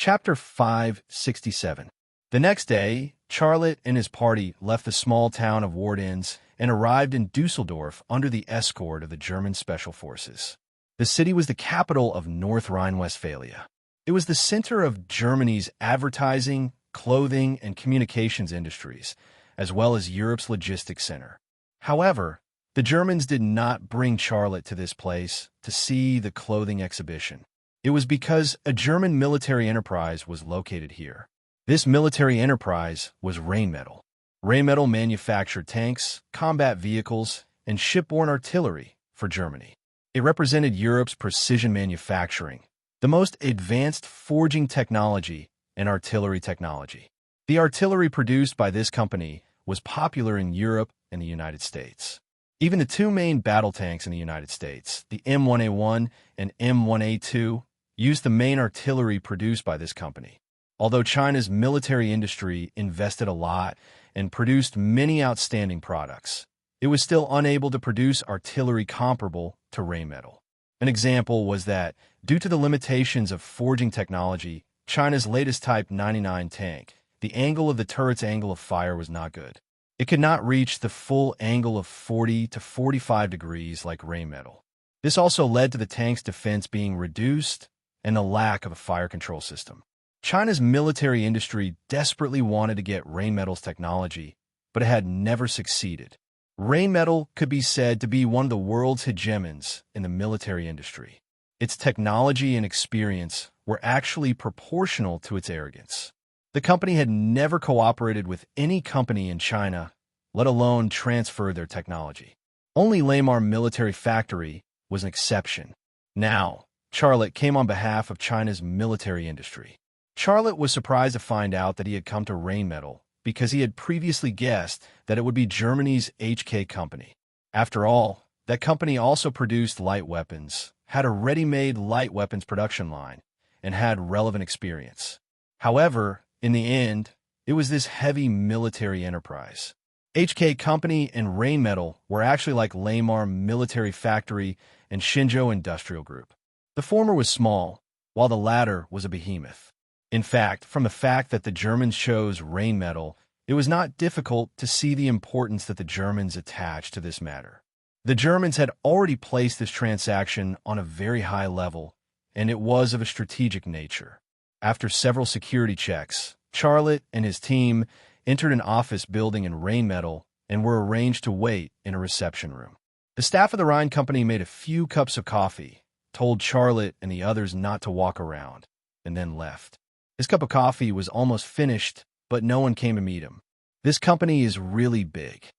Chapter 567. The next day, Charlotte and his party left the small town of Wardenz and arrived in Dusseldorf under the escort of the German Special Forces. The city was the capital of North Rhine-Westphalia. It was the center of Germany's advertising, clothing, and communications industries, as well as Europe's logistics center. However, the Germans did not bring Charlotte to this place to see the clothing exhibition. It was because a German military enterprise was located here. This military enterprise was Rheinmetall. Rheinmetall manufactured tanks, combat vehicles, and shipborne artillery for Germany. It represented Europe's precision manufacturing, the most advanced forging technology and artillery technology. The artillery produced by this company was popular in Europe and the United States. Even the two main battle tanks in the United States, the M1A1 and M1A2, used the main artillery produced by this company. Although China's military industry invested a lot and produced many outstanding products, it was still unable to produce artillery comparable to Rheinmetall. An example was that, due to the limitations of forging technology, China's latest Type 99 tank, the angle of the turret's angle of fire was not good. It could not reach the full angle of 40 to 45 degrees like Rheinmetall. This also led to the tank's defense being reduced and the lack of a fire control system. China's military industry desperately wanted to get Rheinmetall's technology, but it had never succeeded. Rheinmetall could be said to be one of the world's hegemons in the military industry. Its technology and experience were actually proportional to its arrogance. The company had never cooperated with any company in China, let alone transfer their technology. Only Lamar Military Factory was an exception. Now, Charlotte came on behalf of China's military industry. Charlotte was surprised to find out that he had come to Rheinmetall because he had previously guessed that it would be Germany's HK company. After all, that company also produced light weapons, had a ready-made light weapons production line, and had relevant experience. However, in the end, it was this heavy military enterprise. HK Company and Rheinmetall were actually like Lamar Military Factory and Xinzhou Industrial Group. The former was small, while the latter was a behemoth. In fact, from the fact that the Germans chose Rheinmetall, it was not difficult to see the importance that the Germans attached to this matter. The Germans had already placed this transaction on a very high level, and it was of a strategic nature. After several security checks, Charlotte and his team entered an office building in Rheinmetall and were arranged to wait in a reception room. The staff of the Rhine Company made a few cups of coffee, told Charlotte and the others not to walk around, and then left. His cup of coffee was almost finished, but no one came to meet him. This company is really big.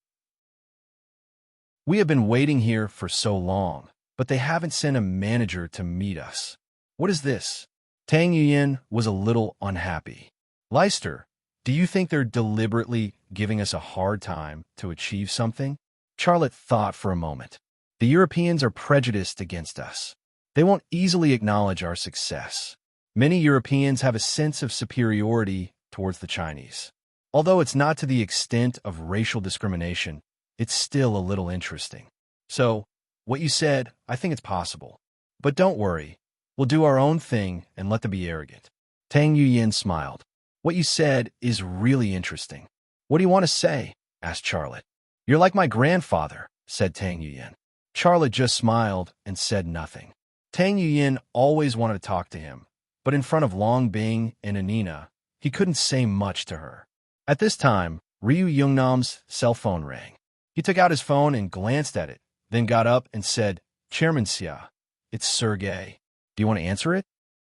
We have been waiting here for so long, but they haven't sent a manager to meet us. What is this? Tang Yuyan was a little unhappy. Leicester, do you think they're deliberately giving us a hard time to achieve something? Charlotte thought for a moment. The Europeans are prejudiced against us. They won't easily acknowledge our success. Many Europeans have a sense of superiority towards the Chinese. Although it's not to the extent of racial discrimination, it's still a little interesting. So, what you said, I think it's possible. But don't worry. We'll do our own thing and let them be arrogant. Tang Yuyan smiled. What you said is really interesting. What do you want to say? Asked Charlotte. You're like my grandfather, said Tang Yuyan. Charlotte just smiled and said nothing. Tang Yuyan always wanted to talk to him, but in front of Long Bing and Anina, he couldn't say much to her. At this time, Ryu Yungnam's cell phone rang. He took out his phone and glanced at it, then got up and said, Chairman Xia, it's Sergei. Do you want to answer it?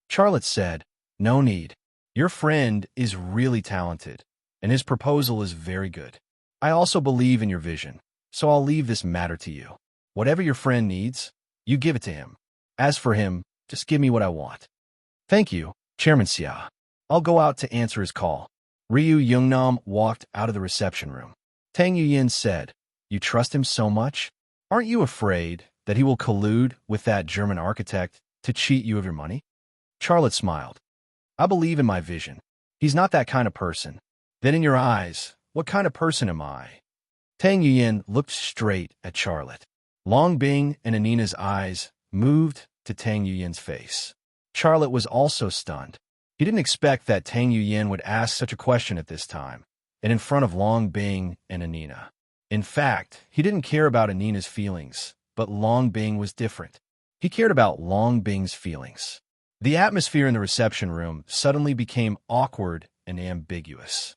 Charlotte said, No need. Your friend is really talented, and his proposal is very good. I also believe in your vision, so I'll leave this matter to you. Whatever your friend needs, you give it to him. As for him, just give me what I want. Thank you, Chairman Xia. I'll go out to answer his call. Ryu Yungnam walked out of the reception room. Tang Yuyan said, You trust him so much? Aren't you afraid that he will collude with that German architect to cheat you of your money? Charlotte smiled. I believe in my vision. He's not that kind of person. Then in your eyes, what kind of person am I? Tang Yuyan looked straight at Charlotte. Long Bing and Anina's eyes moved to Tang Yuyan's face. Charlotte was also stunned. He didn't expect that Tang Yuyin would ask such a question at this time, and in front of Long Bing and Anina. In fact, he didn't care about Anina's feelings, but Long Bing was different. He cared about Long Bing's feelings. The atmosphere in the reception room suddenly became awkward and ambiguous.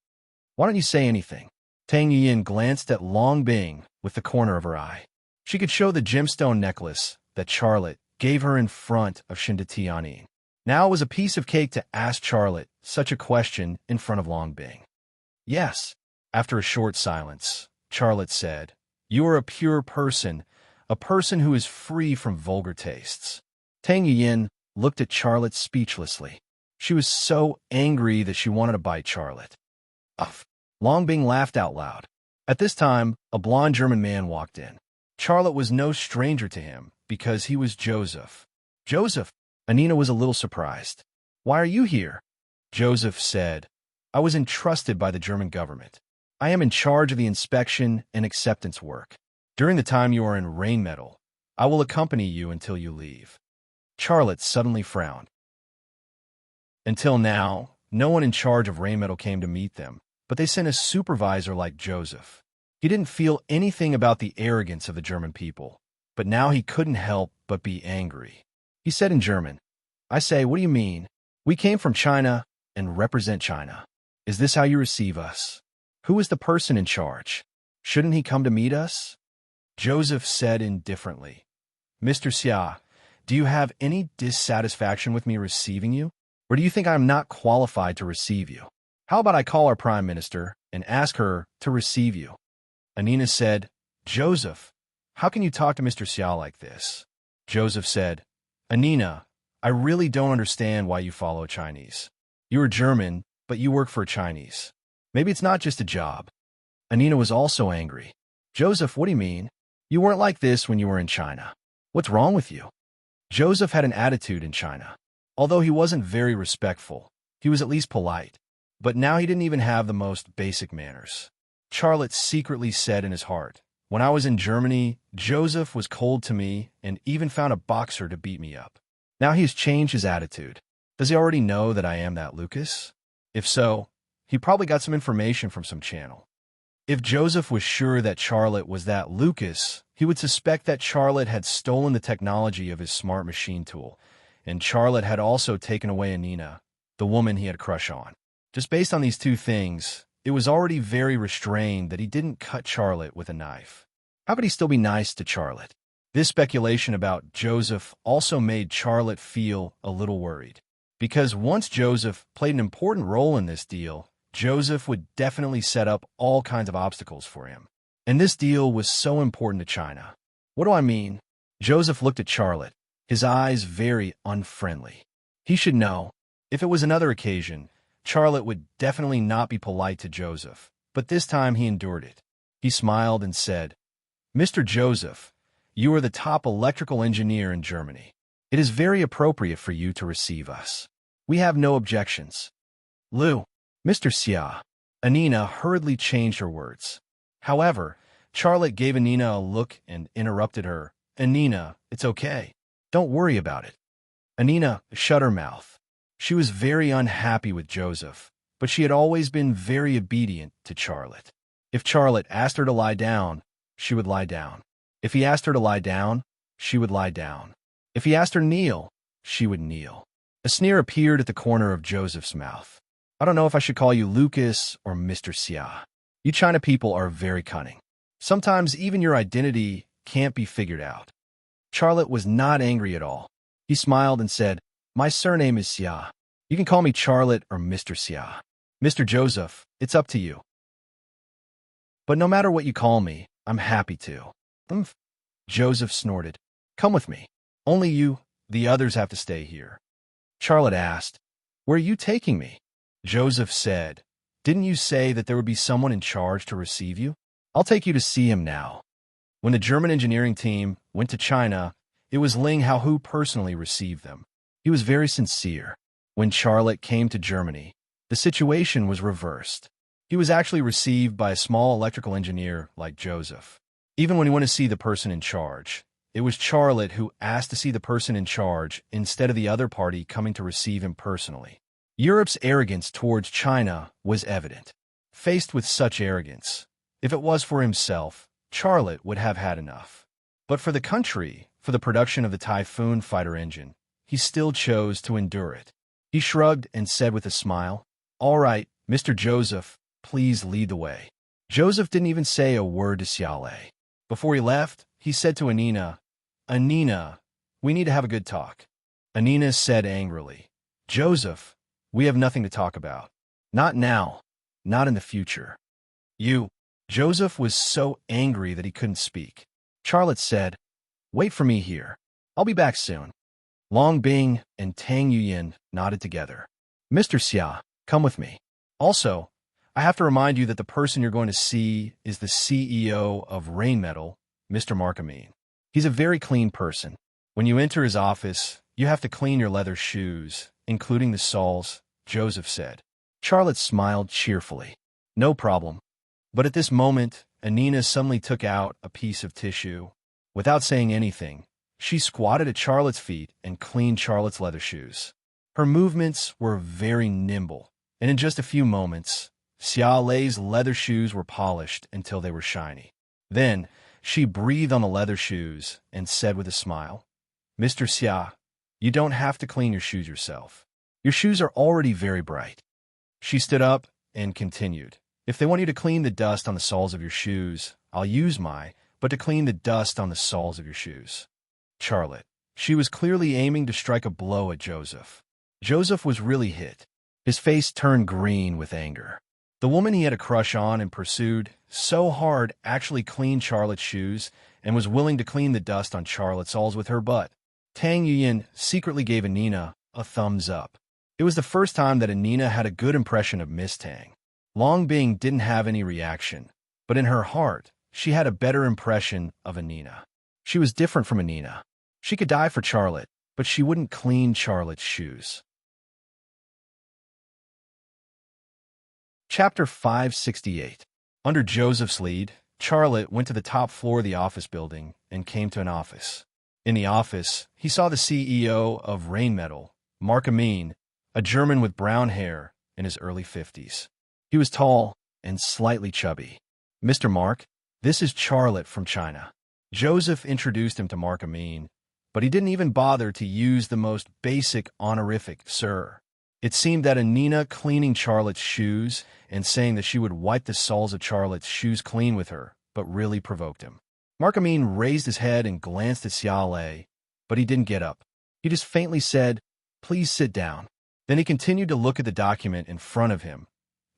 "Why don't you say anything?" Tang Yuyin glanced at Long Bing with the corner of her eye. She could show the gemstone necklace that Charlotte gave her in front of Shindatianin. Now it was a piece of cake to ask Charlotte such a question in front of Long Bing. "Yes." After a short silence, Charlotte said, "You are a pure person, a person who is free from vulgar tastes." Tang Yuyin looked at Charlotte speechlessly. She was so angry that she wanted to bite Charlotte. Uff. Long Bing laughed out loud. At this time, a blond German man walked in. Charlotte was no stranger to him because he was Joseph. "Joseph?" Anina was a little surprised. "Why are you here?" Joseph said, "I was entrusted by the German government. I am in charge of the inspection and acceptance work. During the time you are in Rainmetal, I will accompany you until you leave." Charlotte suddenly frowned. Until now, no one in charge of Rainmetal came to meet them, but they sent a supervisor like Joseph. He didn't feel anything about the arrogance of the German people, but now he couldn't help but be angry. He said in German, "I say, what do you mean? We came from China and represent China. Is this how you receive us? Who is the person in charge? Shouldn't he come to meet us?" Joseph said indifferently, "Mr. Xia, do you have any dissatisfaction with me receiving you? Or do you think I am not qualified to receive you? How about I call our Prime Minister and ask her to receive you?" Anina said, "Joseph, how can you talk to Mr. Xia like this?" Joseph said, "Anina, I really don't understand why you follow Chinese. You are German, but you work for a Chinese. Maybe it's not just a job." Anina was also angry. "Joseph, what do you mean? You weren't like this when you were in China. What's wrong with you?" Joseph had an attitude in China. Although he wasn't very respectful, he was at least polite. But now he didn't even have the most basic manners. Charlotte secretly said in his heart, "When I was in Germany, Joseph was cold to me and even found a boxer to beat me up. Now he has changed his attitude. Does he already know that I am that Lucas? If so, he probably got some information from some channel." If Joseph was sure that Charlotte was that Lucas, he would suspect that Charlotte had stolen the technology of his smart machine tool, and Charlotte had also taken away Anina, the woman he had a crush on. Just based on these two things, it was already very restrained that he didn't cut Charlotte with a knife. How could he still be nice to Charlotte? This speculation about Joseph also made Charlotte feel a little worried. Because once Joseph played an important role in this deal, Joseph would definitely set up all kinds of obstacles for him. And this deal was so important to China. What do I mean? Joseph looked at Charlotte, his eyes very unfriendly. He should know. If it was another occasion, Charlotte would definitely not be polite to Joseph, but this time he endured it. He smiled and said, "Mr. Joseph, you are the top electrical engineer in Germany. It is very appropriate for you to receive us. We have no objections." "Lou." "Mr. Xia." Anina hurriedly changed her words. However, Charlotte gave Anina a look and interrupted her. "Anina, it's okay. Don't worry about it." Anina shut her mouth. She was very unhappy with Joseph, but she had always been very obedient to Charlotte. If Charlotte asked her to lie down, she would lie down. If he asked her to lie down, she would lie down. If he asked her to kneel, she would kneel. A sneer appeared at the corner of Joseph's mouth. "I don't know if I should call you Lucas or Mr. Xia. You China people are very cunning. Sometimes even your identity can't be figured out." Charlotte was not angry at all. He smiled and said, "My surname is Xia. You can call me Charlotte or Mr. Xia. Mr. Joseph, it's up to you. But no matter what you call me, I'm happy to." "Umph." Joseph snorted. "Come with me. Only you, the others have to stay here." Charlotte asked, "Where are you taking me?" Joseph said, "Didn't you say that there would be someone in charge to receive you? I'll take you to see him now." When the German engineering team went to China, it was Ling Hao who personally received them. He was very sincere. When Charlotte came to Germany, the situation was reversed. He was actually received by a small electrical engineer like Joseph. Even when he went to see the person in charge, it was Charlotte who asked to see the person in charge instead of the other party coming to receive him personally. Europe's arrogance towards China was evident. Faced with such arrogance, if it was for himself, Charlotte would have had enough. But for the country, for the production of the Typhoon fighter engine, he still chose to endure it. He shrugged and said with a smile, "All right, Mr. Joseph, please lead the way." Joseph didn't even say a word to Xiaolei. Before he left, he said to Anina, "Anina, we need to have a good talk." Anina said angrily, "Joseph, we have nothing to talk about. Not now, not in the future." "You." Joseph was so angry that he couldn't speak. Charlotte said, "Wait for me here. I'll be back soon." Long Bing and Tang Yuyin nodded together. "Mr. Xia, come with me. Also, I have to remind you that the person you're going to see is the CEO of Rainmetal, Mr. Mark Amin. He's a very clean person. When you enter his office, you have to clean your leather shoes, including the soles," Joseph said. Charlotte smiled cheerfully. "No problem." But at this moment, Anina suddenly took out a piece of tissue. Without saying anything, she squatted at Charlotte's feet and cleaned Charlotte's leather shoes. Her movements were very nimble, and in just a few moments, Xiaolei's leather shoes were polished until they were shiny. Then, she breathed on the leather shoes and said with a smile, "Mr. Xia, you don't have to clean your shoes yourself. Your shoes are already very bright." She stood up and continued, "If they want you to clean the dust on the soles of your shoes, I'll use but to clean the dust on the soles of your shoes." Charlotte. She was clearly aiming to strike a blow at Joseph. Joseph was really hit. His face turned green with anger. The woman he had a crush on and pursued so hard actually cleaned Charlotte's shoes and was willing to clean the dust on Charlotte's soles with her butt. Tang Yuyin secretly gave Anina a thumbs up. It was the first time that Anina had a good impression of Miss Tang. Long Bing didn't have any reaction, but in her heart, she had a better impression of Anina. She was different from Anina. She could die for Charlotte, but she wouldn't clean Charlotte's shoes. Chapter 568. Under Joseph's lead, Charlotte went to the top floor of the office building and came to an office. In the office, he saw the CEO of Rainmetal, Mark Amin, a German with brown hair in his early 50s. He was tall and slightly chubby. "Mr. Mark, this is Charlotte from China." Joseph introduced him to Mark Amin, but he didn't even bother to use the most basic honorific, "sir." It seemed that Anina cleaning Charlotte's shoes and saying that she would wipe the soles of Charlotte's shoes clean with her, but really provoked him. Mark Amin raised his head and glanced at Xiaolei, but he didn't get up. He just faintly said, "Please sit down." Then he continued to look at the document in front of him,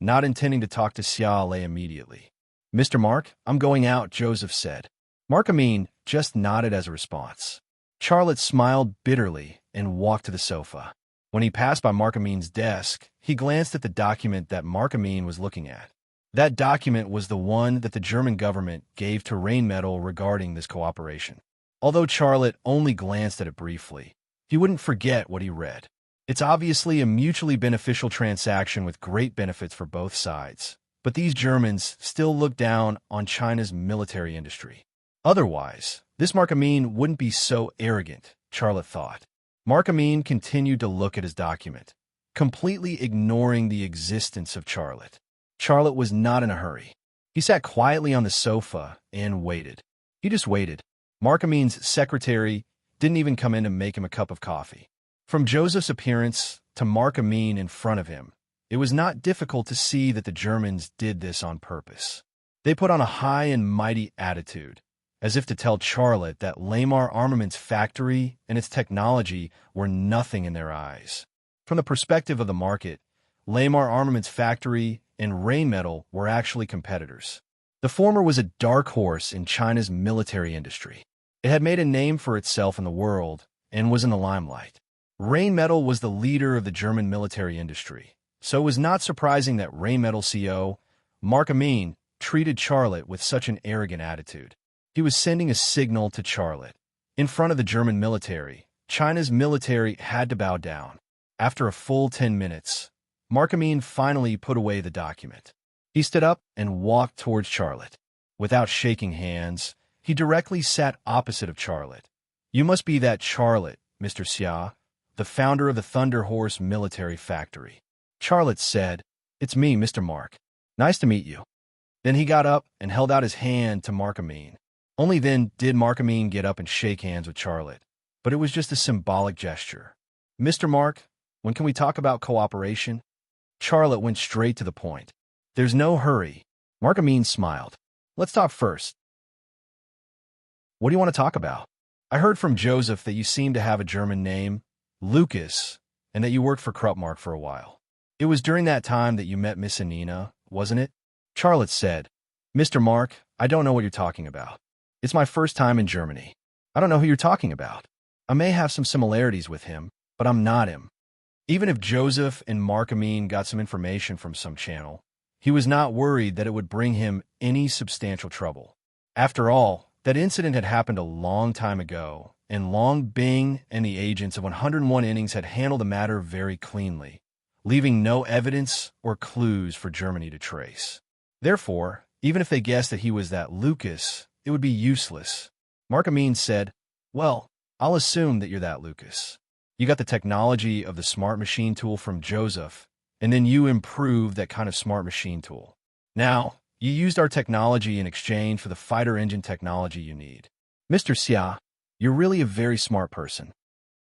not intending to talk to Xiaolei immediately. "Mr. Mark, I'm going out," Joseph said. Mark Amin just nodded as a response. Charlotte smiled bitterly and walked to the sofa. When he passed by Mark Amin's desk, he glanced at the document that Mark Amin was looking at. That document was the one that the German government gave to Rainmetal regarding this cooperation. Although Charlotte only glanced at it briefly, he wouldn't forget what he read. It's obviously a mutually beneficial transaction with great benefits for both sides, but these Germans still look down on China's military industry. Otherwise, this Mark Amin wouldn't be so arrogant, Charlotte thought. Mark Amin continued to look at his document, completely ignoring the existence of Charlotte. Charlotte was not in a hurry. He sat quietly on the sofa and waited. He just waited. Mark Amin's secretary didn't even come in to make him a cup of coffee. From Joseph's appearance to Mark Amin in front of him, it was not difficult to see that the Germans did this on purpose. They put on a high and mighty attitude, as if to tell Charlotte that Lamar Armaments factory and its technology were nothing in their eyes. From the perspective of the market, Lamar Armaments factory and Rainmetal were actually competitors. The former was a dark horse in China's military industry. It had made a name for itself in the world and was in the limelight. Rainmetal was the leader of the German military industry, so it was not surprising that Rainmetal CEO Mark Amin treated Charlotte with such an arrogant attitude. He was sending a signal to Charlotte. In front of the German military, China's military had to bow down. After a full 10 minutes, Mark Amin finally put away the document. He stood up and walked towards Charlotte. Without shaking hands, he directly sat opposite of Charlotte. "You must be that Charlotte, Mr. Xia, the founder of the Thunder Horse military factory." Charlotte said, "It's me, Mr. Mark. Nice to meet you." Then he got up and held out his hand to Mark Amin. Only then did Mark Amin get up and shake hands with Charlotte, but it was just a symbolic gesture. "Mr. Mark, when can we talk about cooperation?" Charlotte went straight to the point. "There's no hurry." Mark Amin smiled. "Let's talk first. What do you want to talk about?" "I heard from Joseph that you seem to have a German name, Lucas, and that you worked for Krupmark for a while. It was during that time that you met Miss Anina, wasn't it?" Charlotte said, "Mr. Mark, I don't know what you're talking about. It's my first time in Germany. I don't know who you're talking about. I may have some similarities with him, but I'm not him." Even if Joseph and Mark Amin got some information from some channel, he was not worried that it would bring him any substantial trouble. After all, that incident had happened a long time ago, and Long Bing and the agents of 101 Innings had handled the matter very cleanly, leaving no evidence or clues for Germany to trace. Therefore, even if they guessed that he was that Lucas, it would be useless. Mark Amin said, "Well, I'll assume that you're that Lucas. You got the technology of the smart machine tool from Joseph, and then you improved that kind of smart machine tool. Now, you used our technology in exchange for the fighter engine technology you need. Mr. Xia, you're really a very smart person."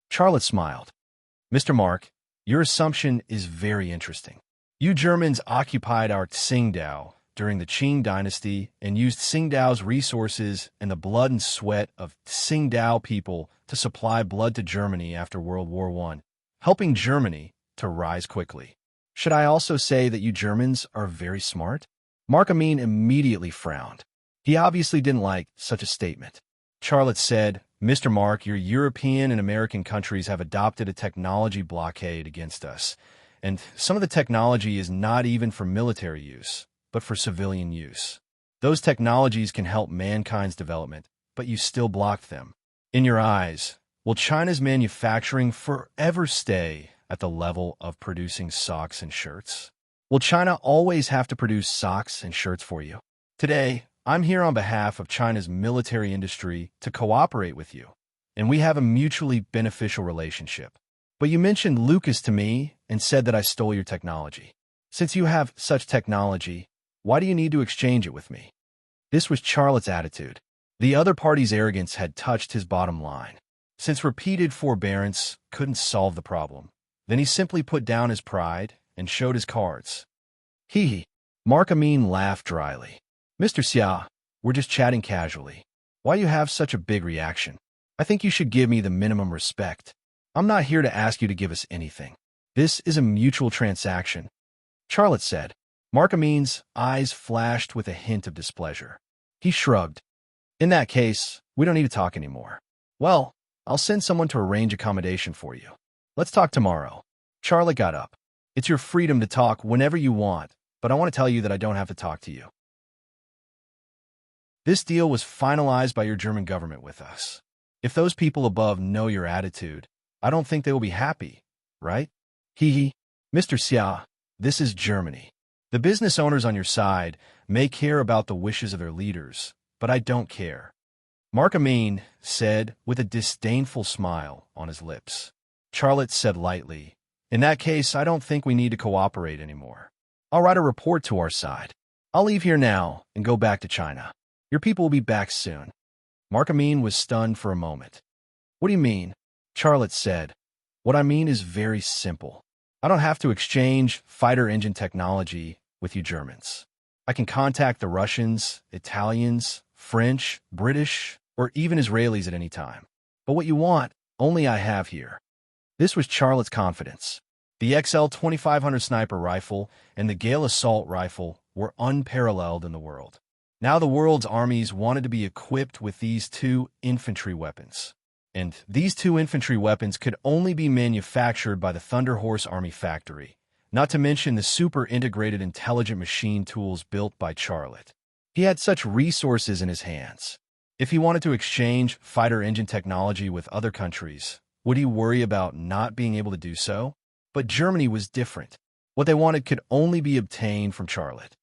Charlotte smiled. "Mr. Mark, your assumption is very interesting. You Germans occupied our Tsingtao during the Qing dynasty and used Tsingtao's resources and the blood and sweat of Tsingtao people to supply blood to Germany after World War I, helping Germany to rise quickly. Should I also say that you Germans are very smart?" Mark Amin immediately frowned. He obviously didn't like such a statement. Charlotte said, "Mr. Mark, your European and American countries have adopted a technology blockade against us, and some of the technology is not even for military use, but for civilian use. Those technologies can help mankind's development, but you still blocked them. In your eyes, will China's manufacturing forever stay at the level of producing socks and shirts? Will China always have to produce socks and shirts for you? Today, I'm here on behalf of China's military industry to cooperate with you, and we have a mutually beneficial relationship. But you mentioned Lucas to me and said that I stole your technology. Since you have such technology, why do you need to exchange it with me?" This was Charlotte's attitude. The other party's arrogance had touched his bottom line. Since repeated forbearance couldn't solve the problem, then he simply put down his pride and showed his cards. Hee. Mark Amin laughed dryly. "Mr. Xia, we're just chatting casually. Why you have such a big reaction? I think you should give me the minimum respect. I'm not here to ask you to give us anything. This is a mutual transaction," Charlotte said. Mark Amin's eyes flashed with a hint of displeasure. He shrugged. "In that case, we don't need to talk anymore. Well, I'll send someone to arrange accommodation for you. Let's talk tomorrow." Charlotte got up. "It's your freedom to talk whenever you want, but I want to tell you that I don't have to talk to you. This deal was finalized by your German government with us. If those people above know your attitude, I don't think they will be happy, right? Hee. Mr. Xia, this is Germany. The business owners on your side may care about the wishes of their leaders, but I don't care," Mark Amin said with a disdainful smile on his lips. Charlotte said lightly, "In that case, I don't think we need to cooperate anymore. I'll write a report to our side. I'll leave here now and go back to China. Your people will be back soon." Mark Amin was stunned for a moment. "What do you mean?" Charlotte said. "What I mean is very simple. I don't have to exchange fighter engine technology with you Germans. I can contact the Russians, Italians, French, British, or even Israelis at any time. But what you want, only I have here." This was Charlotte's confidence. The XL 2500 sniper rifle and the Gale assault rifle were unparalleled in the world. Now the world's armies wanted to be equipped with these two infantry weapons. And these two infantry weapons could only be manufactured by the Thunder Horse Army Factory, not to mention the super integrated intelligent machine tools built by Charlotte. He had such resources in his hands. If he wanted to exchange fighter engine technology with other countries, would he worry about not being able to do so? But Germany was different. What they wanted could only be obtained from Charlotte.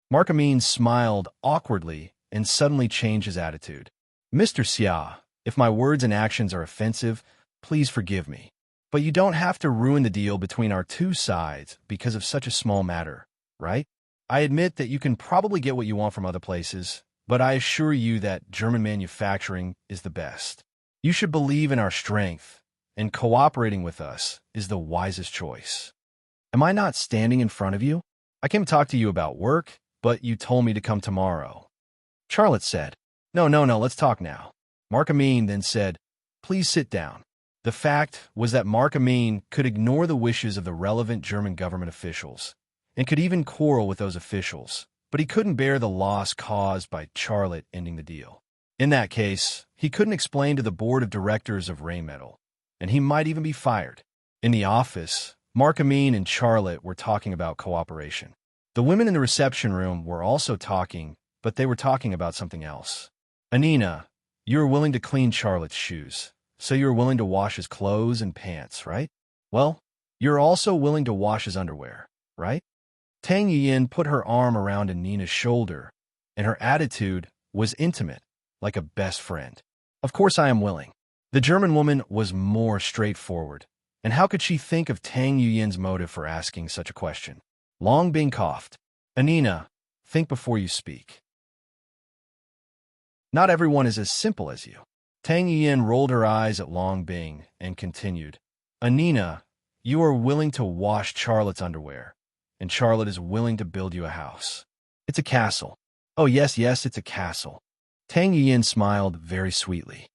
Mark Amin smiled awkwardly and suddenly changed his attitude. "Mr. Xia, if my words and actions are offensive, please forgive me. But you don't have to ruin the deal between our two sides because of such a small matter, right? I admit that you can probably get what you want from other places, but I assure you that German manufacturing is the best. You should believe in our strength, and cooperating with us is the wisest choice. Am I not standing in front of you? I came to talk to you about work, but you told me to come tomorrow. Charlotte said, No, let's talk now. Mark Amin then said, Please sit down. The fact was that Mark Amin could ignore the wishes of the relevant German government officials, and could even quarrel with those officials, but he couldn't bear the loss caused by Charlotte ending the deal. In that case, he couldn't explain to the board of directors of Rheinmetall, and he might even be fired. In the office, Mark Amin and Charlotte were talking about cooperation. The women in the reception room were also talking, but they were talking about something else. Anina, you are willing to clean Charlotte's shoes, so you are willing to wash his clothes and pants, right? Well, you're also willing to wash his underwear, right? Tang Yin put her arm around Anina's shoulder, and her attitude was intimate, like a best friend. Of course I am willing. The German woman was more straightforward, and how could she think of Tang Yin's motive for asking such a question? Long Bing coughed. Anina, think before you speak. Not everyone is as simple as you. Tang Yin rolled her eyes at Long Bing and continued, Anina, you are willing to wash Charlotte's underwear, and Charlotte is willing to build you a house. It's a castle. Oh, yes, it's a castle. Tang Yin smiled very sweetly.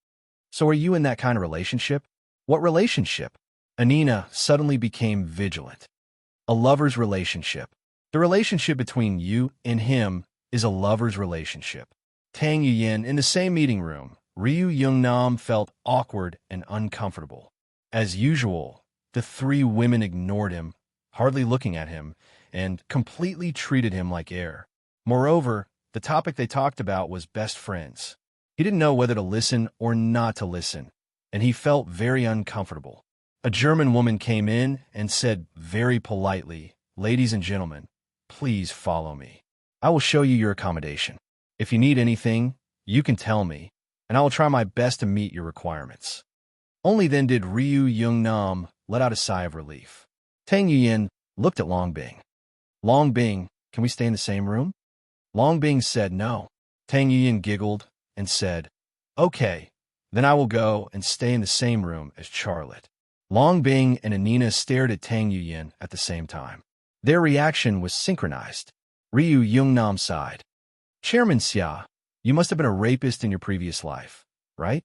So are you in that kind of relationship? What relationship? Anina suddenly became vigilant. A lover's relationship. The relationship between you and him is a lover's relationship. Tang Yin, in the same meeting room, Ryu Youngnam felt awkward and uncomfortable. As usual, the three women ignored him, hardly looking at him, and completely treated him like air. Moreover, the topic they talked about was best friends. He didn't know whether to listen or not to listen, and he felt very uncomfortable. A German woman came in and said very politely, Ladies and gentlemen, please follow me. I will show you your accommodation. If you need anything, you can tell me, and I will try my best to meet your requirements. Only then did Ryu Youngnam let out a sigh of relief. Tang Yin looked at Long Bing. Long Bing, can we stay in the same room? Long Bing said no. Tang Yin giggled and said, Okay, then I will go and stay in the same room as Charlotte. Long Bing and Anina stared at Tang Yin at the same time. Their reaction was synchronized. Ryu Youngnam sighed. Chairman Xia, you must have been a rapist in your previous life, right?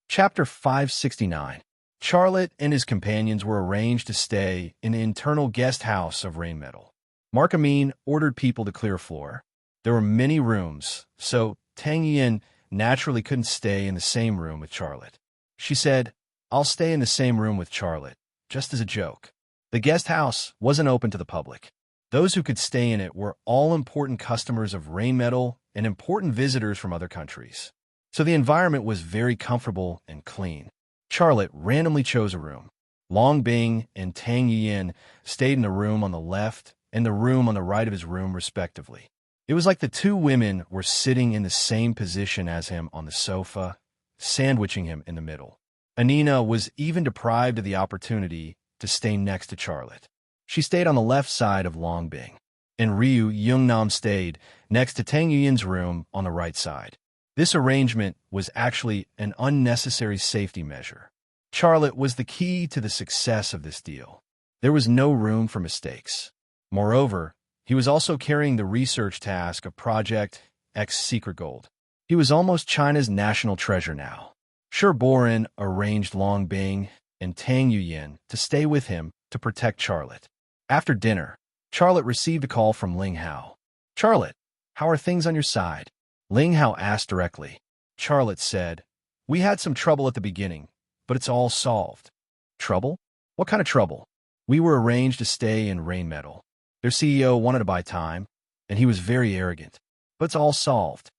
Chapter 569. Charlotte and his companions were arranged to stay in the internal guest house of Rheinmetall. Mark Amin ordered people to clear a floor. There were many rooms, so Tang Yin naturally couldn't stay in the same room with Charlotte. She said, I'll stay in the same room with Charlotte, just as a joke. The guest house wasn't open to the public. Those who could stay in it were all important customers of Rheinmetall and important visitors from other countries. So the environment was very comfortable and clean. Charlotte randomly chose a room. Long Bing and Tang Yin stayed in the room on the left and the room on the right of his room, respectively. It was like the two women were sitting in the same position as him on the sofa, sandwiching him in the middle. Anina was even deprived of the opportunity to stay next to Charlotte. She stayed on the left side of Long Bing, and Ryu Youngnam stayed next to Tang Yin's room on the right side. This arrangement was actually an unnecessary safety measure. Charlotte was the key to the success of this deal. There was no room for mistakes. Moreover, he was also carrying the research task of Project X Secret Gold. He was almost China's national treasure now. Sure Borin arranged Long Bing and Tang Yin to stay with him to protect Charlotte. After dinner, Charlotte received a call from Ling Hao. Charlotte, how are things on your side? Ling Hao asked directly. Charlotte said, We had some trouble at the beginning, but it's all solved. Trouble? What kind of trouble? We were arranged to stay in Rheinmetall. Their CEO wanted to buy time, and he was very arrogant. But it's all solved.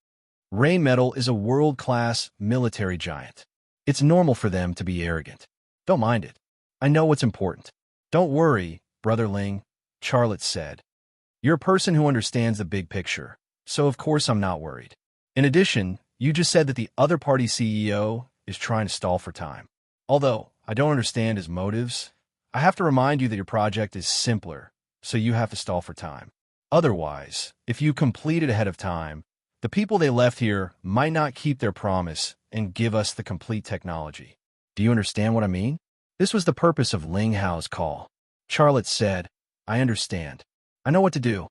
Rheinmetall is a world-class military giant. It's normal for them to be arrogant. Don't mind it. I know what's important. Don't worry, Brother Ling, Charlotte said. You're a person who understands the big picture, so of course I'm not worried. In addition, You just said that the other party's CEO is trying to stall for time. Although I don't understand his motives, I have to remind you that your project is simpler, so you have to stall for time. Otherwise, if you complete it ahead of time, the people they left here might not keep their promise and give us the complete technology. Do you understand what I mean? This was the purpose of Ling Hao's call. Charlotte said, I understand. I know what to do.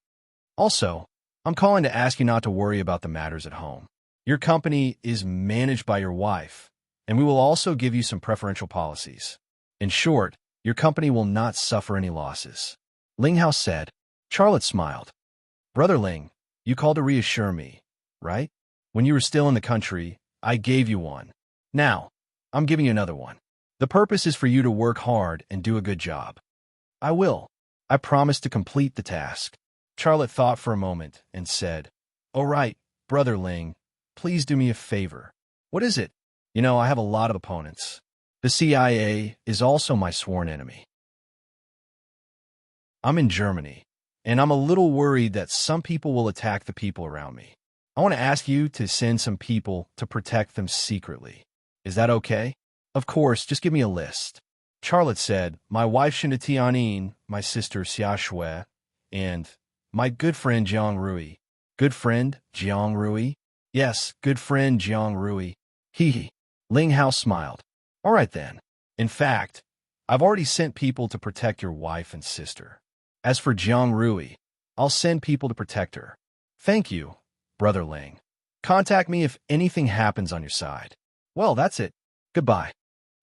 Also, I'm calling to ask you not to worry about the matters at home. Your company is managed by your wife, and we will also give you some preferential policies. In short, your company will not suffer any losses. Ling Hao said. Charlotte smiled. Brother Ling, you called to reassure me, right? When you were still in the country, I gave you one. Now, I'm giving you another one. The purpose is for you to work hard and do a good job. I will. I promise to complete the task. Charlotte thought for a moment and said, All right, Brother Ling, please do me a favor. What is it? You know, I have a lot of opponents. The CIA is also my sworn enemy. I'm in Germany, and I'm a little worried that some people will attack the people around me. I want to ask you to send some people to protect them secretly. Is that okay? Of course, just give me a list. Charlotte said, my wife Shinda Tianin, my sister Xia Shui, and my good friend Jiang Rui. Good friend Jiang Rui? Yes, good friend Jiang Rui. Hee hee. Ling Hao smiled. All right then. In fact, I've already sent people to protect your wife and sister. As for Jiang Rui, I'll send people to protect her. Thank you, Brother Ling. Contact me if anything happens on your side. Well, that's it. Goodbye.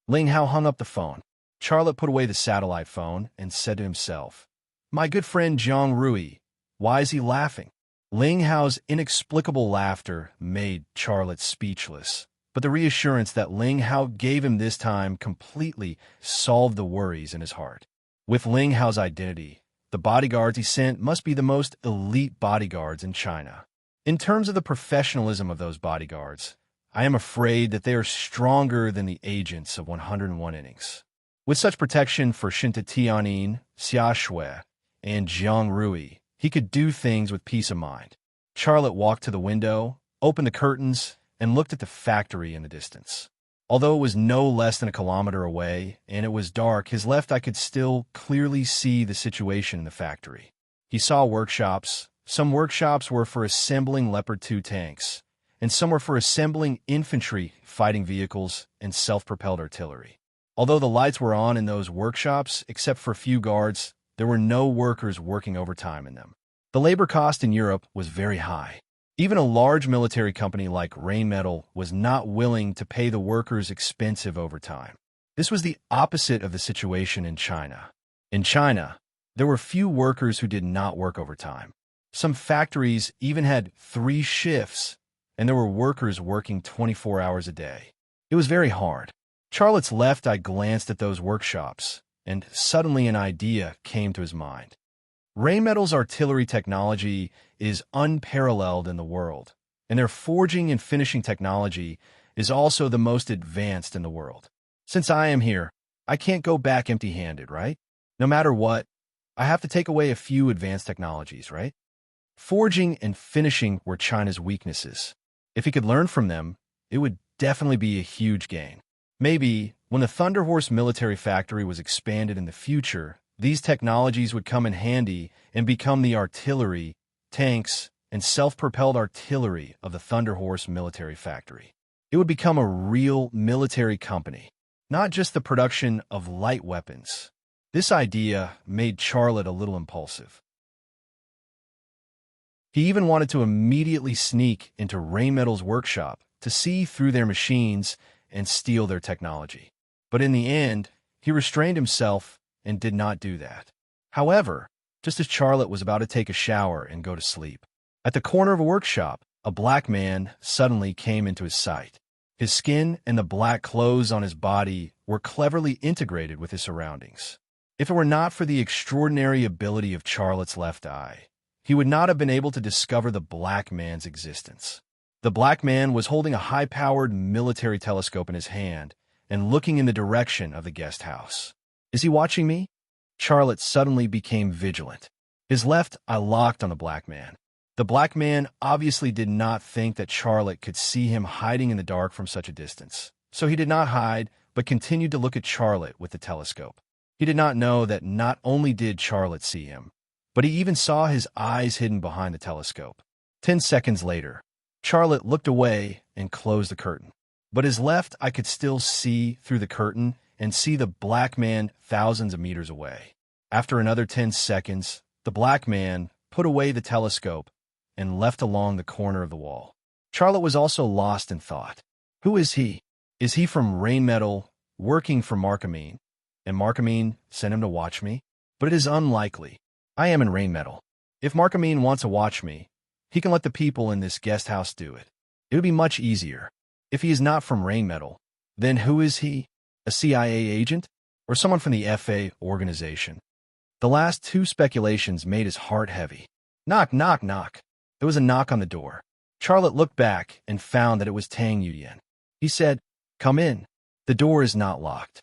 Ling Hao hung up the phone. Charlotte put away the satellite phone and said to himself, My good friend Jiang Rui, why is he laughing? Ling Hao's inexplicable laughter made Charlotte speechless, but the reassurance that Ling Hao gave him this time completely solved the worries in his heart. With Ling Hao's identity, the bodyguards he sent must be the most elite bodyguards in China. In terms of the professionalism of those bodyguards, I am afraid that they are stronger than the agents of 101 innings. With such protection for Shinta Tianin, Xia Shui, and Jiang Rui, he could do things with peace of mind. Charlotte walked to the window, opened the curtains, and looked at the factory in the distance. Although it was no less than a kilometer away, and it was dark, his left eye could still clearly see the situation in the factory. He saw workshops. Some workshops were for assembling Leopard 2 tanks, and some were for assembling infantry, fighting vehicles, and self-propelled artillery. Although the lights were on in those workshops, except for a few guards, there were no workers working overtime in them. The labor cost in Europe was very high. Even a large military company like Rheinmetall was not willing to pay the workers expensive overtime. This was the opposite of the situation in China. In China, there were few workers who did not work overtime. Some factories even had 3 shifts, and there were workers working 24 hours a day. It was very hard. Charlotte's left eye glanced at those workshops, and suddenly an idea came to his mind. Rheinmetall's artillery technology is unparalleled in the world, and their forging and finishing technology is also the most advanced in the world. Since I am here, I can't go back empty-handed, right? No matter what, I have to take away a few advanced technologies, right? Forging and finishing were China's weaknesses. If he could learn from them, it would definitely be a huge gain. Maybe, when the Thunder Horse military factory was expanded in the future, these technologies would come in handy and become the artillery, tanks, and self-propelled artillery of the Thunder Horse military factory. It would become a real military company, not just the production of light weapons. This idea made Charlotte a little impulsive. He even wanted to immediately sneak into Rheinmetall's workshop to see through their machines and steal their technology. But in the end, he restrained himself and did not do that. However, just as Charlotte was about to take a shower and go to sleep, at the corner of a workshop, a black man suddenly came into his sight. His skin and the black clothes on his body were cleverly integrated with his surroundings. If it were not for the extraordinary ability of Charlotte's left eye, he would not have been able to discover the black man's existence. The black man was holding a high-powered military telescope in his hand and looking in the direction of the guest house. Is he watching me? Charlotte suddenly became vigilant. His left eye locked on the black man. The black man obviously did not think that Charlotte could see him hiding in the dark from such a distance, so he did not hide, but continued to look at Charlotte with the telescope. He did not know that not only did Charlotte see him, but he even saw his eyes hidden behind the telescope. 10 seconds later, Charlotte looked away and closed the curtain. But his left eye could still see through the curtain and see the black man thousands of meters away. After another 10 seconds, the black man put away the telescope and left along the corner of the wall. Charlotte was also lost in thought. Who is he? Is he from Rainmetal, working for Markamine? And Markamine sent him to watch me? But it is unlikely. I am in Rainmetal. If Markamine wants to watch me, he can let the people in this guest house do it. It would be much easier. If he is not from Rainmetal, then who is he? A CIA agent? Or someone from the FA organization? The last two speculations made his heart heavy. Knock, knock, knock. There was a knock on the door. Charlotte looked back and found that it was Tang Yuyan. He said, "Come in. The door is not locked."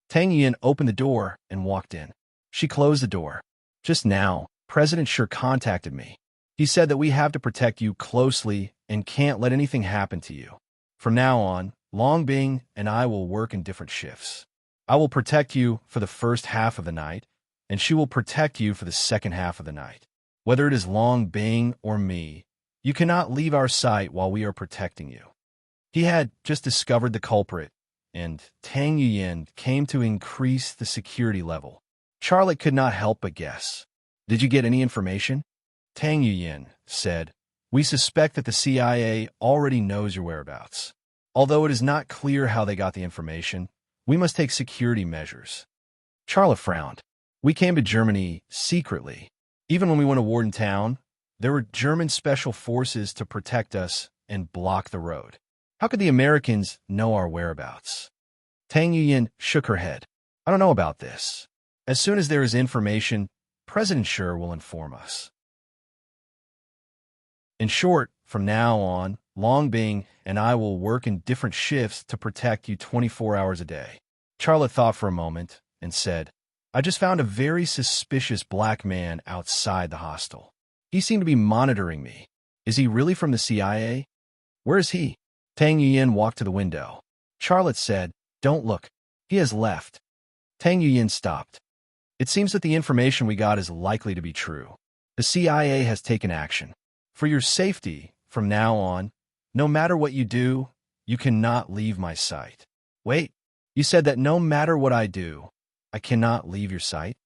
Tang Yuyan opened the door and walked in. She closed the door. "Just now, President Shi contacted me. He said that we have to protect you closely and can't let anything happen to you. From now on, Long Bing and I will work in different shifts. I will protect you for the first half of the night, and she will protect you for the second half of the night. Whether it is Long Bing or me, you cannot leave our sight while we are protecting you." He had just discovered the culprit, and Tang Yuyan came to increase the security level. Charlotte could not help but guess. "Did you get any information?" Tang Yuyan said, "We suspect that the CIA already knows your whereabouts. Although it is not clear how they got the information, we must take security measures." Charlotte frowned. "We came to Germany secretly. Even when we went to Warden Town, there were German special forces to protect us and block the road. How could the Americans know our whereabouts?" Tang Yuyan shook her head. "I don't know about this. As soon as there is information, President Shi will inform us." In short, from now on, Long Bing and I will work in different shifts to protect you 24 hours a day. Charlotte thought for a moment and said, "I just found a very suspicious black man outside the hostel. He seemed to be monitoring me. Is he really from the CIA? Where is he?" Tang Yuyan walked to the window. Charlotte said, "Don't look. He has left." Tang Yuyan stopped. "It seems that the information we got is likely to be true. The CIA has taken action. For your safety, from now on, no matter what you do, you cannot leave my sight." "Wait, you said that no matter what I do, I cannot leave your sight?"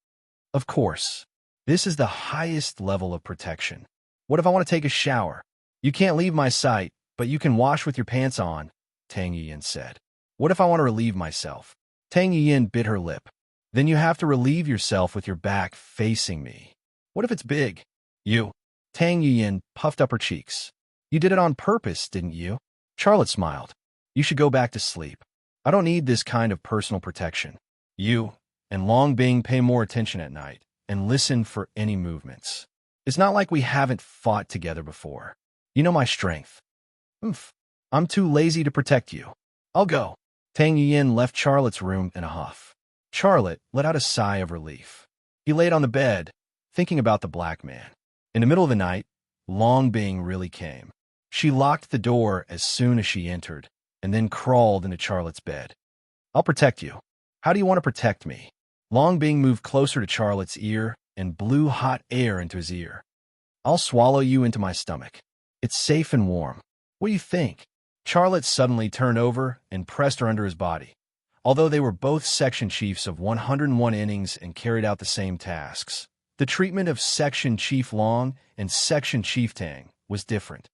"Of course. This is the highest level of protection. What if I want to take a shower? You can't leave my sight, but you can wash with your pants on," Tang Yuyan said. "What if I want to relieve myself?" Tang Yuyan bit her lip. "Then you have to relieve yourself with your back facing me. What if it's big?" "You." Tang Yuyan puffed up her cheeks. "You did it on purpose, didn't you?" Charlotte smiled. "You should go back to sleep. I don't need this kind of personal protection. You and Long Bing pay more attention at night and listen for any movements. It's not like we haven't fought together before. You know my strength." "Oomph. I'm too lazy to protect you. I'll go." Tang Yuyan left Charlotte's room in a huff. Charlotte let out a sigh of relief. He laid on the bed, thinking about the black man. In the middle of the night, Long Bing really came. She locked the door as soon as she entered, and then crawled into Charlotte's bed. "I'll protect you." "How do you want to protect me?" Long Bing moved closer to Charlotte's ear and blew hot air into his ear. "I'll swallow you into my stomach. It's safe and warm. What do you think?" Charlotte suddenly turned over and pressed her under his body. Although they were both section chiefs of 101 innings and carried out the same tasks, the treatment of Section Chief Long and Section Chief Tang was different.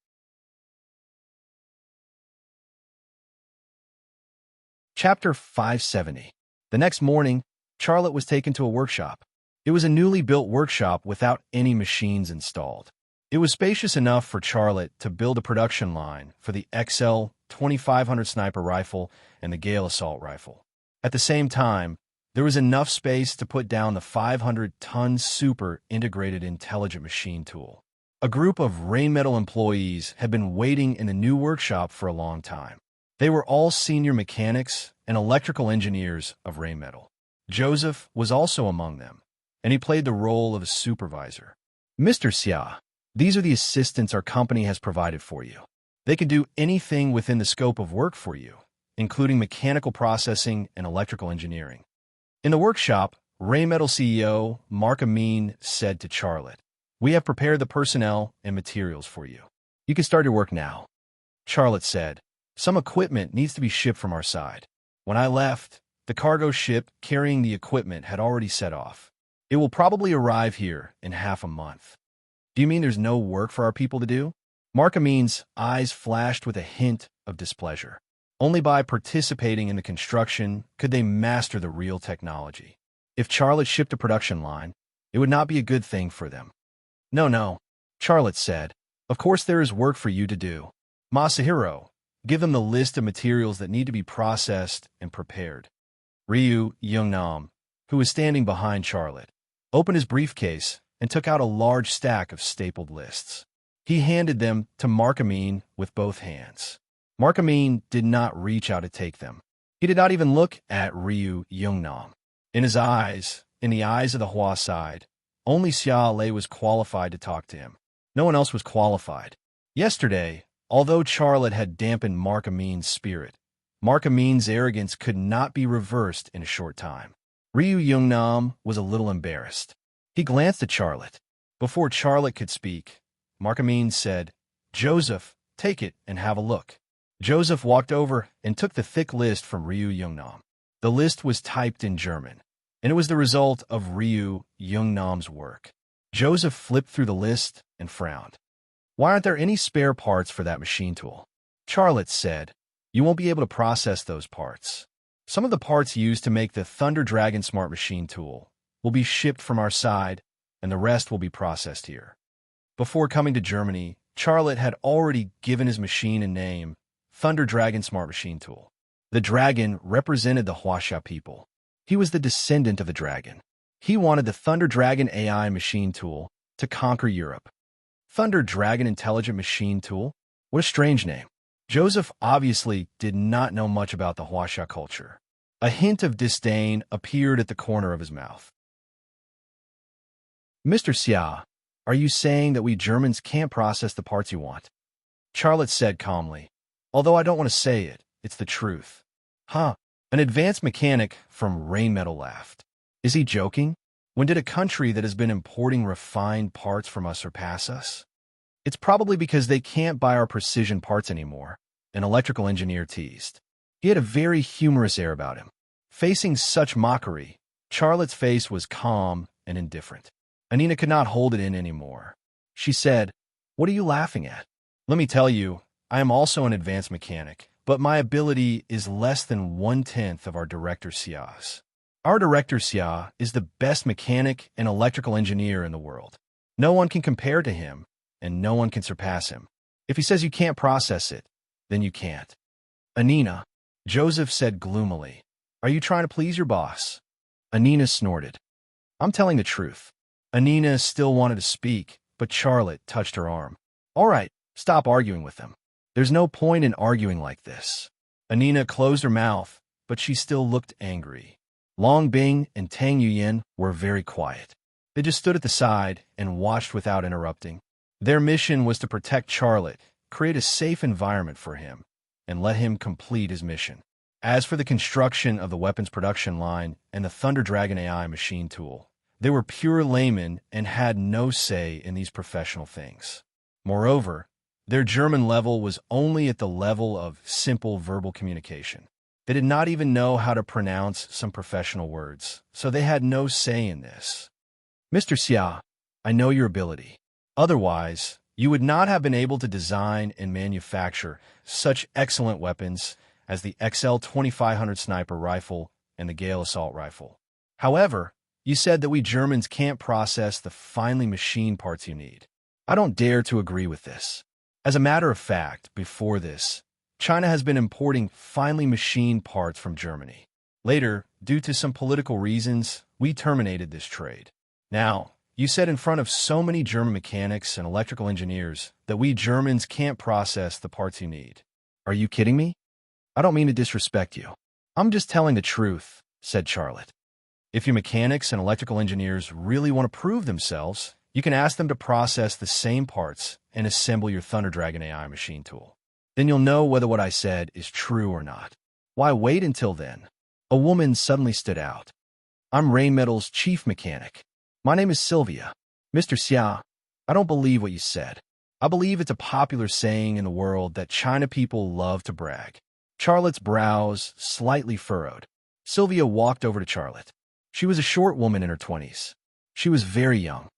Chapter 570. The next morning, Charlotte was taken to a workshop. It was a newly built workshop without any machines installed. It was spacious enough for Charlotte to build a production line for the XL 2500 sniper rifle and the Gale assault rifle. At the same time, there was enough space to put down the 500-ton super integrated intelligent machine tool. A group of Rainmetal employees had been waiting in the new workshop for a long time. They were all senior mechanics and electrical engineers of Rainmetal. Joseph was also among them, and he played the role of a supervisor. "Mr. Xia, These are the assistants our company has provided for you. They can do anything within the scope of work for you, including mechanical processing and electrical engineering. In the workshop, Raymetal CEO Mark Amin said to Charlotte, "We have prepared the personnel and materials for you. You can start your work now." Charlotte said, "Some equipment needs to be shipped from our side. When I left, the cargo ship carrying the equipment had already set off. It will probably arrive here in half a month." "Do you mean there's no work for our people to do?" Mark Amin's eyes flashed with a hint of displeasure. Only by participating in the construction could they master the real technology. If Charlotte shipped a production line, it would not be a good thing for them. No, Charlotte said. "Of course there is work for you to do. Masahiro, give them the list of materials that need to be processed and prepared." Ryu Youngnam, who was standing behind Charlotte, opened his briefcase and took out a large stack of stapled lists. He handed them to Mark Amin with both hands. Mark Amin did not reach out to take them. He did not even look at Ryu Youngnam. In the eyes of the Hua side, only Xia Lei was qualified to talk to him. No one else was qualified. Yesterday, although Charlotte had dampened Mark Amin's spirit, Mark Amin's arrogance could not be reversed in a short time. Ryu Youngnam was a little embarrassed. He glanced at Charlotte. Before Charlotte could speak, Mark Amin said, "Joseph, take it and have a look." Joseph walked over and took the thick list from Ryu Youngnam. The list was typed in German, and it was the result of Ryu Youngnam's work. Joseph flipped through the list and frowned. "Why aren't there any spare parts for that machine tool?" Charlotte said, "You won't be able to process those parts. Some of the parts used to make the Thunder Dragon Smart Machine tool will be shipped from our side, and the rest will be processed here." Before coming to Germany, Charlotte had already given his machine a name, Thunder Dragon Smart Machine Tool. The dragon represented the Huaxia people. He was the descendant of the dragon. He wanted the Thunder Dragon AI machine tool to conquer Europe. Thunder Dragon Intelligent Machine Tool? What a strange name. Joseph obviously did not know much about the Huaxia culture. A hint of disdain appeared at the corner of his mouth. "Mr. Xia, are you saying that we Germans can't process the parts you want?" Charlotte said calmly. "Although I don't want to say it, it's the truth." "Huh?" An advanced mechanic from Raymetal laughed. "Is he joking? When did a country that has been importing refined parts from us surpass us?" "It's probably because they can't buy our precision parts anymore," an electrical engineer teased. He had a very humorous air about him. Facing such mockery, Charlotte's face was calm and indifferent. Anina could not hold it in anymore. She said, "What are you laughing at? Let me tell you, I am also an advanced mechanic, but my ability is less than 1/10 of our Director Xia's. Our Director Xia is the best mechanic and electrical engineer in the world. No one can compare to him, and no one can surpass him. If he says you can't process it, then you can't." "Anina," Joseph said gloomily, "are you trying to please your boss?" Anina snorted. "I'm telling the truth." Anina still wanted to speak, but Charlotte touched her arm. "All right, stop arguing with them. There's no point in arguing like this." Anina closed her mouth, but she still looked angry. Long Bing and Tang Yuyan were very quiet. They just stood at the side and watched without interrupting. Their mission was to protect Charlotte, create a safe environment for him, and let him complete his mission. As for the construction of the weapons production line and the Thunder Dragon AI machine tool, they were pure laymen and had no say in these professional things. Moreover, their German level was only at the level of simple verbal communication. They did not even know how to pronounce some professional words, so they had no say in this. "Mr. Xia, I know your ability. Otherwise, you would not have been able to design and manufacture such excellent weapons as the XL-2500 sniper rifle and the Gale assault rifle. However, you said that we Germans can't process the finely machined parts you need. I don't dare to agree with this. As a matter of fact, before this, China has been importing finely machined parts from Germany. Later, due to some political reasons, we terminated this trade. Now, you said in front of so many German mechanics and electrical engineers that we Germans can't process the parts you need. Are you kidding me? I don't mean to disrespect you. I'm just telling the truth," said Charlotte. "If you mechanics and electrical engineers really want to prove themselves, You can ask them to process the same parts and assemble your Thunder Dragon AI machine tool. Then you'll know whether what I said is true or not. Why wait until then? A woman suddenly stood out. I'm Rainmetal's chief mechanic. My name is Sylvia. Mr. Xia, I don't believe what you said. I believe it's a popular saying in the world that China people love to brag. Charlotte's brows slightly furrowed. Sylvia walked over to Charlotte. She was a short woman in her 20s. She was very young.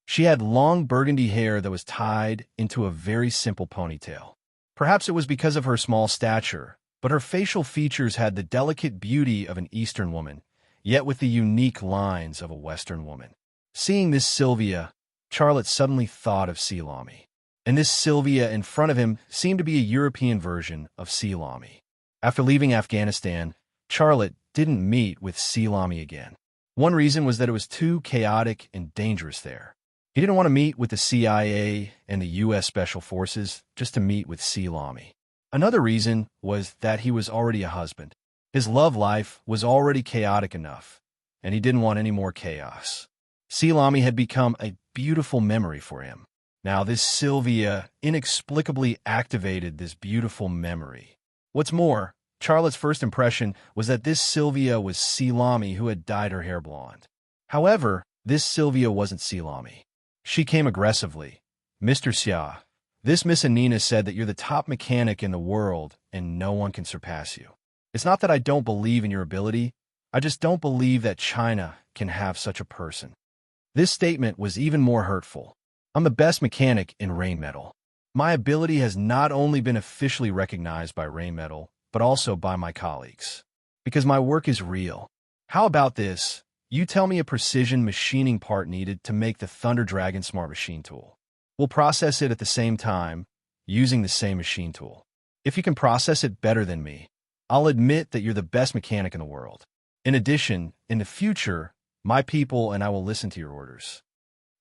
She had long burgundy hair that was tied into a very simple ponytail. Perhaps it was because of her small stature, but her facial features had the delicate beauty of an Eastern woman, yet with the unique lines of a Western woman. Seeing this Sylvia, Charlotte suddenly thought of Silami. And this Sylvia in front of him seemed to be a European version of Silami. After leaving Afghanistan, Charlotte didn't meet with Silami again. One reason was that it was too chaotic and dangerous there. He didn't want to meet with the CIA and the U.S. Special Forces just to meet with Silami. Another reason was that he was already a husband. His love life was already chaotic enough, and he didn't want any more chaos. Silami had become a beautiful memory for him. Now this Sylvia inexplicably activated this beautiful memory. What's more, Charlotte's first impression was that this Sylvia was Silami who had dyed her hair blonde. However, this Sylvia wasn't Silami. She came aggressively. Mr. Xia, this Miss Anina said that you're the top mechanic in the world and no one can surpass you. It's not that I don't believe in your ability, I just don't believe that China can have such a person. This statement was even more hurtful. I'm the best mechanic in Rainmetal. My ability has not only been officially recognized by Rainmetal, but also by my colleagues. Because my work is real. How about this? You tell me a precision machining part needed to make the Thunder Dragon Smart Machine Tool. We'll process it at the same time, using the same machine tool. If you can process it better than me, I'll admit that you're the best mechanic in the world. In addition, in the future, my people and I will listen to your orders.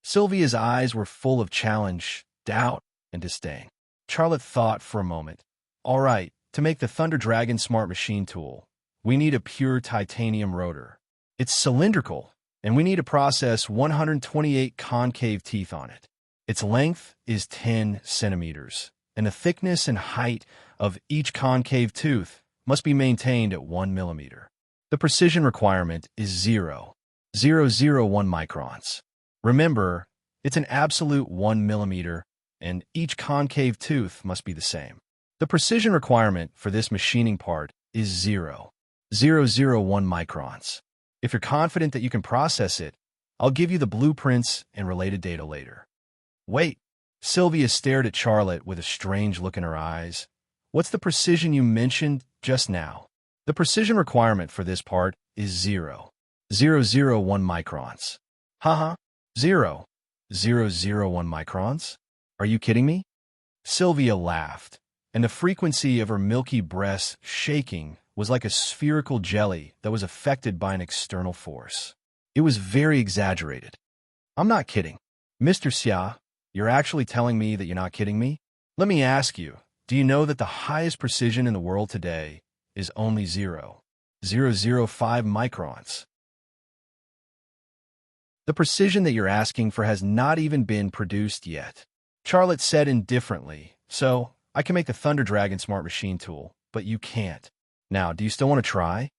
Sylvia's eyes were full of challenge, doubt, and disdain. Charlotte thought for a moment. All right, to make the Thunder Dragon Smart Machine Tool, we need a pure titanium rotor. It's cylindrical, and we need to process 128 concave teeth on it. Its length is 10 centimeters, and the thickness and height of each concave tooth must be maintained at 1 millimeter. The precision requirement is 0.001 microns. Remember, it's an absolute 1 millimeter, and each concave tooth must be the same. The precision requirement for this machining part is 0.001 microns. If you're confident that you can process it, I'll give you the blueprints and related data later. Wait, Sylvia stared at Charlotte with a strange look in her eyes. What's the precision you mentioned just now? The precision requirement for this part is 0.001 microns. Haha, 0.001 microns? Are you kidding me? Sylvia laughed, and the frequency of her milky breasts shaking was like a spherical jelly that was affected by an external force. It was very exaggerated. I'm not kidding. Mr. Xia, you're actually telling me that you're not kidding me? Let me ask you, do you know that the highest precision in the world today is only 0.005 microns? The precision that you're asking for has not even been produced yet. Charlotte said indifferently, so I can make the Thunder Dragon Smart Machine Tool, but you can't. Now, do you still want to try?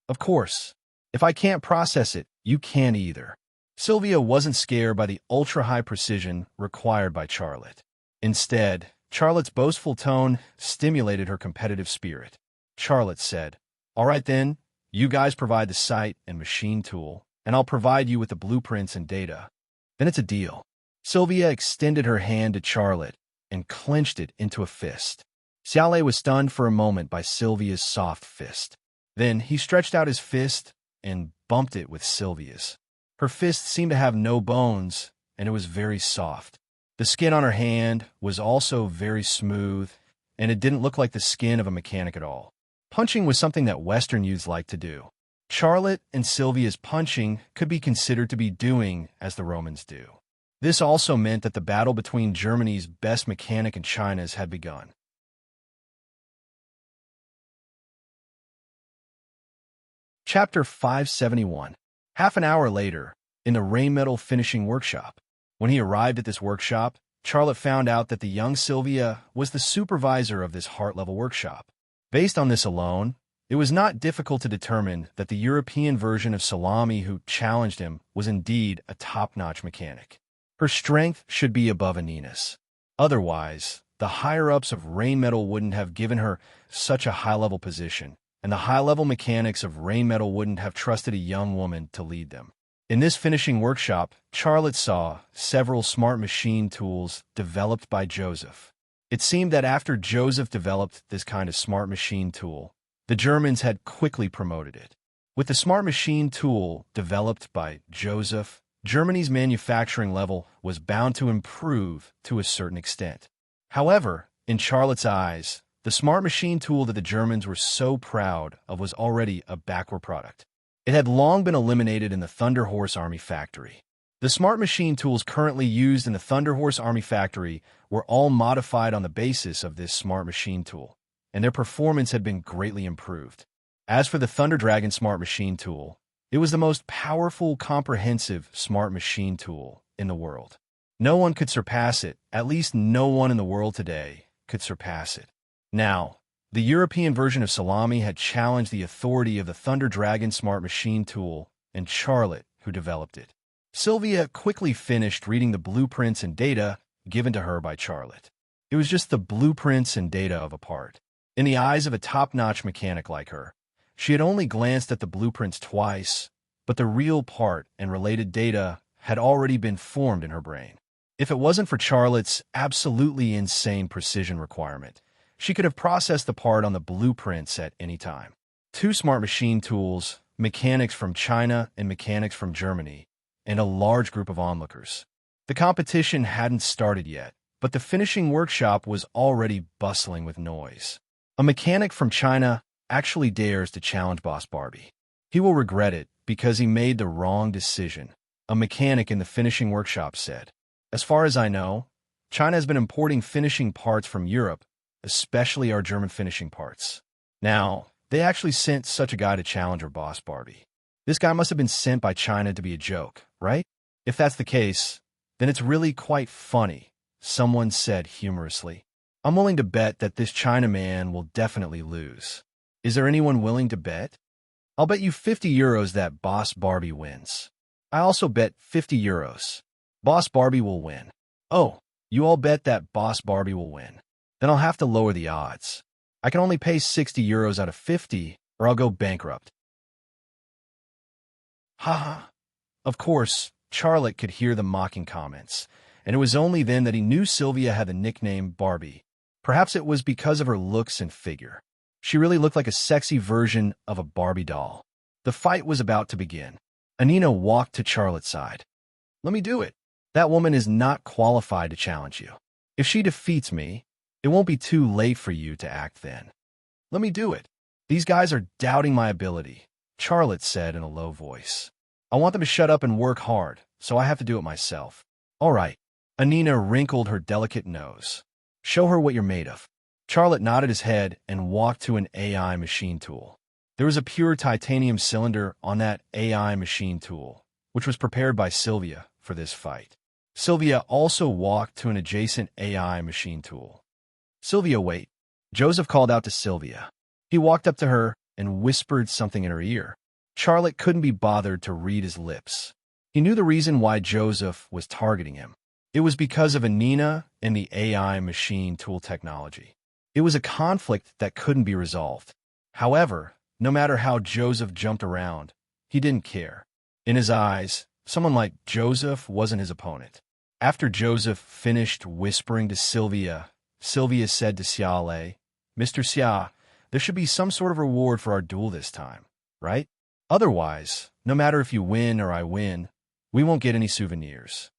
Of course. If I can't process it, you can't either. Sylvia wasn't scared by the ultra-high precision required by Charlotte. Instead, Charlotte's boastful tone stimulated her competitive spirit. Charlotte said, all right then, you guys provide the site and machine tool, and I'll provide you with the blueprints and data. Then it's a deal. Sylvia extended her hand to Charlotte and clenched it into a fist. Xiaolei was stunned for a moment by Sylvia's soft fist. Then he stretched out his fist and bumped it with Sylvia's. Her fist seemed to have no bones, and it was very soft. The skin on her hand was also very smooth, and it didn't look like the skin of a mechanic at all. Punching was something that Western youths like to do. Charlotte and Sylvia's punching could be considered to be doing as the Romans do. This also meant that the battle between Germany's best mechanic and China's had begun. Chapter 571. Half an hour later, in the Rheinmetall finishing workshop. When he arrived at this workshop, Charlotte found out that the young Sylvia was the supervisor of this heart-level workshop. Based on this alone, it was not difficult to determine that the European version of Salami who challenged him was indeed a top-notch mechanic. Her strength should be above Anina's. Otherwise, the higher-ups of Rheinmetall wouldn't have given her such a high-level position, and the high-level mechanics of Rheinmetall wouldn't have trusted a young woman to lead them. In this finishing workshop, Charlotte saw several smart machine tools developed by Joseph. It seemed that after Joseph developed this kind of smart machine tool, the Germans had quickly promoted it. With the smart machine tool developed by Joseph, Germany's manufacturing level was bound to improve to a certain extent. However, in Charlotte's eyes, the smart machine tool that the Germans were so proud of was already a backward product. It had long been eliminated in the Thunder Horse Army factory. The smart machine tools currently used in the Thunder Horse Army factory were all modified on the basis of this smart machine tool, and their performance had been greatly improved. As for the Thunder Dragon smart machine tool, it was the most powerful, comprehensive smart machine tool in the world. No one could surpass it, at least no one in the world today could surpass it. Now, the European version of Salami had challenged the authority of the Thunder Dragon smart machine tool and Charlotte, who developed it. Sylvia quickly finished reading the blueprints and data given to her by Charlotte. It was just the blueprints and data of a part. In the eyes of a top-notch mechanic like her, she had only glanced at the blueprints twice, but the real part and related data had already been formed in her brain. If it wasn't for Charlotte's absolutely insane precision requirement, she could have processed the part on the blueprints at any time. Two smart machine tools, mechanics from China and mechanics from Germany, and a large group of onlookers. The competition hadn't started yet, but the finishing workshop was already bustling with noise. A mechanic from China actually dares to challenge Boss Barbie. He will regret it because he made the wrong decision, a mechanic in the finishing workshop said. As far as I know, China has been importing finishing parts from Europe, especially our German finishing parts. Now, they actually sent such a guy to challenge our Boss Barbie. This guy must have been sent by China to be a joke, right? If that's the case, then it's really quite funny, someone said humorously. I'm willing to bet that this China man will definitely lose. Is there anyone willing to bet? I'll bet you 50 euros that Boss Barbie wins. I also bet 50 euros. Boss Barbie will win. Oh, you all bet that Boss Barbie will win. Then I'll have to lower the odds. I can only pay 60 euros out of 50, or I'll go bankrupt. Haha. Of course, Charlotte could hear the mocking comments, and it was only then that he knew Sylvia had the nickname Barbie. Perhaps it was because of her looks and figure. She really looked like a sexy version of a Barbie doll. The fight was about to begin. Anina walked to Charlotte's side. Let me do it. That woman is not qualified to challenge you. If she defeats me, it won't be too late for you to act then. Let me do it. These guys are doubting my ability, Charlotte said in a low voice. I want them to shut up and work hard, so I have to do it myself. All right. Anina wrinkled her delicate nose. Show her what you're made of. Charlotte nodded his head and walked to an AI machine tool. There was a pure titanium cylinder on that AI machine tool, which was prepared by Sylvia for this fight. Sylvia also walked to an adjacent AI machine tool. Sylvia, wait. Joseph called out to Sylvia. He walked up to her and whispered something in her ear. Charlotte couldn't be bothered to read his lips. He knew the reason why Joseph was targeting him. It was because of Anina and the AI machine tool technology. It was a conflict that couldn't be resolved. However, no matter how Joseph jumped around, he didn't care. In his eyes, someone like Joseph wasn't his opponent. After Joseph finished whispering to Sylvia, Sylvia said to Xiaolei, Mr. Xia, there should be some sort of reward for our duel this time, right? Otherwise, no matter if you win or I win, we won't get any souvenirs.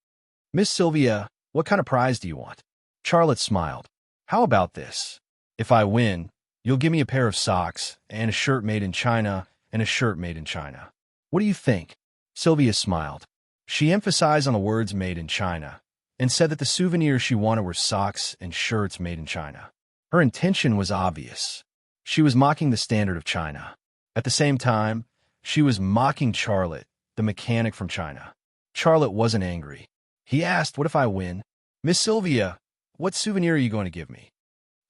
Miss Sylvia, what kind of prize do you want? Charlotte smiled. How about this? If I win, you'll give me a pair of socks and a shirt made in China and a shirt made in China. What do you think? Sylvia smiled. She emphasized on the words made in China and said that the souvenirs she wanted were socks and shirts made in China. Her intention was obvious. She was mocking the standard of China. At the same time, she was mocking Charlotte, the mechanic from China. Charlotte wasn't angry. He asked, "What if I win?" "Miss Sylvia, what souvenir are you going to give me?"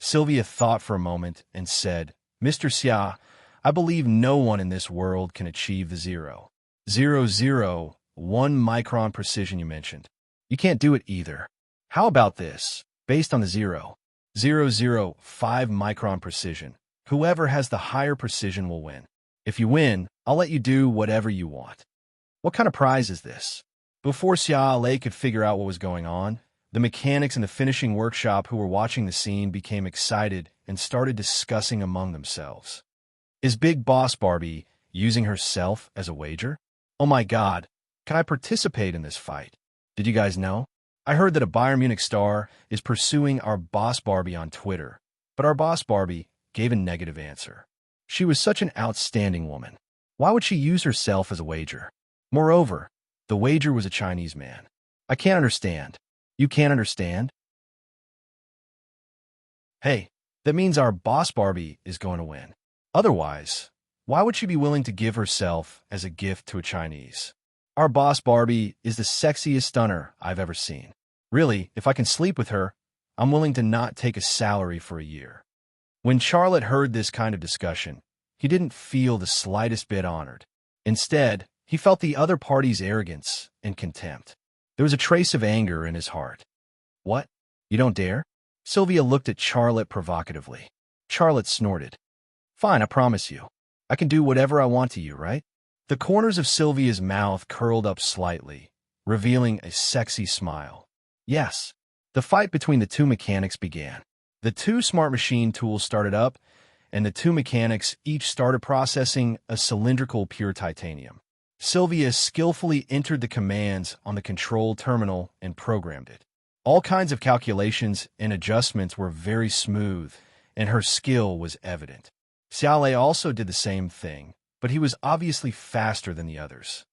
Sylvia thought for a moment and said, "Mr. Xia, I believe no one in this world can achieve the 0.001 micron precision you mentioned. You can't do it either. How about this? Based on the 0.005 micron precision, whoever has the higher precision will win. If you win, I'll let you do whatever you want." "What kind of prize is this?" Before Xia Lei could figure out what was going on, the mechanics in the finishing workshop who were watching the scene became excited and started discussing among themselves. "Is Big Boss Barbie using herself as a wager? Oh my God, can I participate in this fight? Did you guys know? I heard that a Bayern Munich star is pursuing our Boss Barbie on Twitter, but our Boss Barbie gave a negative answer. She was such an outstanding woman. Why would she use herself as a wager? Moreover, the wager was a Chinese man. I can't understand." "You can't understand?" "Hey, that means our Boss Barbie is going to win. Otherwise, why would she be willing to give herself as a gift to a Chinese? Our Boss Barbie is the sexiest stunner I've ever seen. Really, if I can sleep with her, I'm willing to not take a salary for a year." When Charlotte heard this kind of discussion, he didn't feel the slightest bit honored. Instead, he felt the other party's arrogance and contempt. There was a trace of anger in his heart. "What? You don't dare?" Sylvia looked at Charlotte provocatively. Charlotte snorted. "Fine, I promise you. I can do whatever I want to you, right?" The corners of Sylvia's mouth curled up slightly, revealing a sexy smile. "Yes." The fight between the two mechanics began. The two smart machine tools started up, and the two mechanics each started processing a cylindrical pure titanium. Sylvia skillfully entered the commands on the control terminal and programmed it. All kinds of calculations and adjustments were very smooth, and her skill was evident. Xiaolei also did the same thing, but he was obviously faster than the others.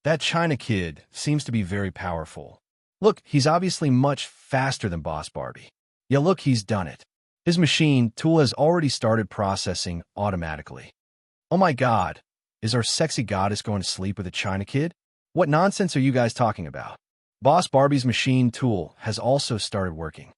"That China kid seems to be very powerful. Look, he's obviously much faster than Boss Barbie. Yeah, look, he's done it. His machine tool has already started processing automatically. Oh my God, is our sexy goddess going to sleep with a China kid? What nonsense are you guys talking about? Boss Barbie's machine tool has also started working.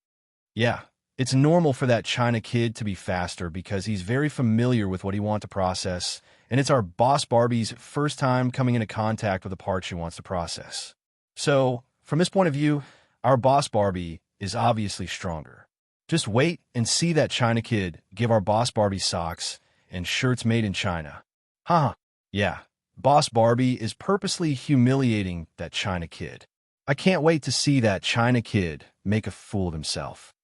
Yeah, it's normal for that China kid to be faster because he's very familiar with what he wants to process, and it's our Boss Barbie's first time coming into contact with the part she wants to process. So, from this point of view, our Boss Barbie is obviously stronger. Just wait and see that China kid give our Boss Barbie socks and shirts made in China. Huh. Yeah, Boss Barbie is purposely humiliating that China kid. I can't wait to see that China kid make a fool of himself."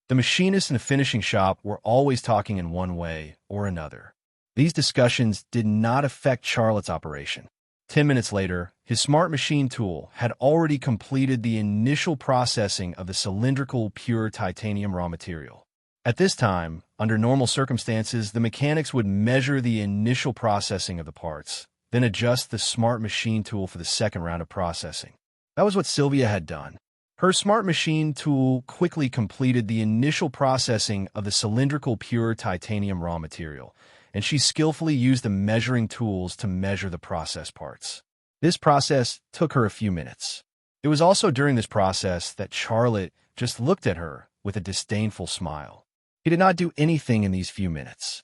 The machinists in the finishing shop were always talking in one way or another. These discussions did not affect Charlotte's operation. 10 minutes later, his smart machine tool had already completed the initial processing of the cylindrical pure titanium raw material. At this time, under normal circumstances, the mechanics would measure the initial processing of the parts, then adjust the smart machine tool for the second round of processing. That was what Sylvia had done. Her smart machine tool quickly completed the initial processing of the cylindrical pure titanium raw material, and she skillfully used the measuring tools to measure the process parts. This process took her a few minutes. It was also during this process that Charlotte just looked at her with a disdainful smile. He did not do anything in these few minutes.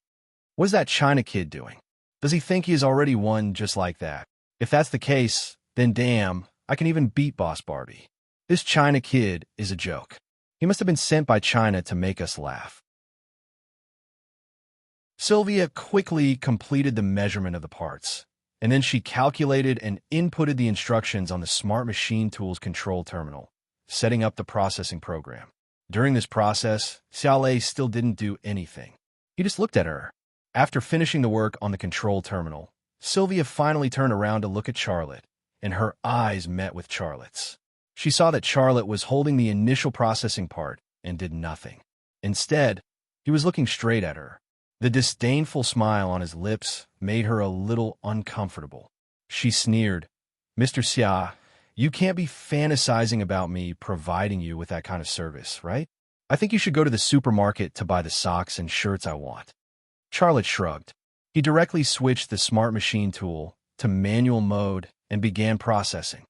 What is that China kid doing? Does he think he has already won just like that? If that's the case, then damn, I can even beat Boss Barbie. This China kid is a joke. He must have been sent by China to make us laugh. Sylvia quickly completed the measurement of the parts, and then she calculated and inputted the instructions on the Smart Machine Tool's control terminal, setting up the processing program. During this process, Xiaolei still didn't do anything. He just looked at her. After finishing the work on the control terminal, Sylvia finally turned around to look at Charlotte, and her eyes met with Charlotte's. She saw that Charlotte was holding the initial processing part and did nothing. Instead, he was looking straight at her. The disdainful smile on his lips made her a little uncomfortable. She sneered, "Mr. Xia, you can't be fantasizing about me providing you with that kind of service, right? I think you should go to the supermarket to buy the socks and shirts I want." Charlotte shrugged. He directly switched the Smart Machine Tool to manual mode and began processing.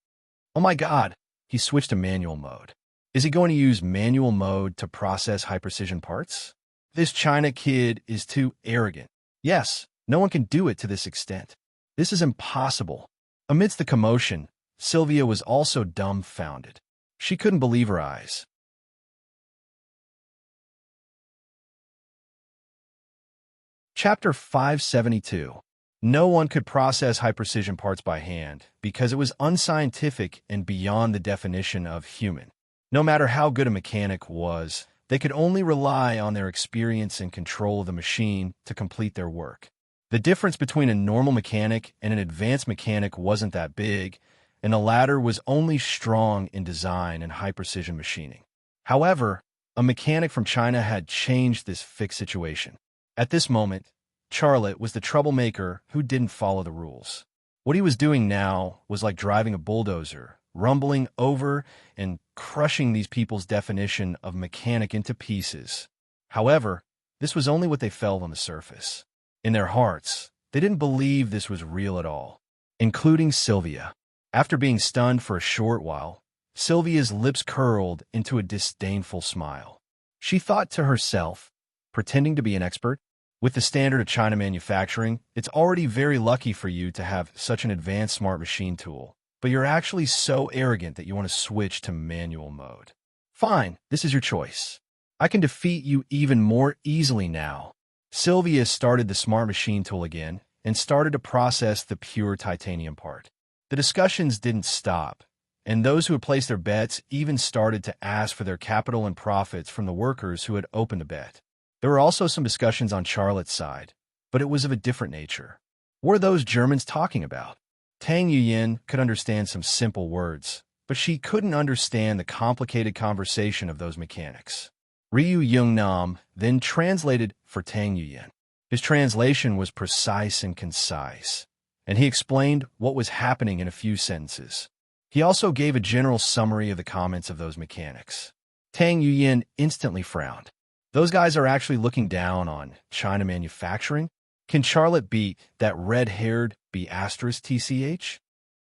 Oh my God, he switched to manual mode. Is he going to use manual mode to process high-precision parts? This China kid is too arrogant. Yes, no one can do it to this extent. This is impossible. Amidst the commotion, Sylvia was also dumbfounded. She couldn't believe her eyes. Chapter 572. No one could process high-precision parts by hand because it was unscientific and beyond the definition of human. No matter how good a mechanic was, they could only rely on their experience and control of the machine to complete their work. The difference between a normal mechanic and an advanced mechanic wasn't that big, and the latter was only strong in design and high-precision machining. However, a mechanic from China had changed this fixed situation. At this moment, Charlotte was the troublemaker who didn't follow the rules. What he was doing now was like driving a bulldozer, rumbling over and crushing these people's definition of mechanic into pieces. However, this was only what they felt on the surface. In their hearts, they didn't believe this was real at all, including Sylvia. After being stunned for a short while, Sylvia's lips curled into a disdainful smile. She thought to herself, pretending to be an expert, with the standard of China manufacturing, it's already very lucky for you to have such an advanced smart machine tool, but you're actually so arrogant that you want to switch to manual mode. Fine, this is your choice. I can defeat you even more easily now. Sylvia started the smart machine tool again and started to process the pure titanium part. The discussions didn't stop, and those who had placed their bets even started to ask for their capital and profits from the workers who had opened a bet. There were also some discussions on Charlotte's side, but it was of a different nature. What were those Germans talking about? Tang Yuyin could understand some simple words, but she couldn't understand the complicated conversation of those mechanics. Ryu Yungnam then translated for Tang Yuyin. His translation was precise and concise, and he explained what was happening in a few sentences. He also gave a general summary of the comments of those mechanics. Tang Yuyin instantly frowned. Those guys are actually looking down on China manufacturing? Can Charlotte beat that red-haired B*TCH?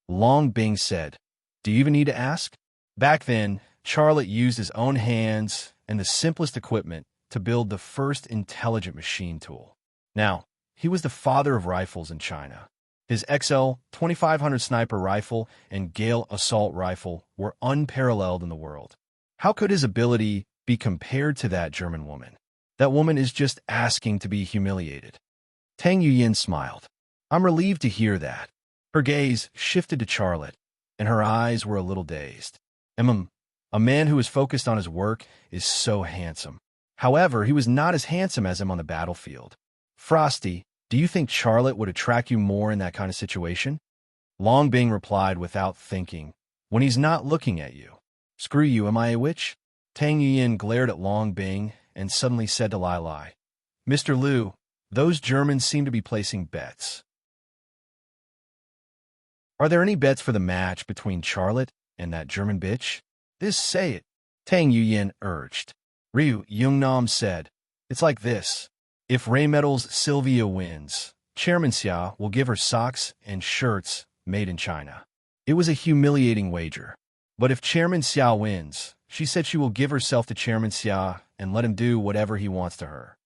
Long Bing said, do you even need to ask? Back then, Charlotte used his own hands and the simplest equipment to build the first intelligent machine tool. Now, he was the father of rifles in China. His XL 2500 sniper rifle and Gale assault rifle were unparalleled in the world. How could his ability be compared to that German woman? That woman is just asking to be humiliated. Tang Yuyin smiled. I'm relieved to hear that. Her gaze shifted to Charlotte, and her eyes were a little dazed. A man who is focused on his work is so handsome. However, he was not as handsome as him on the battlefield. Frosty, do you think Charlotte would attract you more in that kind of situation? Long Bing replied without thinking, when he's not looking at you. Screw you, am I a witch? Tang Yuyin glared at Long Bing and suddenly said to Lai Lai, Mr. Liu, those Germans seem to be placing bets. Are there any bets for the match between Charlotte and that German bitch? This say it, Tang Yuyin urged. Ryu Yungnam said, it's like this. If Raymetal's Sylvia wins, Chairman Xia will give her socks and shirts made in China. It was a humiliating wager. But if Chairman Xia wins, she said she will give herself to Chairman Xia and let him do whatever he wants to her.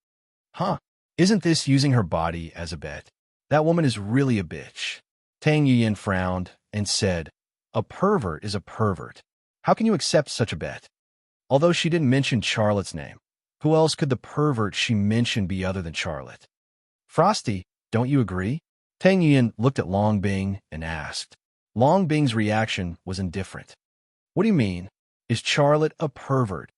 Huh? Isn't this using her body as a bet? That woman is really a bitch. Tang Yuyin frowned and said, a pervert is a pervert. How can you accept such a bet? Although she didn't mention Charlotte's name, who else could the pervert she mentioned be other than Charlotte? Frosty, don't you agree? Tang Yuyin looked at Long Bing and asked. Long Bing's reaction was indifferent. What do you mean? Is Charlotte a pervert?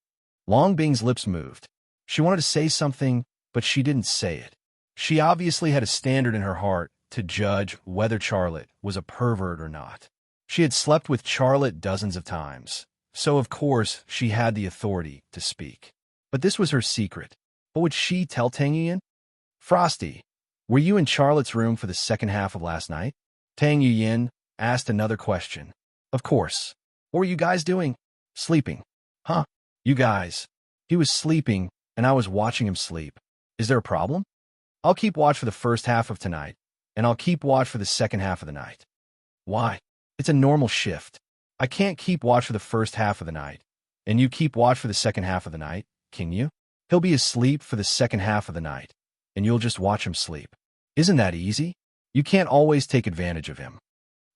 Long Bing's lips moved. She wanted to say something, but she didn't say it. She obviously had a standard in her heart to judge whether Charlotte was a pervert or not. She had slept with Charlotte dozens of times, so of course she had the authority to speak. But this was her secret. What would she tell Tang Yuyin? Frosty, were you in Charlotte's room for the second half of last night? Tang Yuyin asked another question. Of course. What were you guys doing? Sleeping. Huh? You guys. He was sleeping, and I was watching him sleep. Is there a problem? I'll keep watch for the first half of tonight, and I'll keep watch for the second half of the night. Why? It's a normal shift. I can't keep watch for the first half of the night, and you keep watch for the second half of the night, can you? He'll be asleep for the second half of the night, and you'll just watch him sleep. Isn't that easy? You can't always take advantage of him.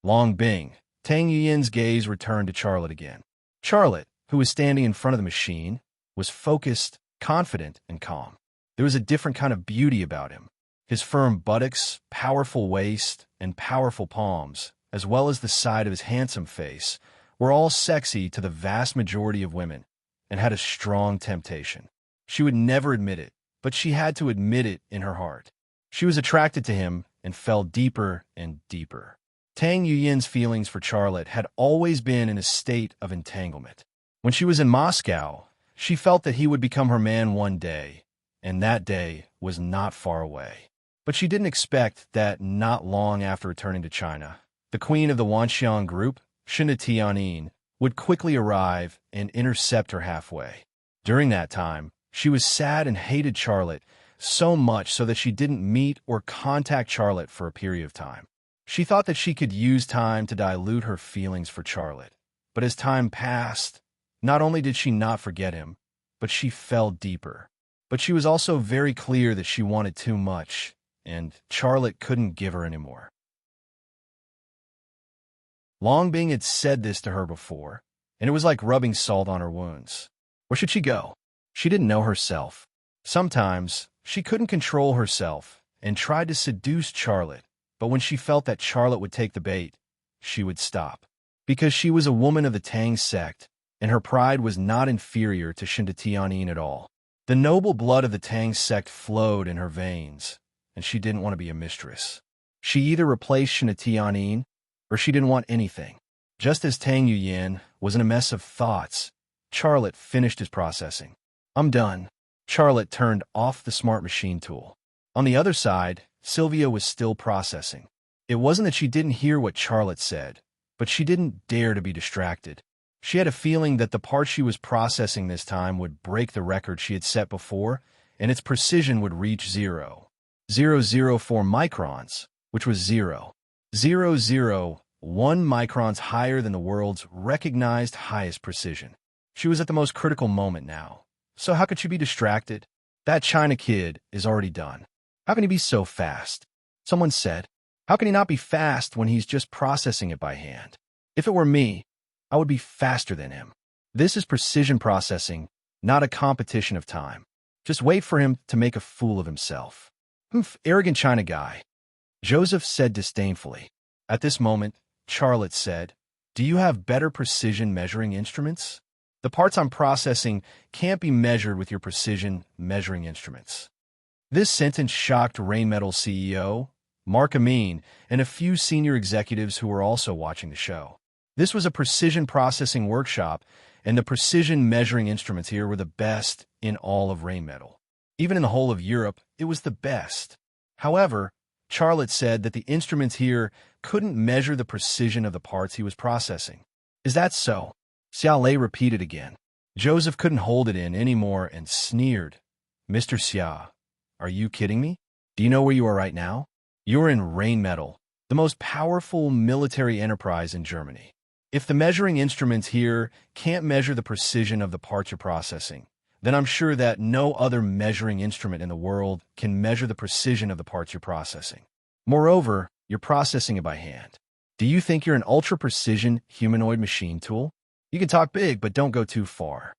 Long Bing. Tang Yuyin's gaze returned to Charlotte again. Charlotte, who was standing in front of the machine, was focused, confident, and calm. There was a different kind of beauty about him. His firm buttocks, powerful waist, and powerful palms, as well as the side of his handsome face, were all sexy to the vast majority of women and had a strong temptation. She would never admit it, but she had to admit it in her heart. She was attracted to him and fell deeper and deeper. Tang Yuyin's feelings for Charlotte had always been in a state of entanglement. When she was in Moscow, she felt that he would become her man one day, and that day was not far away. But she didn't expect that not long after returning to China, the queen of the Wanxiang group, Shinda Tianyin, would quickly arrive and intercept her halfway. During that time, she was sad and hated Charlotte so much so that she didn't meet or contact Charlotte for a period of time. She thought that she could use time to dilute her feelings for Charlotte. But as time passed, not only did she not forget him, but she fell deeper. But she was also very clear that she wanted too much, and Charlotte couldn't give her anymore. Long Bing had said this to her before, and it was like rubbing salt on her wounds. Where should she go? She didn't know herself. Sometimes, she couldn't control herself and tried to seduce Charlotte, but when she felt that Charlotte would take the bait, she would stop. Because she was a woman of the Tang sect, and her pride was not inferior to Shinda Tianyin at all. The noble blood of the Tang sect flowed in her veins, and she didn't want to be a mistress. She either replaced Shinda Tianyin, or she didn't want anything. Just as Tang Yuyin was in a mess of thoughts, Charlotte finished his processing. I'm done. Charlotte turned off the smart machine tool. On the other side, Sylvia was still processing. It wasn't that she didn't hear what Charlotte said, but she didn't dare to be distracted. She had a feeling that the part she was processing this time would break the record she had set before, and its precision would reach 0.004 microns, which was 0.001 microns higher than the world's recognized highest precision. She was at the most critical moment now. So how could she be distracted? That China kid is already done. How can he be so fast? Someone said, how can he not be fast when he's just processing it by hand? If it were me, I would be faster than him. This is precision processing, not a competition of time. Just wait for him to make a fool of himself. Humph, arrogant China guy. Joseph said disdainfully. At this moment, Charlotte said, do you have better precision measuring instruments? The parts I'm processing can't be measured with your precision measuring instruments. This sentence shocked Rainmetal's CEO, Mark Amin, and a few senior executives who were also watching the show. This was a precision processing workshop, and the precision measuring instruments here were the best in all of Rainmetal. Even in the whole of Europe, it was the best. However, Charlotte said that the instruments here couldn't measure the precision of the parts he was processing. Is that so? Xiao Lei repeated again. Joseph couldn't hold it in anymore and sneered. Mr. Xia, are you kidding me? Do you know where you are right now? You're in Rainmetal, the most powerful military enterprise in Germany. If the measuring instruments here can't measure the precision of the parts you're processing, then I'm sure that no other measuring instrument in the world can measure the precision of the parts you're processing. Moreover, you're processing it by hand. Do you think you're an ultra-precision humanoid machine tool? You can talk big, but don't go too far.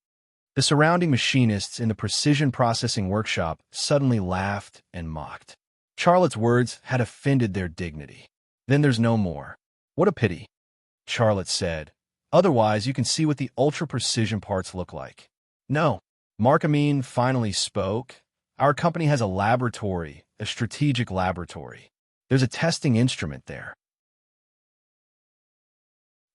The surrounding machinists in the precision processing workshop suddenly laughed and mocked. Charlotte's words had offended their dignity. Then there's no more. What a pity, Charlotte said. Otherwise, you can see what the ultra-precision parts look like. No. Mark Amin finally spoke. Our company has a laboratory, a strategic laboratory. There's a testing instrument there.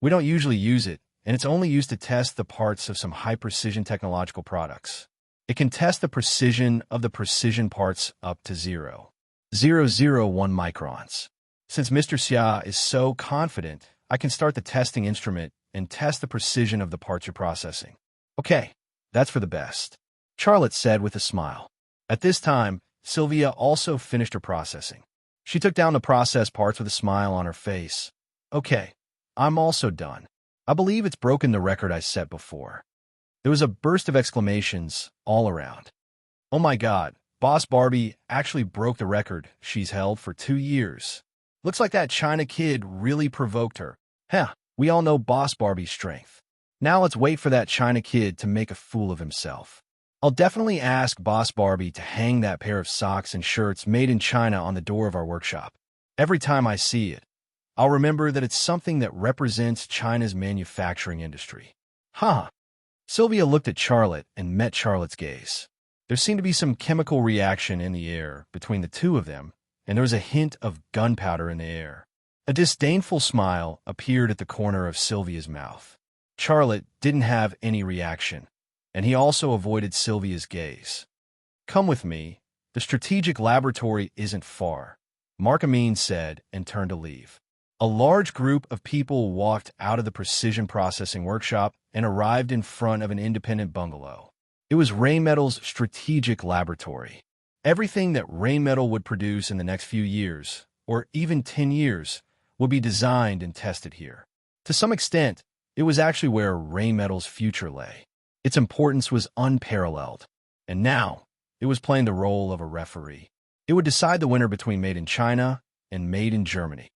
We don't usually use it, and it's only used to test the parts of some high-precision technological products. It can test the precision of the precision parts up to 0.001 microns. Since Mr. Xia is so confident, I can start the testing instrument and test the precision of the parts you're processing. Okay, that's for the best, Charlotte said with a smile. At this time, Sylvia also finished her processing. She took down the processed parts with a smile on her face. Okay, I'm also done. I believe it's broken the record I set before." There was a burst of exclamations all around. "Oh my God, Boss Barbie actually broke the record she's held for 2 years. Looks like that China kid really provoked her. Heh, we all know Boss Barbie's strength. Now let's wait for that China kid to make a fool of himself. I'll definitely ask Boss Barbie to hang that pair of socks and shirts made in China on the door of our workshop. Every time I see it, I'll remember that it's something that represents China's manufacturing industry." Huh. Sylvia looked at Charlotte and met Charlotte's gaze. There seemed to be some chemical reaction in the air between the two of them, and there was a hint of gunpowder in the air. A disdainful smile appeared at the corner of Sylvia's mouth. Charlotte didn't have any reaction, and he also avoided Sylvia's gaze. "Come with me. The strategic laboratory isn't far," Mark Amin said and turned to leave. A large group of people walked out of the precision processing workshop and arrived in front of an independent bungalow. It was Rheinmetall's strategic laboratory. Everything that Rheinmetall would produce in the next few years, or even 10 years, would be designed and tested here. To some extent, it was actually where Rheinmetall's future lay. Its importance was unparalleled, and now it was playing the role of a referee. It would decide the winner between Made in China and Made in Germany.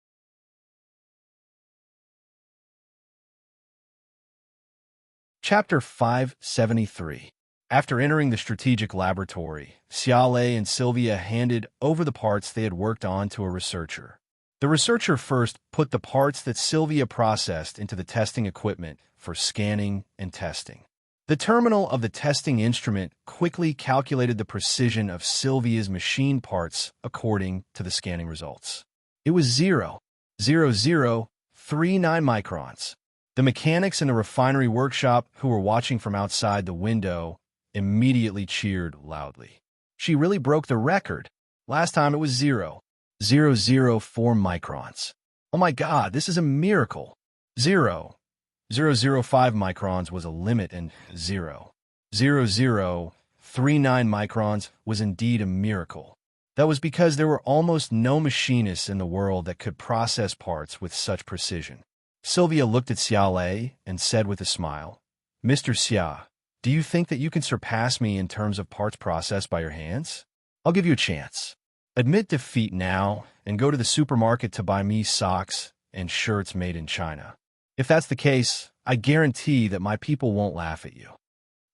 Chapter 573. After entering the strategic laboratory, Xiaolei and Sylvia handed over the parts they had worked on to a researcher. The researcher first put the parts that Sylvia processed into the testing equipment for scanning and testing. The terminal of the testing instrument quickly calculated the precision of Sylvia's machine parts according to the scanning results. It was 0.0039 microns. The mechanics in the refinery workshop who were watching from outside the window immediately cheered loudly. She really broke the record. Last time it was 0.004 microns. Oh my God, this is a miracle. 0.005 microns was a limit, and 0.0039 microns was indeed a miracle. That was because there were almost no machinists in the world that could process parts with such precision. Sylvia looked at Xiaolei and said with a smile, "Mr. Xia, do you think that you can surpass me in terms of parts processed by your hands? I'll give you a chance. Admit defeat now and go to the supermarket to buy me socks and shirts made in China. If that's the case, I guarantee that my people won't laugh at you."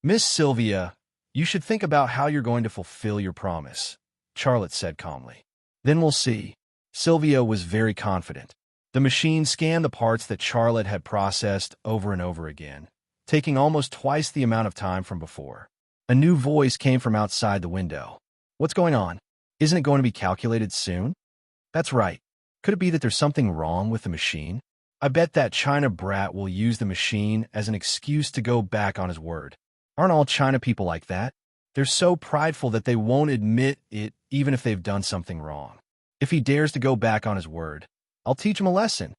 "Miss Sylvia, you should think about how you're going to fulfill your promise," Charlotte said calmly. "Then we'll see." Sylvia was very confident. The machine scanned the parts that Charlotte had processed over and over again, taking almost twice the amount of time from before. A new voice came from outside the window. "What's going on? Isn't it going to be calculated soon?" "That's right. Could it be that there's something wrong with the machine? I bet that China brat will use the machine as an excuse to go back on his word. Aren't all China people like that? They're so prideful that they won't admit it even if they've done something wrong. If he dares to go back on his word, I'll teach him a lesson."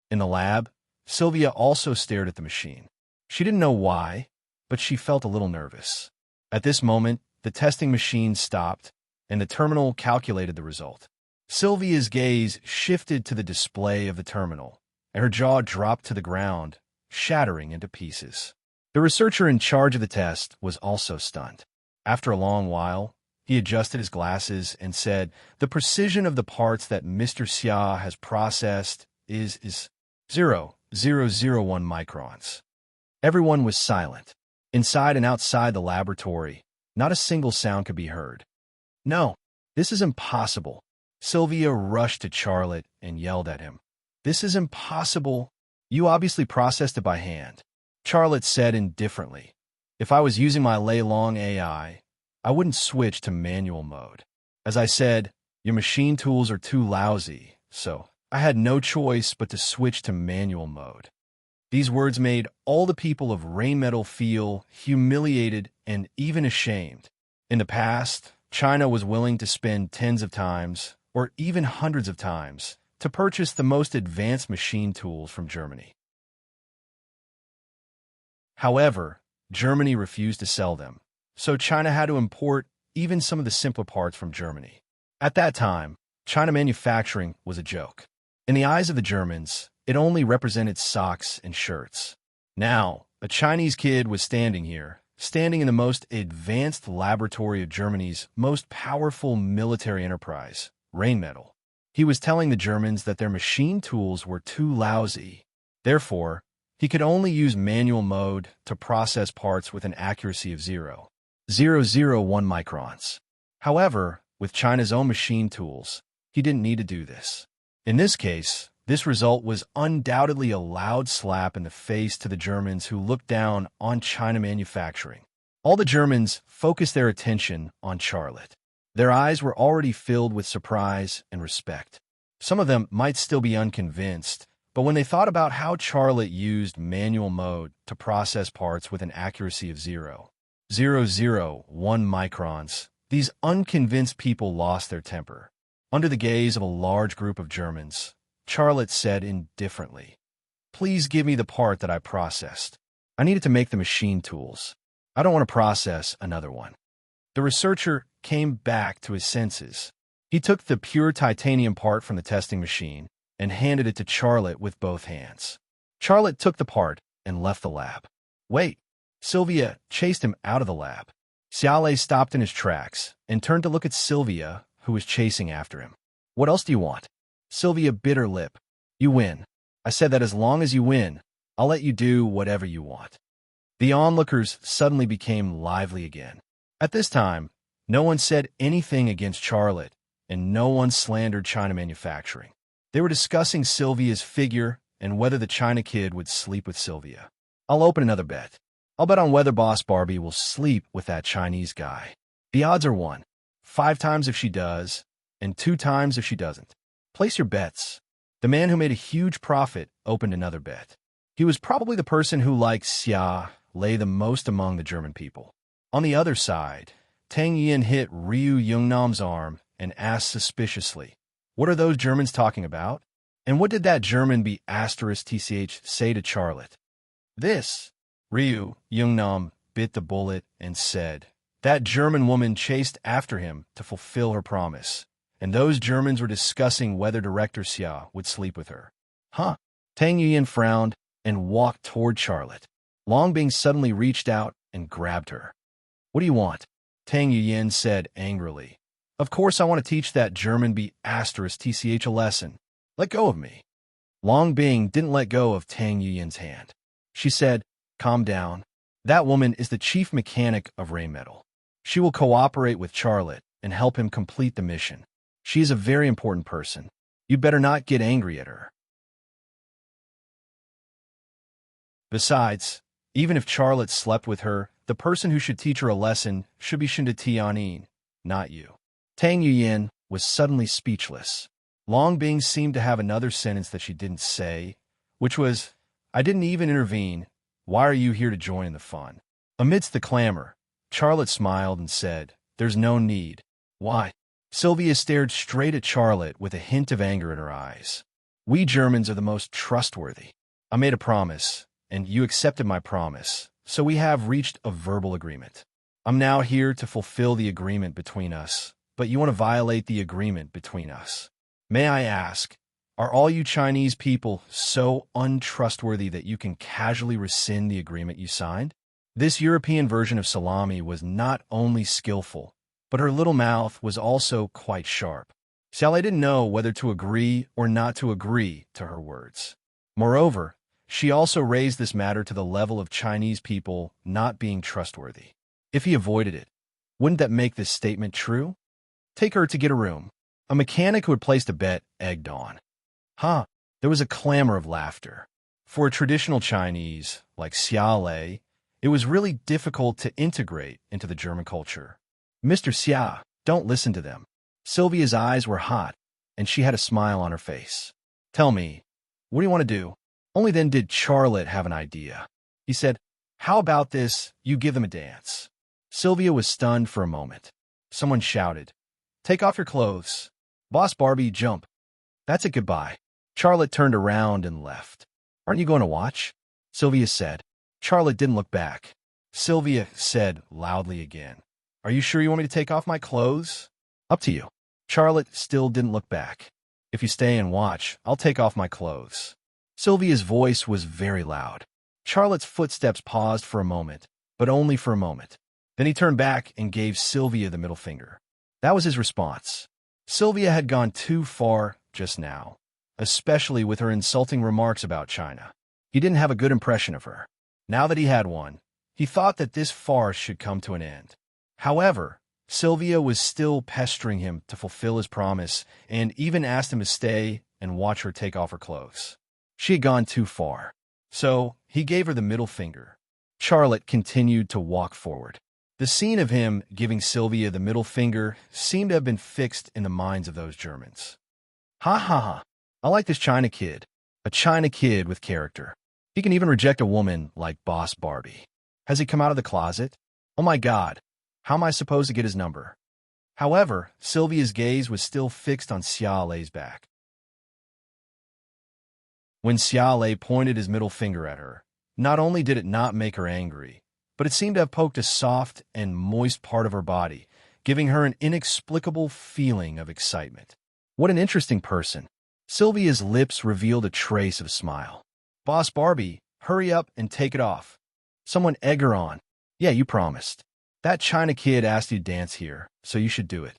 In the lab, Sylvia also stared at the machine. She didn't know why, but she felt a little nervous. At this moment, the testing machine stopped, and the terminal calculated the result. Sylvia's gaze shifted to the display of the terminal, and her jaw dropped to the ground, shattering into pieces. The researcher in charge of the test was also stunned. After a long while, he adjusted his glasses and said, "The precision of the parts that Mr. Xia has processed is 0.001 microns." Everyone was silent. Inside and outside the laboratory, not a single sound could be heard. "No, this is impossible." Sylvia rushed to Charlotte and yelled at him. "This is impossible. You obviously processed it by hand." Charlotte said indifferently, "If I was using my Lei Long AI, I wouldn't switch to manual mode. As I said, your machine tools are too lousy, so I had no choice but to switch to manual mode." These words made all the people of Rheinmetall feel humiliated and even ashamed. In the past, China was willing to spend tens of times, or even hundreds of times, to purchase the most advanced machine tools from Germany. However, Germany refused to sell them, so China had to import even some of the simpler parts from Germany. At that time, China manufacturing was a joke. In the eyes of the Germans, it only represented socks and shirts. Now, a Chinese kid was standing here, standing in the most advanced laboratory of Germany's most powerful military enterprise, Rheinmetall. He was telling the Germans that their machine tools were too lousy. Therefore, he could only use manual mode to process parts with an accuracy of 0.001 microns. However, with China's own machine tools, he didn't need to do this. In this case, this result was undoubtedly a loud slap in the face to the Germans who looked down on China manufacturing. All the Germans focused their attention on Charlotte. Their eyes were already filled with surprise and respect. Some of them might still be unconvinced, but when they thought about how Charlotte used manual mode to process parts with an accuracy of 0.001 microns, these unconvinced people lost their temper. Under the gaze of a large group of Germans, Charlotte said indifferently, "Please give me the part that I processed. I need it to make the machine tools. I don't want to process another one." The researcher came back to his senses. He took the pure titanium part from the testing machine and handed it to Charlotte with both hands. Charlotte took the part and left the lab. "Wait!" Sylvia chased him out of the lab. Xiaolei stopped in his tracks and turned to look at Sylvia, who was chasing after him. "What else do you want?" Sylvia bit her lip. "You win. I said that as long as you win, I'll let you do whatever you want." The onlookers suddenly became lively again. At this time, no one said anything against Charlotte, and no one slandered China manufacturing. They were discussing Sylvia's figure and whether the China kid would sleep with Sylvia. "I'll open another bet. I'll bet on whether Boss Barbie will sleep with that Chinese guy. The odds are 1. 5 times if she does, and 2 times if she doesn't. Place your bets." The man who made a huge profit opened another bet. He was probably the person who liked Xia Lei the most among the German people. On the other side, Tang Yin hit Ryu Jungnam's arm and asked suspiciously, "What are those Germans talking about? And what did that German B*TCH say to Charlotte?" "This." Ryu Jungnam bit the bullet and said, "That German woman chased after him to fulfill her promise, and those Germans were discussing whether Director Xia would sleep with her." "Huh?" Tang Yin frowned and walked toward Charlotte. Long Bing suddenly reached out and grabbed her. "What do you want?" Tang Yin said angrily. "Of course I want to teach that German B*TCH a lesson. Let go of me." Long Bing didn't let go of Tang Yin's hand. She said, "Calm down. That woman is the chief mechanic of Rheinmetall. She will cooperate with Charlotte and help him complete the mission. She is a very important person. You'd better not get angry at her. Besides, even if Charlotte slept with her, the person who should teach her a lesson should be Shinda Tianin, not you." Tang Yuyin was suddenly speechless. Long Bing seemed to have another sentence that she didn't say, which was, "I didn't even intervene. Why are you here to join in the fun?" Amidst the clamor, Charlotte smiled and said, "There's no need." "Why?" Sylvia stared straight at Charlotte with a hint of anger in her eyes. "We Germans are the most trustworthy. I made a promise, and you accepted my promise, so we have reached a verbal agreement. I'm now here to fulfill the agreement between us, but you want to violate the agreement between us. May I ask, are all you Chinese people so untrustworthy that you can casually rescind the agreement you signed?" This European version of Salami was not only skillful, but her little mouth was also quite sharp. Xiaolei didn't know whether to agree or not to agree to her words. Moreover, she also raised this matter to the level of Chinese people not being trustworthy. If he avoided it, wouldn't that make this statement true? Take her to get a room. A mechanic who had placed a bet egged on. "Huh!" There was a clamor of laughter. For a traditional Chinese, like Xiaolei, it was really difficult to integrate into the German culture. "Mr. Xia, don't listen to them." Sylvia's eyes were hot, and she had a smile on her face. "Tell me, what do you want to do?" Only then did Charlotte have an idea. He said, "How about this, you give them a dance?" Sylvia was stunned for a moment. Someone shouted, "Take off your clothes. Boss Barbie, jump." "That's it, goodbye." Charlotte turned around and left. "Aren't you going to watch?" Sylvia said. Charlotte didn't look back. Sylvia said loudly again, "Are you sure you want me to take off my clothes?" "Up to you." Charlotte still didn't look back. "If you stay and watch, I'll take off my clothes." Sylvia's voice was very loud. Charlotte's footsteps paused for a moment, but only for a moment. Then he turned back and gave Sylvia the middle finger. That was his response. Sylvia had gone too far just now, especially with her insulting remarks about China. He didn't have a good impression of her. Now that he had one, he thought that this farce should come to an end. However, Sylvia was still pestering him to fulfill his promise and even asked him to stay and watch her take off her clothes. She had gone too far. So, he gave her the middle finger. Charlotte continued to walk forward. The scene of him giving Sylvia the middle finger seemed to have been fixed in the minds of those Germans. Ha ha ha. I like this China kid. A China kid with character. He can even reject a woman like Boss Barbie. Has he come out of the closet? Oh my God. How am I supposed to get his number? However, Sylvia's gaze was still fixed on Xia Lei's back. When Xia Lei pointed his middle finger at her, not only did it not make her angry, but it seemed to have poked a soft and moist part of her body, giving her an inexplicable feeling of excitement. What an interesting person. Sylvia's lips revealed a trace of a smile. Boss Barbie, hurry up and take it off. Someone egg her on. Yeah, you promised. That China kid asked you to dance here, so you should do it.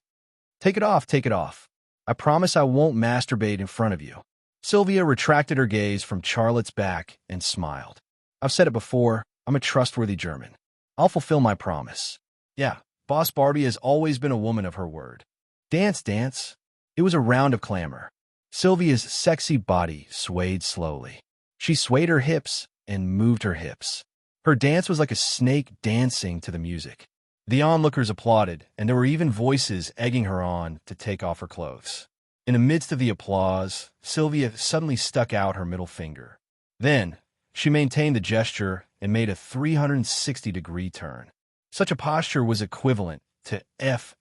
Take it off, take it off. I promise I won't masturbate in front of you. Sylvia retracted her gaze from Charlotte's back and smiled. I've said it before, I'm a trustworthy German. I'll fulfill my promise. Yeah, Boss Barbie has always been a woman of her word. Dance, dance. It was a round of clamor. Sylvia's sexy body swayed slowly. She swayed her hips and moved her hips. Her dance was like a snake dancing to the music. The onlookers applauded, and there were even voices egging her on to take off her clothes. In the midst of the applause, Sylvia suddenly stuck out her middle finger. Then, she maintained the gesture and made a 360-degree turn. Such a posture was equivalent to F**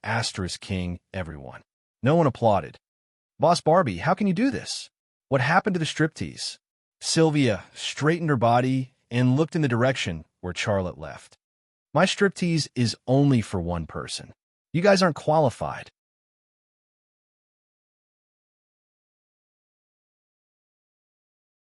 King everyone. No one applauded. Boss Barbie, how can you do this? What happened to the striptease? Sylvia straightened her body and looked in the direction where Charlotte left. My striptease is only for one person. You guys aren't qualified.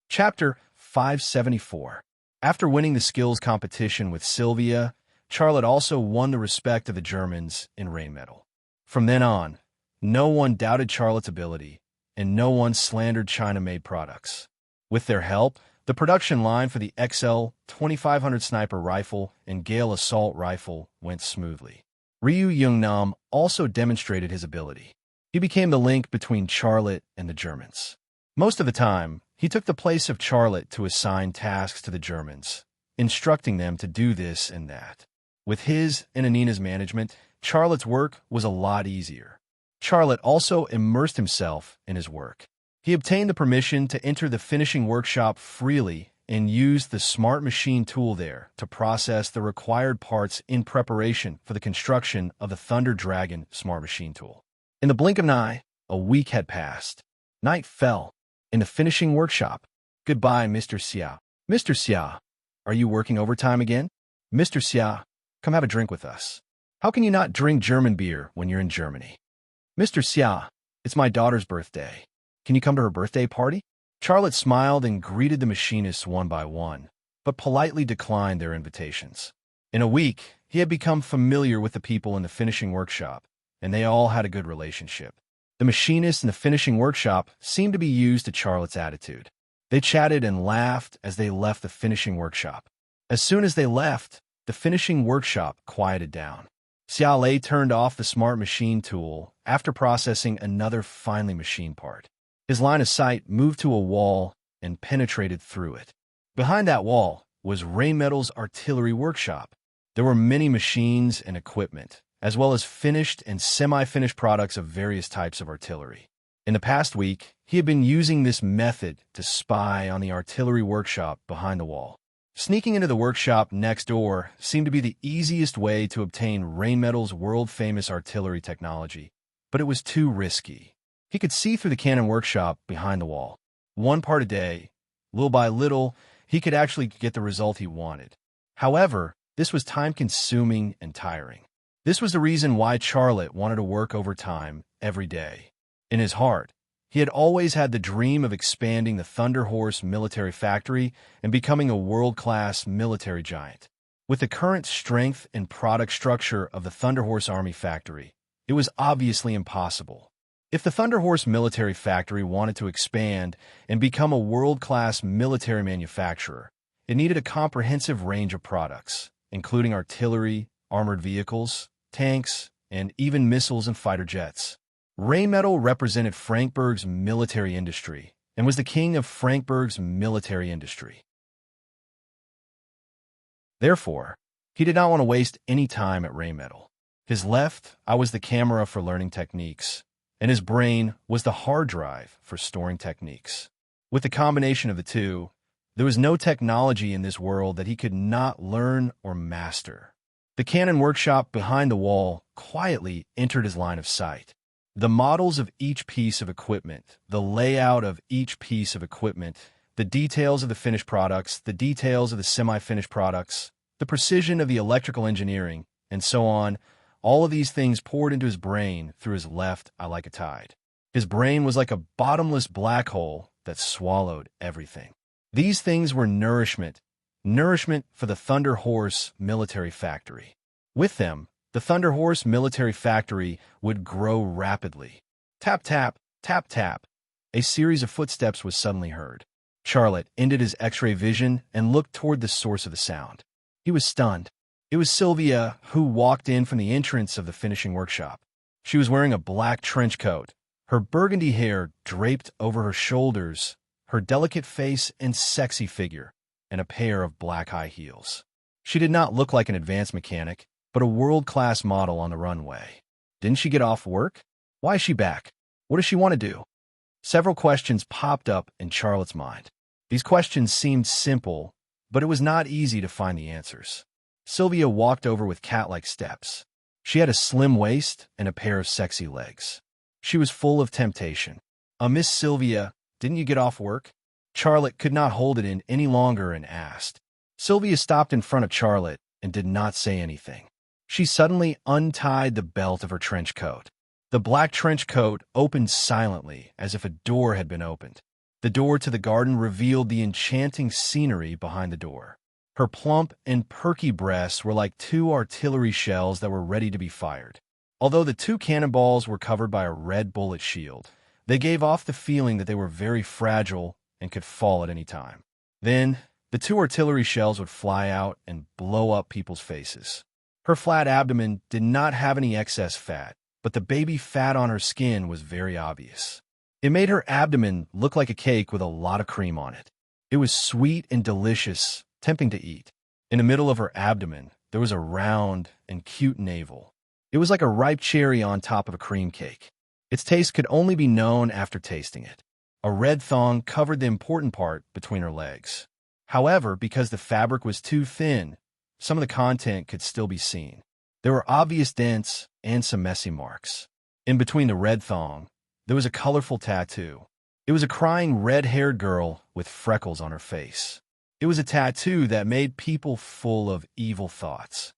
Chapter 574. After winning the skills competition with Sylvia, Charlotte also won the respect of the Germans in Rheinmetall. From then on, no one doubted Charlotte's ability, and no one slandered China-made products. With their help, the production line for the XL 2500 sniper rifle and Gale assault rifle went smoothly. Ryu Jungnam also demonstrated his ability. He became the link between Charlotte and the Germans. Most of the time, he took the place of Charlotte to assign tasks to the Germans, instructing them to do this and that. With his and Anina's management, Charlotte's work was a lot easier. Charlotte also immersed himself in his work. He obtained the permission to enter the finishing workshop freely and used the smart machine tool there to process the required parts in preparation for the construction of the Thunder Dragon smart machine tool. In the blink of an eye, a week had passed. Night fell. In the finishing workshop. Goodbye, Mr. Xia. Mr. Xia, are you working overtime again? Mr. Xia, come have a drink with us. How can you not drink German beer when you're in Germany? Mr. Xia, it's my daughter's birthday. Can you come to her birthday party? Charlotte smiled and greeted the machinists one by one, but politely declined their invitations. In a week, he had become familiar with the people in the finishing workshop, and they all had a good relationship. The machinists in the finishing workshop seemed to be used to Charlotte's attitude. They chatted and laughed as they left the finishing workshop. As soon as they left, the finishing workshop quieted down. Xia Lei turned off the smart machine tool after processing another finely machined part. His line of sight moved to a wall and penetrated through it. Behind that wall was Rheinmetall's artillery workshop. There were many machines and equipment, as well as finished and semi-finished products of various types of artillery. In the past week, he had been using this method to spy on the artillery workshop behind the wall. Sneaking into the workshop next door seemed to be the easiest way to obtain Rheinmetall's world-famous artillery technology, but it was too risky. He could see through the cannon workshop behind the wall. One part a day, little by little, he could actually get the result he wanted. However, this was time-consuming and tiring. This was the reason why Charlotte wanted to work overtime every day. In his heart, He had always had the dream of expanding the Thunder Horse military factory and becoming a world-class military giant. With the current strength and product structure of the Thunder Horse Army factory, it was obviously impossible. If the Thunder Horse military factory wanted to expand and become a world-class military manufacturer, it needed a comprehensive range of products, including artillery, armored vehicles, tanks, and even missiles and fighter jets. Rheinmetall represented Frankfurt's military industry and was the king of Frankfurt's military industry. Therefore, he did not want to waste any time at Rheinmetall. His left eye was the camera for learning techniques, and his brain was the hard drive for storing techniques. With the combination of the two, there was no technology in this world that he could not learn or master. The cannon workshop behind the wall quietly entered his line of sight. The models of each piece of equipment, the layout of each piece of equipment, the details of the finished products, the details of the semi-finished products, the precision of the electrical engineering, and so on, all of these things poured into his brain through his left eye like a tide. His brain was like a bottomless black hole that swallowed everything. These things were nourishment for the Thunder Horse military factory. With them, the Thunder Horse military factory would grow rapidly. Tap, tap, tap, tap. A series of footsteps was suddenly heard. Charlotte ended his X-ray vision and looked toward the source of the sound. He was stunned. It was Sylvia, who walked in from the entrance of the finishing workshop. She was wearing a black trench coat, her burgundy hair draped over her shoulders, her delicate face and sexy figure, and a pair of black high heels. She did not look like an advanced mechanic, but a world-class model on the runway. Didn't she get off work? Why is she back? What does she want to do? Several questions popped up in Charlotte's mind. These questions seemed simple, but it was not easy to find the answers. Sylvia walked over with cat-like steps. She had a slim waist and a pair of sexy legs. She was full of temptation. Miss Sylvia, didn't you get off work? Charlotte could not hold it in any longer and asked. Sylvia stopped in front of Charlotte and did not say anything. She suddenly untied the belt of her trench coat. The black trench coat opened silently, as if a door had been opened. The door to the garden revealed the enchanting scenery behind the door. Her plump and perky breasts were like two artillery shells that were ready to be fired. Although the two cannonballs were covered by a red bullet shield, they gave off the feeling that they were very fragile and could fall at any time. Then, the two artillery shells would fly out and blow up people's faces. Her flat abdomen did not have any excess fat, but the baby fat on her skin was very obvious. It made her abdomen look like a cake with a lot of cream on it. It was sweet and delicious, tempting to eat. In the middle of her abdomen, there was a round and cute navel. It was like a ripe cherry on top of a cream cake. Its taste could only be known after tasting it. A red thong covered the important part between her legs. However, because the fabric was too thin, some of the content could still be seen. There were obvious dents and some messy marks. In between the red thong, there was a colorful tattoo. It was a crying red-haired girl with freckles on her face. It was a tattoo that made people full of evil thoughts.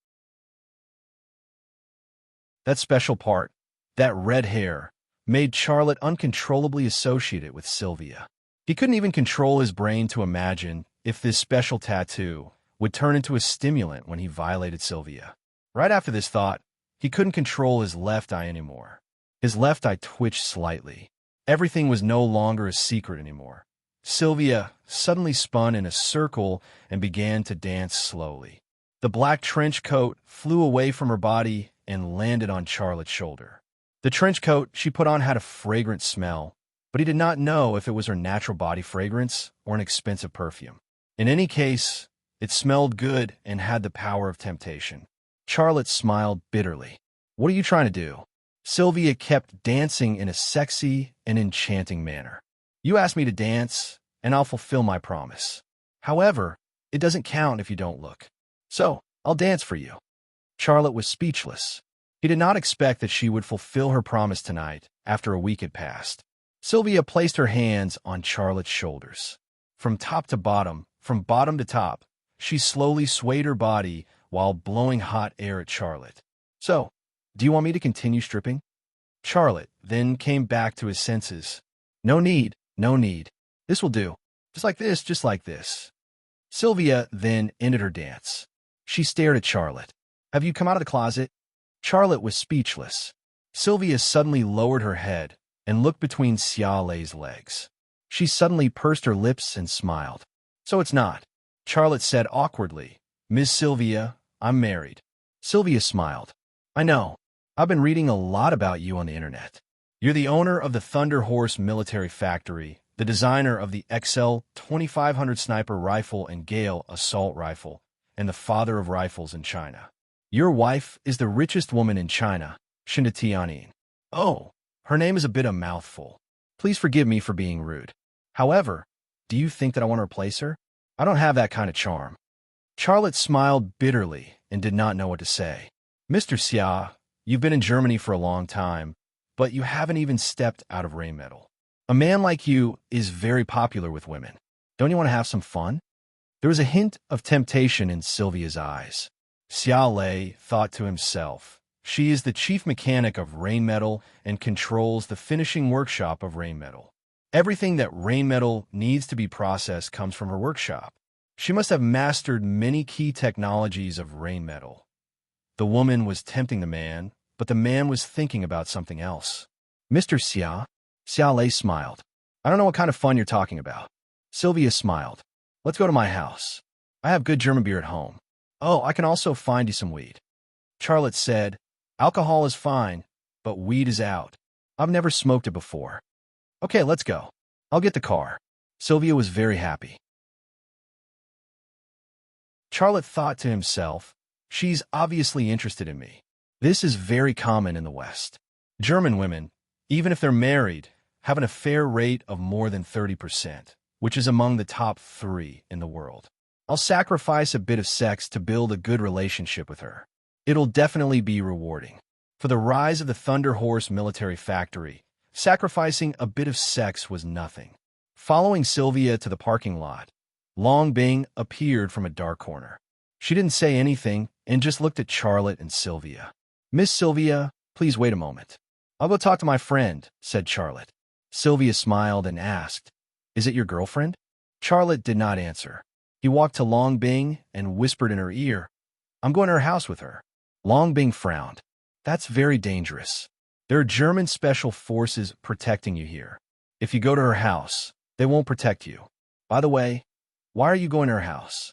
That special part, that red hair, made Charlotte uncontrollably associate it with Sylvia. He couldn't even control his brain to imagine if this special tattoo would turn into a stimulant when he violated Sylvia. Right after this thought, he couldn't control his left eye anymore. His left eye twitched slightly. Everything was no longer a secret anymore. Sylvia suddenly spun in a circle and began to dance slowly. The black trench coat flew away from her body and landed on Charlotte's shoulder. The trench coat she put on had a fragrant smell, but he did not know if it was her natural body fragrance or an expensive perfume. In any case, it smelled good and had the power of temptation. Charlotte smiled bitterly. What are you trying to do? Sylvia kept dancing in a sexy and enchanting manner. You asked me to dance, and I'll fulfill my promise. However, it doesn't count if you don't look. So, I'll dance for you. Charlotte was speechless. He did not expect that she would fulfill her promise tonight after a week had passed. Sylvia placed her hands on Charlotte's shoulders. From top to bottom, from bottom to top, she slowly swayed her body while blowing hot air at Charlotte. So, do you want me to continue stripping? Charlotte then came back to his senses. No need, no need. This will do. Just like this, just like this. Sylvia then ended her dance. She stared at Charlotte. Have you come out of the closet? Charlotte was speechless. Sylvia suddenly lowered her head and looked between Xia Lei's legs. She suddenly pursed her lips and smiled. So it's not. Charlotte said awkwardly. Miss Sylvia, I'm married. Sylvia smiled. I know. I've been reading a lot about you on the internet. You're the owner of the Thunder Horse Military Factory, the designer of the XL 2500 sniper rifle and Gale assault rifle, and the father of rifles in China. Your wife is the richest woman in China, Shinda Tianyin. Oh, her name is a bit of a mouthful. Please forgive me for being rude. However, do you think that I want to replace her? I don't have that kind of charm. Charlotte smiled bitterly and did not know what to say. Mr. Xia, you've been in Germany for a long time, but you haven't even stepped out of Rheinmetall. A man like you is very popular with women. Don't you want to have some fun? There was a hint of temptation in Sylvia's eyes. Xia Lei thought to himself, she is the chief mechanic of Rheinmetall and controls the finishing workshop of Rheinmetall. Everything that Rheinmetall needs to be processed comes from her workshop. She must have mastered many key technologies of Rheinmetall. The woman was tempting the man, but the man was thinking about something else. Mr. Xia? Xia Lei smiled. I don't know what kind of fun you're talking about. Sylvia smiled. Let's go to my house. I have good German beer at home. Oh, I can also find you some weed. Charlotte said, alcohol is fine, but weed is out. I've never smoked it before. Okay, let's go. I'll get the car. Sylvia was very happy. Charlotte thought to himself, she's obviously interested in me. This is very common in the West. German women, even if they're married, have an affair rate of more than 30%, which is among the top 3 in the world. I'll sacrifice a bit of sex to build a good relationship with her. It'll definitely be rewarding. For the rise of the Thunder Horse Military Factory, sacrificing a bit of sex was nothing. Following Sylvia to the parking lot, Long Bing appeared from a dark corner. She didn't say anything and just looked at Charlotte and Sylvia. Miss Sylvia, please wait a moment. I'll go talk to my friend, said Charlotte. Sylvia smiled and asked, is it your girlfriend? Charlotte did not answer. He walked to Long Bing and whispered in her ear, I'm going to her house with her. Long Bing frowned. That's very dangerous. There are German special forces protecting you here. If you go to her house, they won't protect you. By the way, why are you going to her house?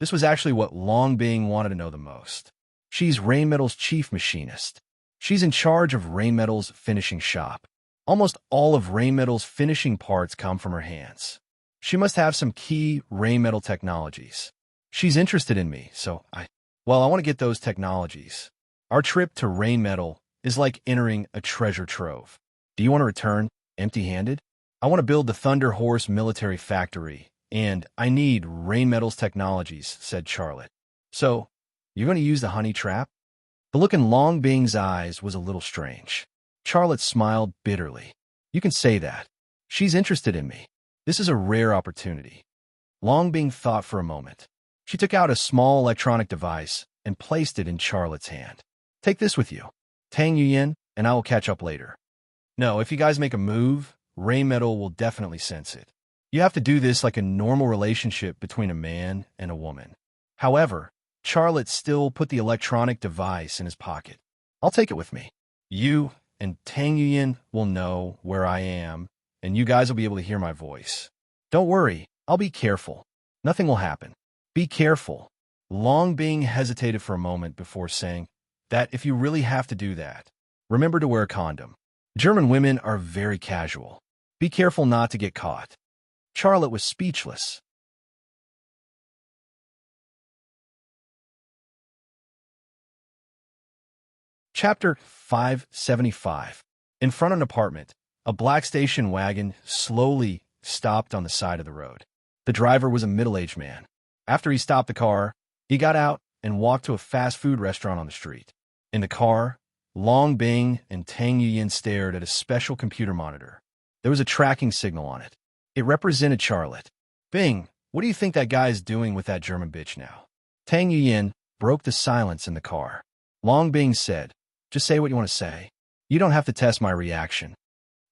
This was actually what Long Bing wanted to know the most. She's Rheinmetall's chief machinist. She's in charge of Rheinmetall's finishing shop. Almost all of Rheinmetall's finishing parts come from her hands. She must have some key Rheinmetall technologies. She's interested in me, so I want to get those technologies. Our trip to Rheinmetall is like entering a treasure trove. Do you want to return empty-handed? I want to build the Thunder Horse Military Factory, and I need Rheinmetall's technologies, said Charlotte. So, you're going to use the honey trap? The look in Long Bing's eyes was a little strange. Charlotte smiled bitterly. You can say that. She's interested in me. This is a rare opportunity. Long Bing thought for a moment. She took out a small electronic device and placed it in Charlotte's hand. Take this with you. Tang Yuyin, and I will catch up later. No, if you guys make a move, Rheinmetall will definitely sense it. You have to do this like a normal relationship between a man and a woman. However, Charlotte still put the electronic device in his pocket. I'll take it with me. You and Tang Yuyin will know where I am, and you guys will be able to hear my voice. Don't worry, I'll be careful. Nothing will happen. Be careful. Long Bing hesitated for a moment before saying that if you really have to do that, remember to wear a condom. German women are very casual. Be careful not to get caught. Charlotte was speechless. Chapter 575. In front of an apartment, a black station wagon slowly stopped on the side of the road. The driver was a middle-aged man. After he stopped the car, he got out and walked to a fast food restaurant on the street. In the car, Long Bing and Tang Yuyin stared at a special computer monitor. There was a tracking signal on it. It represented Charlotte. Bing, what do you think that guy is doing with that German bitch now? Tang Yuyin broke the silence in the car. Long Bing said, just say what you want to say. You don't have to test my reaction.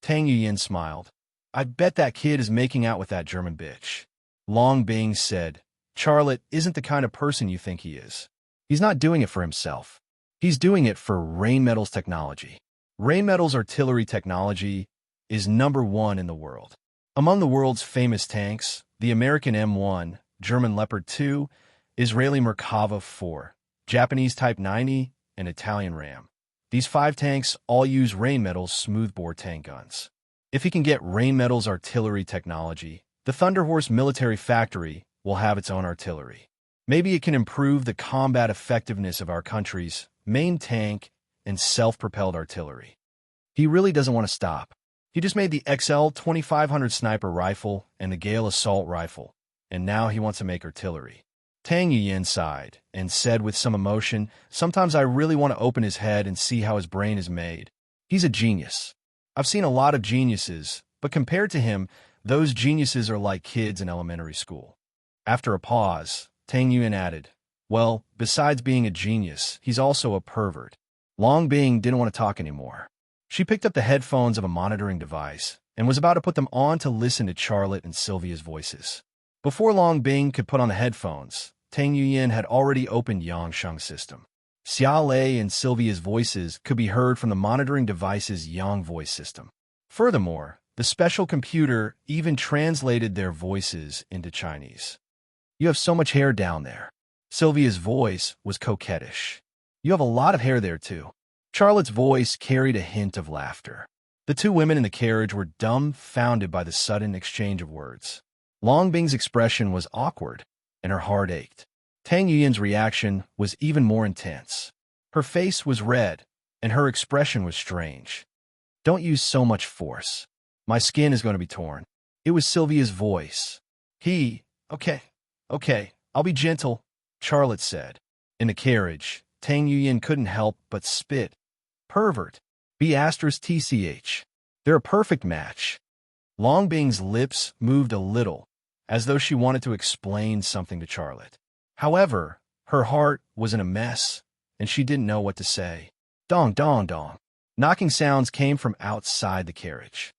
Tang Yuyin smiled. I bet that kid is making out with that German bitch. Long Bing said, Charlotte isn't the kind of person you think he is. He's not doing it for himself. He's doing it for Rheinmetall's technology. Rheinmetall's artillery technology is #1 in the world. Among the world's famous tanks, the American M1, German Leopard 2, Israeli Merkava 4, Japanese Type 90, and Italian Ram. These 5 tanks all use Rheinmetall's smoothbore tank guns. If he can get Rheinmetall's artillery technology, the Thunderhorse military factory will have its own artillery. Maybe it can improve the combat effectiveness of our country's main tank and self-propelled artillery. He really doesn't want to stop. He just made the XL 2500 sniper rifle and the Gale assault rifle, and now he wants to make artillery. Tang Yuyin sighed and said with some emotion, sometimes I really want to open his head and see how his brain is made. He's a genius. I've seen a lot of geniuses, but compared to him, those geniuses are like kids in elementary school. After a pause, Tang Yuyin added, well, besides being a genius, he's also a pervert. Long Bing didn't want to talk anymore. She picked up the headphones of a monitoring device and was about to put them on to listen to Charlotte and Sylvia's voices. Before Long Bing could put on the headphones, Tang Yuyin had already opened Yangsheng system. Xia Lei and Sylvia's voices could be heard from the monitoring device's Yang voice system. Furthermore, the special computer even translated their voices into Chinese. You have so much hair down there. Sylvia's voice was coquettish. You have a lot of hair there, too. Charlotte's voice carried a hint of laughter. The 2 women in the carriage were dumbfounded by the sudden exchange of words. Long Bing's expression was awkward, and her heart ached. Tang Yuyin's reaction was even more intense. Her face was red, and her expression was strange. Don't use so much force. My skin is going to be torn. It was Sylvia's voice. Okay, I'll be gentle, Charlotte said. In the carriage, Tang Yuyin couldn't help but spit. Pervert. B*TCH. They're a perfect match. Long Bing's lips moved a little, as though she wanted to explain something to Charlotte. However, her heart was in a mess, and she didn't know what to say. Dong, dong, dong. Knocking sounds came from outside the carriage.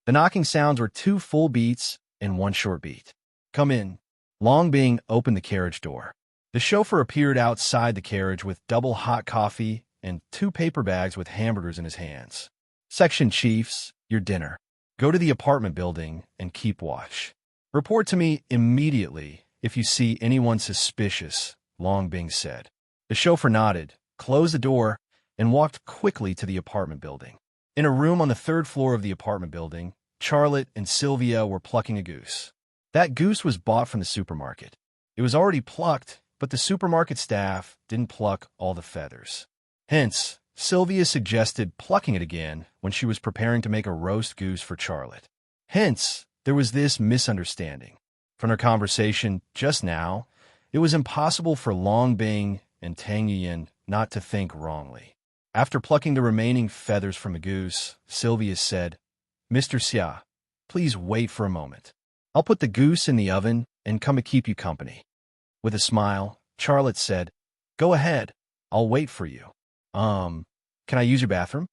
The knocking sounds were 2 full beats and 1 short beat. Come in. Long Bing opened the carriage door. The chauffeur appeared outside the carriage with double hot coffee and 2 paper bags with hamburgers in his hands. Section Chiefs, your dinner. Go to the apartment building and keep watch. Report to me immediately if you see anyone suspicious, Long Bing said. The chauffeur nodded, closed the door, and walked quickly to the apartment building. In a room on the 3rd floor of the apartment building, Charlotte and Sylvia were plucking a goose. That goose was bought from the supermarket. It was already plucked, but the supermarket staff didn't pluck all the feathers. Hence, Sylvia suggested plucking it again when she was preparing to make a roast goose for Charlotte. Hence, there was this misunderstanding. From their conversation just now, it was impossible for Long Bing and Tang Yuyin not to think wrongly. After plucking the remaining feathers from the goose, Sylvia said, Mr. Xia, please wait for a moment. I'll put the goose in the oven and come to keep you company. With a smile, Charlotte said, Go ahead, I'll wait for you. Can I use your bathroom?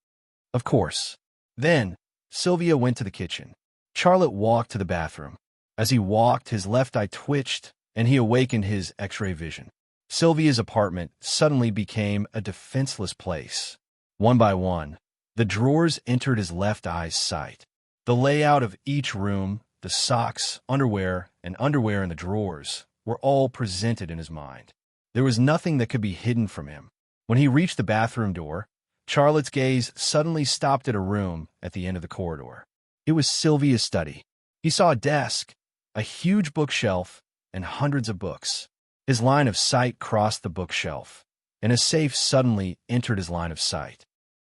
Of course. Then, Sylvia went to the kitchen. Charlotte walked to the bathroom. As he walked, his left eye twitched, and he awakened his X-ray vision. Sylvia's apartment suddenly became a defenseless place. One by one, the drawers entered his left eye's sight. The layout of each room, the socks, underwear, and underwear in the drawers, were all presented in his mind. There was nothing that could be hidden from him. When he reached the bathroom door, Charlotte's gaze suddenly stopped at a room at the end of the corridor. It was Sylvia's study. He saw a desk, a huge bookshelf, and hundreds of books. His line of sight crossed the bookshelf, and a safe suddenly entered his line of sight.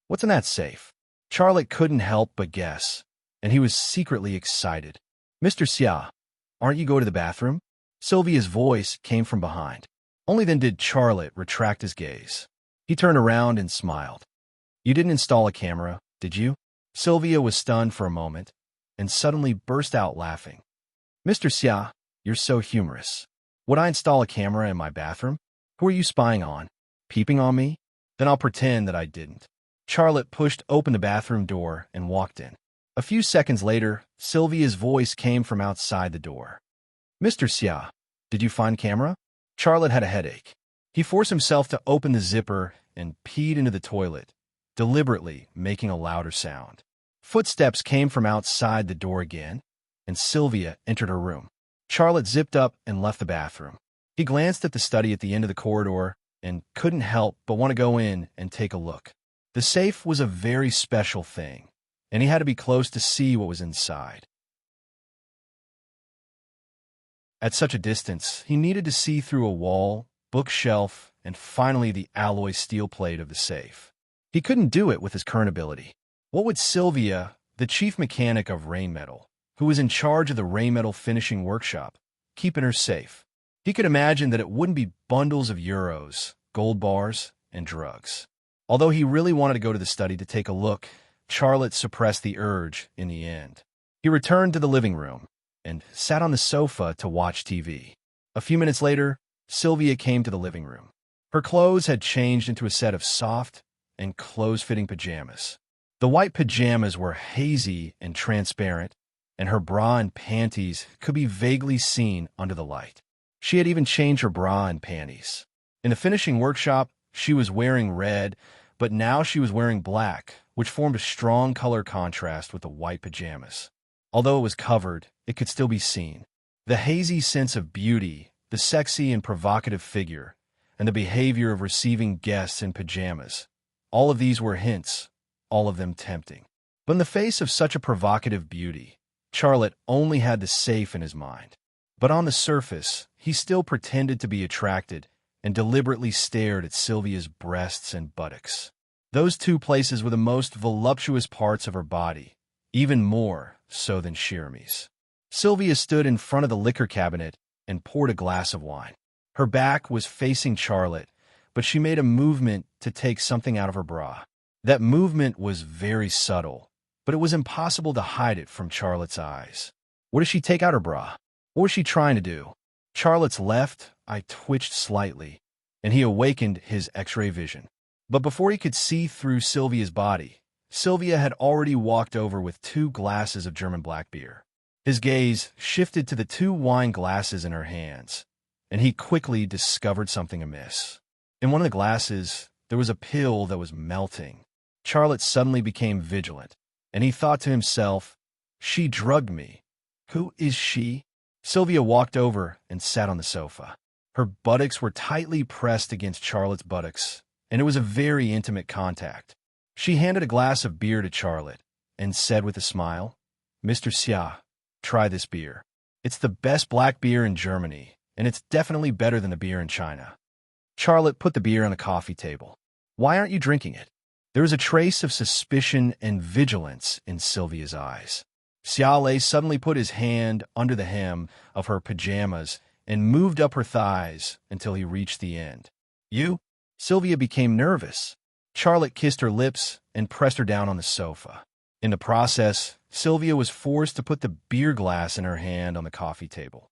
What's in that safe? Charlotte couldn't help but guess, and he was secretly excited. Mr. Xia, aren't you going to the bathroom? Sylvia's voice came from behind. Only then did Charlotte retract his gaze. He turned around and smiled. You didn't install a camera, did you? Sylvia was stunned for a moment, and suddenly burst out laughing. Mr. Xia, you're so humorous. Would I install a camera in my bathroom? Who are you spying on? Peeping on me? Then I'll pretend that I didn't. Charlotte pushed open the bathroom door and walked in. A few seconds later, Sylvia's voice came from outside the door. "Mr. Xia, did you find camera?" Charlotte had a headache. He forced himself to open the zipper and peed into the toilet, deliberately making a louder sound. Footsteps came from outside the door again, and Sylvia entered her room. Charlotte zipped up and left the bathroom. He glanced at the study at the end of the corridor and couldn't help but want to go in and take a look. The safe was a very special thing, and he had to be close to see what was inside. At such a distance, he needed to see through a wall, bookshelf, and finally the alloy steel plate of the safe. He couldn't do it with his current ability. What would Sylvia, the chief mechanic of Rainmetal, who was in charge of the Rainmetal finishing workshop, keep in her safe? He could imagine that it wouldn't be bundles of euros, gold bars, and drugs. Although he really wanted to go to the study to take a look, Charlotte suppressed the urge in the end. He returned to the living room and sat on the sofa to watch TV. A few minutes later, Sylvia came to the living room. Her clothes had changed into a set of soft and close-fitting pajamas. The white pajamas were hazy and transparent, and her bra and panties could be vaguely seen under the light. She had even changed her bra and panties. In the finishing workshop, she was wearing red, but now she was wearing black, which formed a strong color contrast with the white pajamas. Although it was covered, it could still be seen. The hazy sense of beauty, the sexy and provocative figure, and the behavior of receiving guests in pajamas. All of these were hints, all of them tempting. But in the face of such a provocative beauty, Charlotte only had the safe in his mind. But on the surface, he still pretended to be attracted and deliberately stared at Sylvia's breasts and buttocks. Those two places were the most voluptuous parts of her body, even more so than Shirami's. Sylvia stood in front of the liquor cabinet and poured a glass of wine. Her back was facing Charlotte, but she made a movement to take something out of her bra. That movement was very subtle, but it was impossible to hide it from Charlotte's eyes. What did she take out her bra? What was she trying to do? Charlotte's left eye twitched slightly, and he awakened his X-ray vision. But before he could see through Sylvia's body, Sylvia had already walked over with 2 glasses of German black beer. His gaze shifted to the 2 wine glasses in her hands, and he quickly discovered something amiss. In one of the glasses, there was a pill that was melting. Charlotte suddenly became vigilant, and he thought to himself, "She drugged me. Who is she?" Sylvia walked over and sat on the sofa. Her buttocks were tightly pressed against Charlotte's buttocks, and it was a very intimate contact. She handed a glass of beer to Charlotte and said with a smile, "Mr. Xia, try this beer. It's the best black beer in Germany, and it's definitely better than the beer in China." Charlotte put the beer on the coffee table. "Why aren't you drinking it?" There was a trace of suspicion and vigilance in Sylvia's eyes. Xiaolei suddenly put his hand under the hem of her pajamas and moved up her thighs until he reached the end. "You?" Sylvia became nervous. Charlotte kissed her lips and pressed her down on the sofa. In the process, Sylvia was forced to put the beer glass in her hand on the coffee table.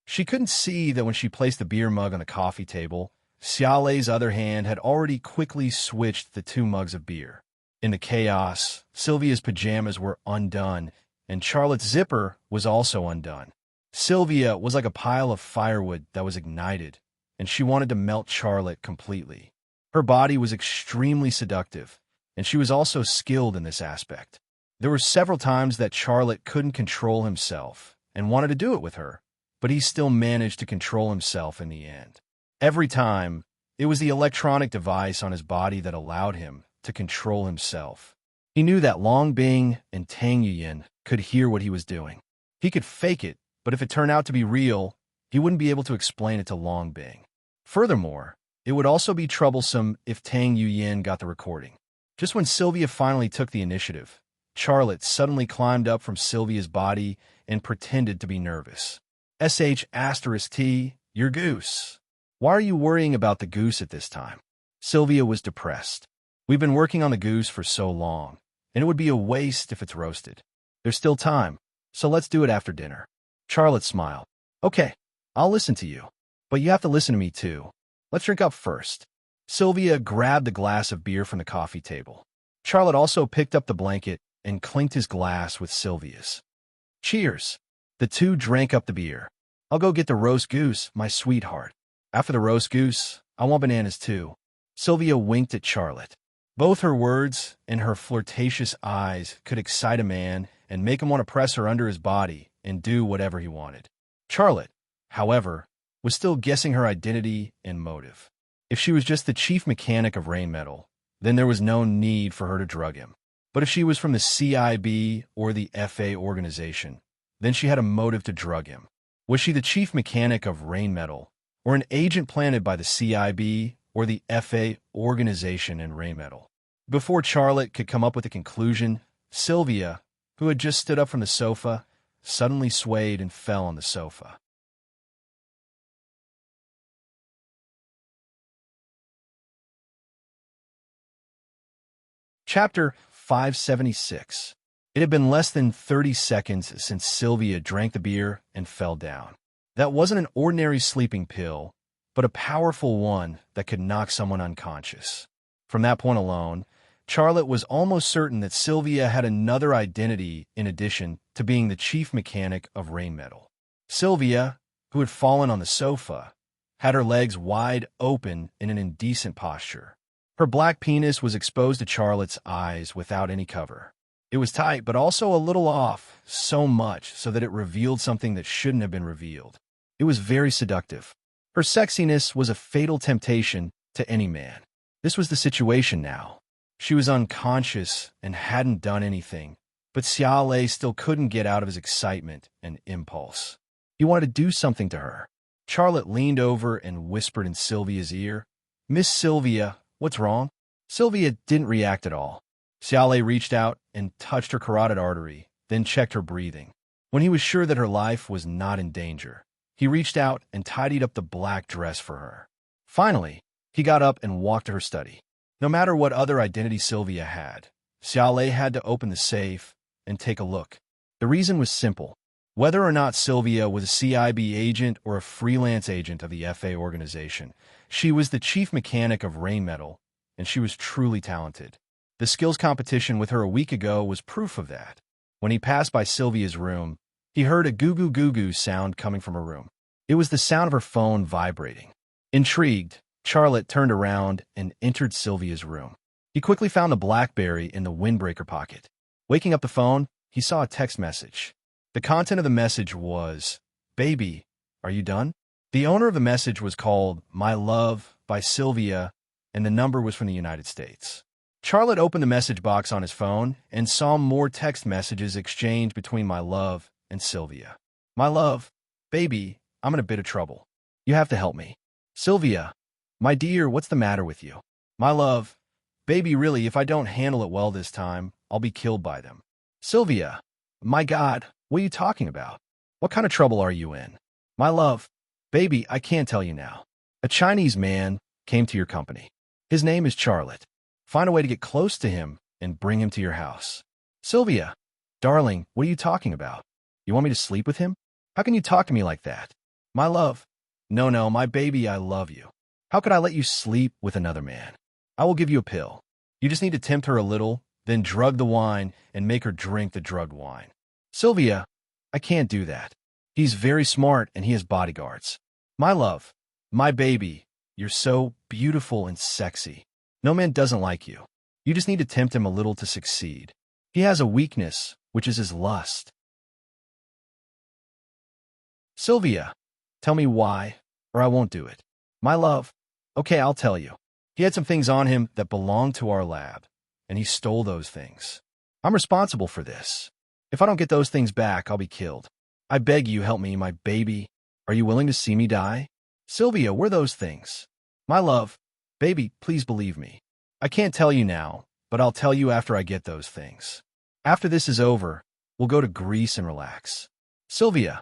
She couldn't see that when she placed the beer mug on the coffee table, Xiaolei's other hand had already quickly switched the 2 mugs of beer. In the chaos, Sylvia's pajamas were undone, and Charlotte's zipper was also undone. Sylvia was like a pile of firewood that was ignited, and she wanted to melt Charlotte completely. Her body was extremely seductive, and she was also skilled in this aspect. There were several times that Charlotte couldn't control himself and wanted to do it with her, but he still managed to control himself in the end. Every time, it was the electronic device on his body that allowed him to control himself. He knew that Long Bing and Tang Yuyin could hear what he was doing. He could fake it, but if it turned out to be real, he wouldn't be able to explain it to Long Bing. Furthermore, it would also be troublesome if Tang Yuyin got the recording. Just when Sylvia finally took the initiative, Charlotte suddenly climbed up from Sylvia's body and pretended to be nervous. "SH*T, your goose. Why are you worrying about the goose at this time?" Sylvia was depressed. "We've been working on the goose for so long, and it would be a waste if it's roasted. There's still time, so let's do it after dinner." Charlotte smiled. "Okay, I'll listen to you. But you have to listen to me too. Let's drink up first." Sylvia grabbed the glass of beer from the coffee table. Charlotte also picked up the blanket and clinked his glass with Sylvia's. Cheers. The two drank up the beer. I'll go get the roast goose, my sweetheart. After the roast goose, I want bananas too. Sylvia winked at Charlotte. Both her words and her flirtatious eyes could excite a man and make him want to press her under his body and do whatever he wanted. Charlotte, however, was still guessing her identity and motive. If she was just the chief mechanic of Rainmetal, then there was no need for her to drug him. But if she was from the CIB or the FA organization, then she had a motive to drug him. Was she the chief mechanic of Rainmetal, or an agent planted by the CIB or the FA organization in Rainmetal? Before Charlotte could come up with a conclusion, Sylvia, who had just stood up from the sofa, suddenly swayed and fell on the sofa. Chapter 576. It had been less than 30 seconds since Sylvia drank the beer and fell down. That wasn't an ordinary sleeping pill, but a powerful one that could knock someone unconscious. From that point alone, Charlotte was almost certain that Sylvia had another identity in addition to being the chief mechanic of Rainmetal. Sylvia, who had fallen on the sofa, had her legs wide open in an indecent posture. Her black penis was exposed to Charlotte's eyes without any cover. It was tight, but also a little off, so much so that it revealed something that shouldn't have been revealed. It was very seductive. Her sexiness was a fatal temptation to any man. This was the situation now. She was unconscious and hadn't done anything, but Xiaolei still couldn't get out of his excitement and impulse. He wanted to do something to her. Charlotte leaned over and whispered in Sylvia's ear, "Miss Sylvia, what's wrong?" Sylvia didn't react at all. Xiaolei reached out and touched her carotid artery, then checked her breathing. When he was sure that her life was not in danger, he reached out and tidied up the black dress for her. Finally, he got up and walked to her study. No matter what other identity Sylvia had, Xiaolei had to open the safe and take a look. The reason was simple. Whether or not Sylvia was a CIB agent or a freelance agent of the FA organization, she was the chief mechanic of Rainmetal, and she was truly talented. The skills competition with her a week ago was proof of that. When he passed by Sylvia's room, he heard a goo-goo-goo-goo sound coming from her room. It was the sound of her phone vibrating. Intrigued, Charlotte turned around and entered Sylvia's room. He quickly found the BlackBerry in the windbreaker pocket. Waking up the phone, he saw a text message. The content of the message was, "Baby, are you done?" The owner of the message was called My Love by Sylvia, and the number was from the United States. Charlotte opened the message box on his phone and saw more text messages exchanged between My Love and Sylvia. "My love, baby, I'm in a bit of trouble. You have to help me." "Sylvia, my dear, what's the matter with you?" "My love, baby, really, if I don't handle it well this time, I'll be killed by them." "Sylvia, my God, what are you talking about? What kind of trouble are you in?" "My love, baby, I can't tell you now. A Chinese man came to your company. His name is Charlotte. Find a way to get close to him and bring him to your house." "Sylvia, darling, what are you talking about? You want me to sleep with him? How can you talk to me like that?" "My love, no, my baby, I love you. How could I let you sleep with another man? I will give you a pill. You just need to tempt her a little, then drug the wine and make her drink the drugged wine." "Sylvia, I can't do that. He's very smart and he has bodyguards." "My love, my baby, you're so beautiful and sexy. No man doesn't like you. You just need to tempt him a little to succeed. He has a weakness, which is his lust." "Sylvia, tell me why, or I won't do it." "My love, okay, I'll tell you. He had some things on him that belonged to our lab, and he stole those things. I'm responsible for this. If I don't get those things back, I'll be killed. I beg you, help me, my baby. Are you willing to see me die?" "Sylvia, where are those things?" "My love, baby, please believe me. I can't tell you now, but I'll tell you after I get those things. After this is over, we'll go to Greece and relax." "Sylvia,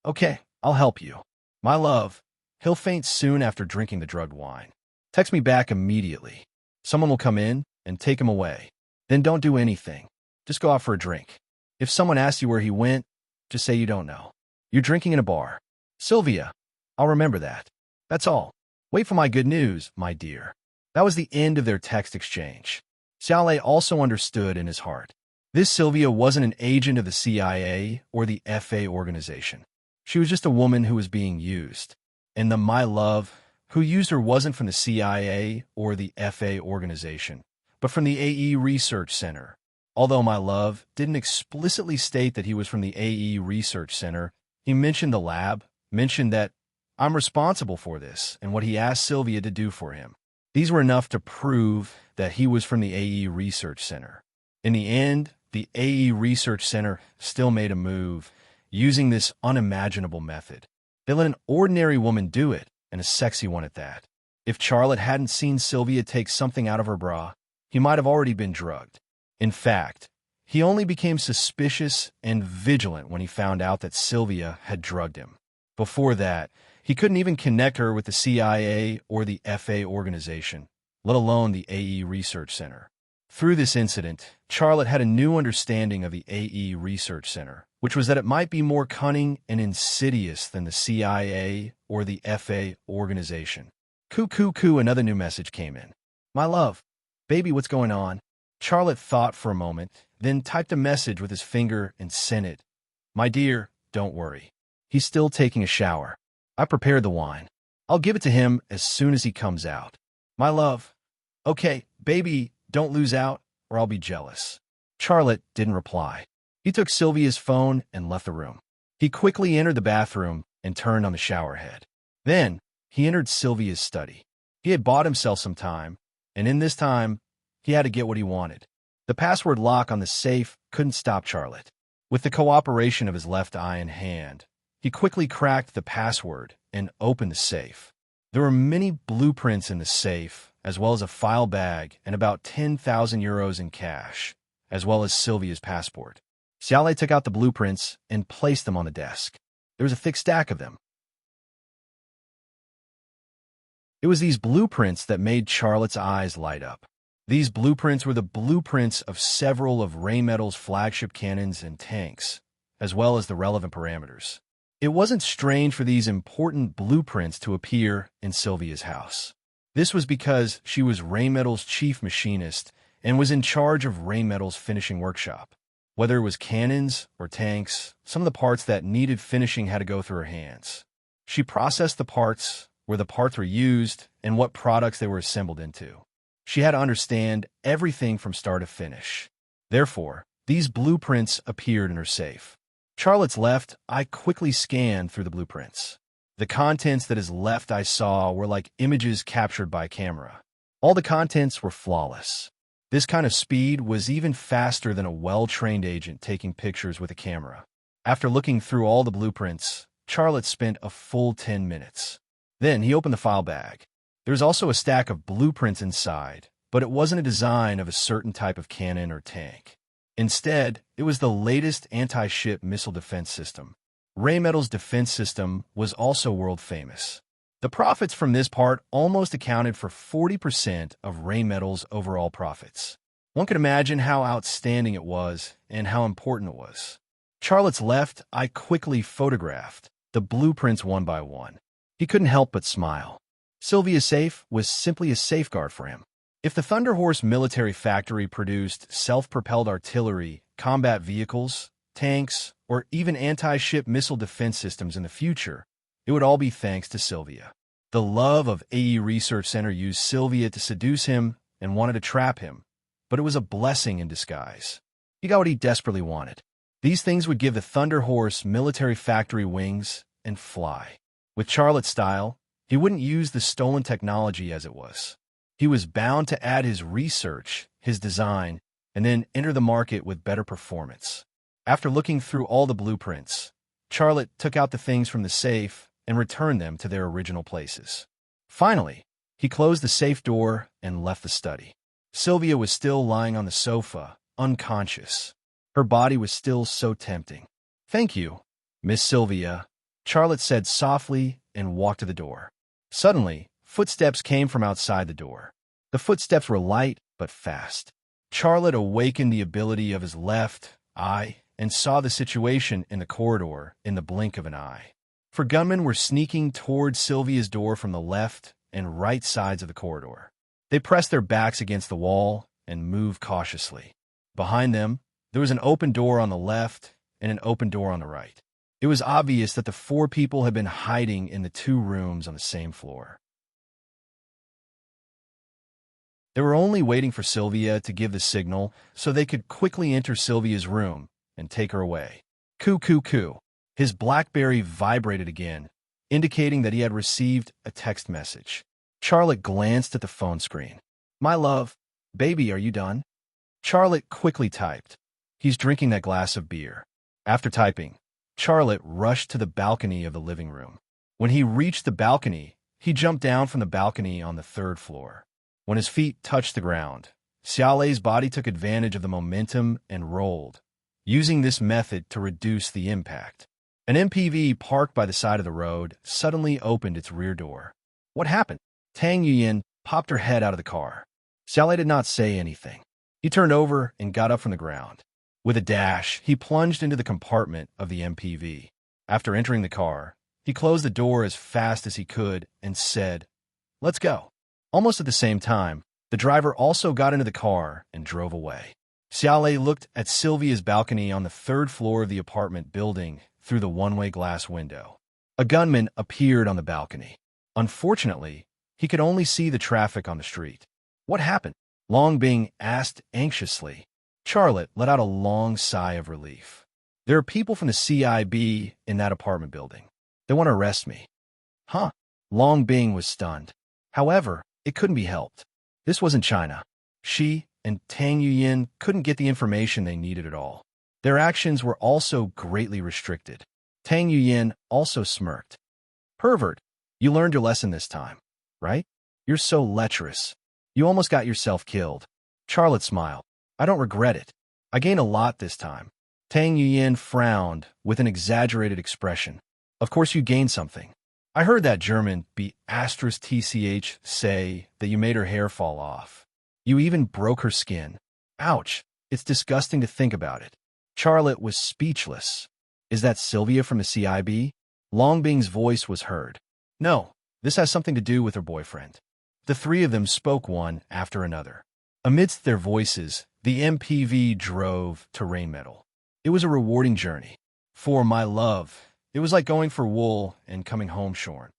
okay, I'll help you." "My love, he'll faint soon after drinking the drugged wine. Text me back immediately. Someone will come in and take him away. Then don't do anything. Just go out for a drink. If someone asks you where he went, just say you don't know. You're drinking in a bar." "Sylvia, I'll remember that. That's all. Wait for my good news, my dear." That was the end of their text exchange. Xiaolei also understood in his heart. This Sylvia wasn't an agent of the CIA or the FA organization. She was just a woman who was being used. And the my love who used her wasn't from the CIA or the FA organization, but from the AE Research Center. Although my love didn't explicitly state that he was from the AE Research Center, he mentioned the lab, mentioned that I'm responsible for this and what he asked Sylvia to do for him. These were enough to prove that he was from the AE Research Center. In the end, the AE Research Center still made a move using this unimaginable method. They let an ordinary woman do it, and a sexy one at that. If Charlotte hadn't seen Sylvia take something out of her bra, he might have already been drugged. In fact, he only became suspicious and vigilant when he found out that Sylvia had drugged him. Before that, he couldn't even connect her with the CIA or the FA organization, let alone the AE Research Center. Through this incident, Charlotte had a new understanding of the AE Research Center, which was that it might be more cunning and insidious than the CIA or the FA organization. Coo, another new message came in. My love, baby, what's going on? Charlotte thought for a moment, then typed a message with his finger and sent it. My dear, don't worry. He's still taking a shower. I prepared the wine. I'll give it to him as soon as he comes out. My love. Okay, baby, don't lose out, or I'll be jealous. Charlotte didn't reply. He took Sylvia's phone and left the room. He quickly entered the bathroom and turned on the shower head. Then, he entered Sylvia's study. He had bought himself some time, and in this time, he had to get what he wanted. The password lock on the safe couldn't stop Charlotte. With the cooperation of his left eye and hand, he quickly cracked the password and opened the safe. There were many blueprints in the safe, as well as a file bag and about 10,000 euros in cash, as well as Sylvia's passport. Xiaolei took out the blueprints and placed them on the desk. There was a thick stack of them. It was these blueprints that made Charlotte's eyes light up. These blueprints were the blueprints of several of Rheinmetall's flagship cannons and tanks, as well as the relevant parameters. It wasn't strange for these important blueprints to appear in Sylvia's house. This was because she was Rheinmetall's chief machinist and was in charge of Rheinmetall's finishing workshop. Whether it was cannons or tanks, some of the parts that needed finishing had to go through her hands. She processed the parts, where the parts were used, and what products they were assembled into. She had to understand everything from start to finish. Therefore, these blueprints appeared in her safe. Charlotte's left eye quickly scanned through the blueprints. The contents that his left eye saw were like images captured by camera. All the contents were flawless. This kind of speed was even faster than a well-trained agent taking pictures with a camera. After looking through all the blueprints, Charlotte spent a full 10 minutes. Then he opened the file bag. There was also a stack of blueprints inside, but it wasn't a design of a certain type of cannon or tank. Instead, it was the latest anti-ship missile defense system. Rheinmetall's defense system was also world famous. The profits from this part almost accounted for 40% of Rheinmetall's overall profits. One could imagine how outstanding it was and how important it was. Charlotte's left eye quickly photographed the blueprints one by one. He couldn't help but smile. Sylvia's safe was simply a safeguard for him. If the Thunder Horse military factory produced self-propelled artillery, combat vehicles, tanks, or even anti-ship missile defense systems in the future, it would all be thanks to Sylvia. The love of AE Research Center used Sylvia to seduce him and wanted to trap him, but it was a blessing in disguise. He got what he desperately wanted. These things would give the Thunder Horse military factory wings and fly. With Charlotte's style, he wouldn't use the stolen technology as it was. He was bound to add his research, his design, and then enter the market with better performance. After looking through all the blueprints, Charlotte took out the things from the safe and returned them to their original places. Finally, he closed the safe door and left the study. Sylvia was still lying on the sofa, unconscious. Her body was still so tempting. "Thank you, Miss Sylvia," Charlotte said softly and walked to the door. Suddenly, footsteps came from outside the door. The footsteps were light but fast. Charlotte awakened the ability of his left eye and saw the situation in the corridor in the blink of an eye. For gunmen were sneaking toward Sylvia's door from the left and right sides of the corridor. They pressed their backs against the wall and moved cautiously. Behind them, there was an open door on the left and an open door on the right. It was obvious that the four people had been hiding in the two rooms on the same floor. They were only waiting for Sylvia to give the signal so they could quickly enter Sylvia's room and take her away. Coo, coo, coo. His BlackBerry vibrated again, indicating that he had received a text message. Charlotte glanced at the phone screen. "My love, baby, are you done?" Charlotte quickly typed. "He's drinking that glass of beer." After typing, Charlotte rushed to the balcony of the living room. When he reached the balcony, he jumped down from the balcony on the third floor. When his feet touched the ground, Xiaolei's body took advantage of the momentum and rolled, using this method to reduce the impact. An MPV parked by the side of the road suddenly opened its rear door. "What happened?" Tang Yuyin popped her head out of the car. Xiaolei did not say anything. He turned over and got up from the ground. With a dash, he plunged into the compartment of the MPV. After entering the car, he closed the door as fast as he could and said, "Let's go." Almost at the same time, the driver also got into the car and drove away. Xiaolei looked at Sylvia's balcony on the third floor of the apartment building through the one-way glass window. A gunman appeared on the balcony. Unfortunately, he could only see the traffic on the street. "What happened?" Long Bing asked anxiously. Charlotte let out a long sigh of relief. "There are people from the CIB in that apartment building. They want to arrest me." "Huh?" Long Bing was stunned. However, it couldn't be helped. This wasn't China. She and Tang Yuyin couldn't get the information they needed at all. Their actions were also greatly restricted. Tang Yuyin also smirked. "Pervert, you learned your lesson this time, right? You're so lecherous. You almost got yourself killed." Charlotte smiled. "I don't regret it. I gained a lot this time." Tang Yuyin frowned with an exaggerated expression. "Of course you gained something. I heard that German B*TCH say that you made her hair fall off. You even broke her skin. Ouch, it's disgusting to think about it." Charlotte was speechless. "Is that Sylvia from the CIB?" Long Bing's voice was heard. "No, this has something to do with her boyfriend." The three of them spoke one after another. Amidst their voices, the MPV drove to Rainmetal. It was a rewarding journey. For my love, it was like going for wool and coming home shorn.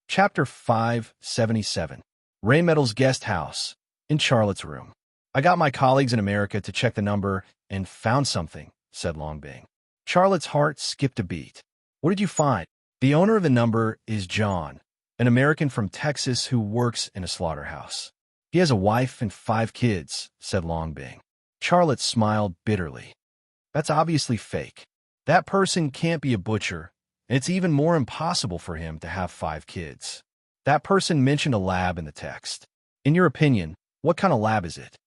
Chapter 577. Rainmetal's Guest House, in Charlotte's room. "I got my colleagues in America to check the number and found something," said Long Bing. Charlotte's heart skipped a beat. "What did you find?" "The owner of the number is John, an American from Texas who works in a slaughterhouse. He has a wife and 5 kids," said Long Bing. Charlotte smiled bitterly. "That's obviously fake. That person can't be a butcher, and it's even more impossible for him to have 5 kids. That person mentioned a lab in the text. In your opinion, what kind of lab is it?"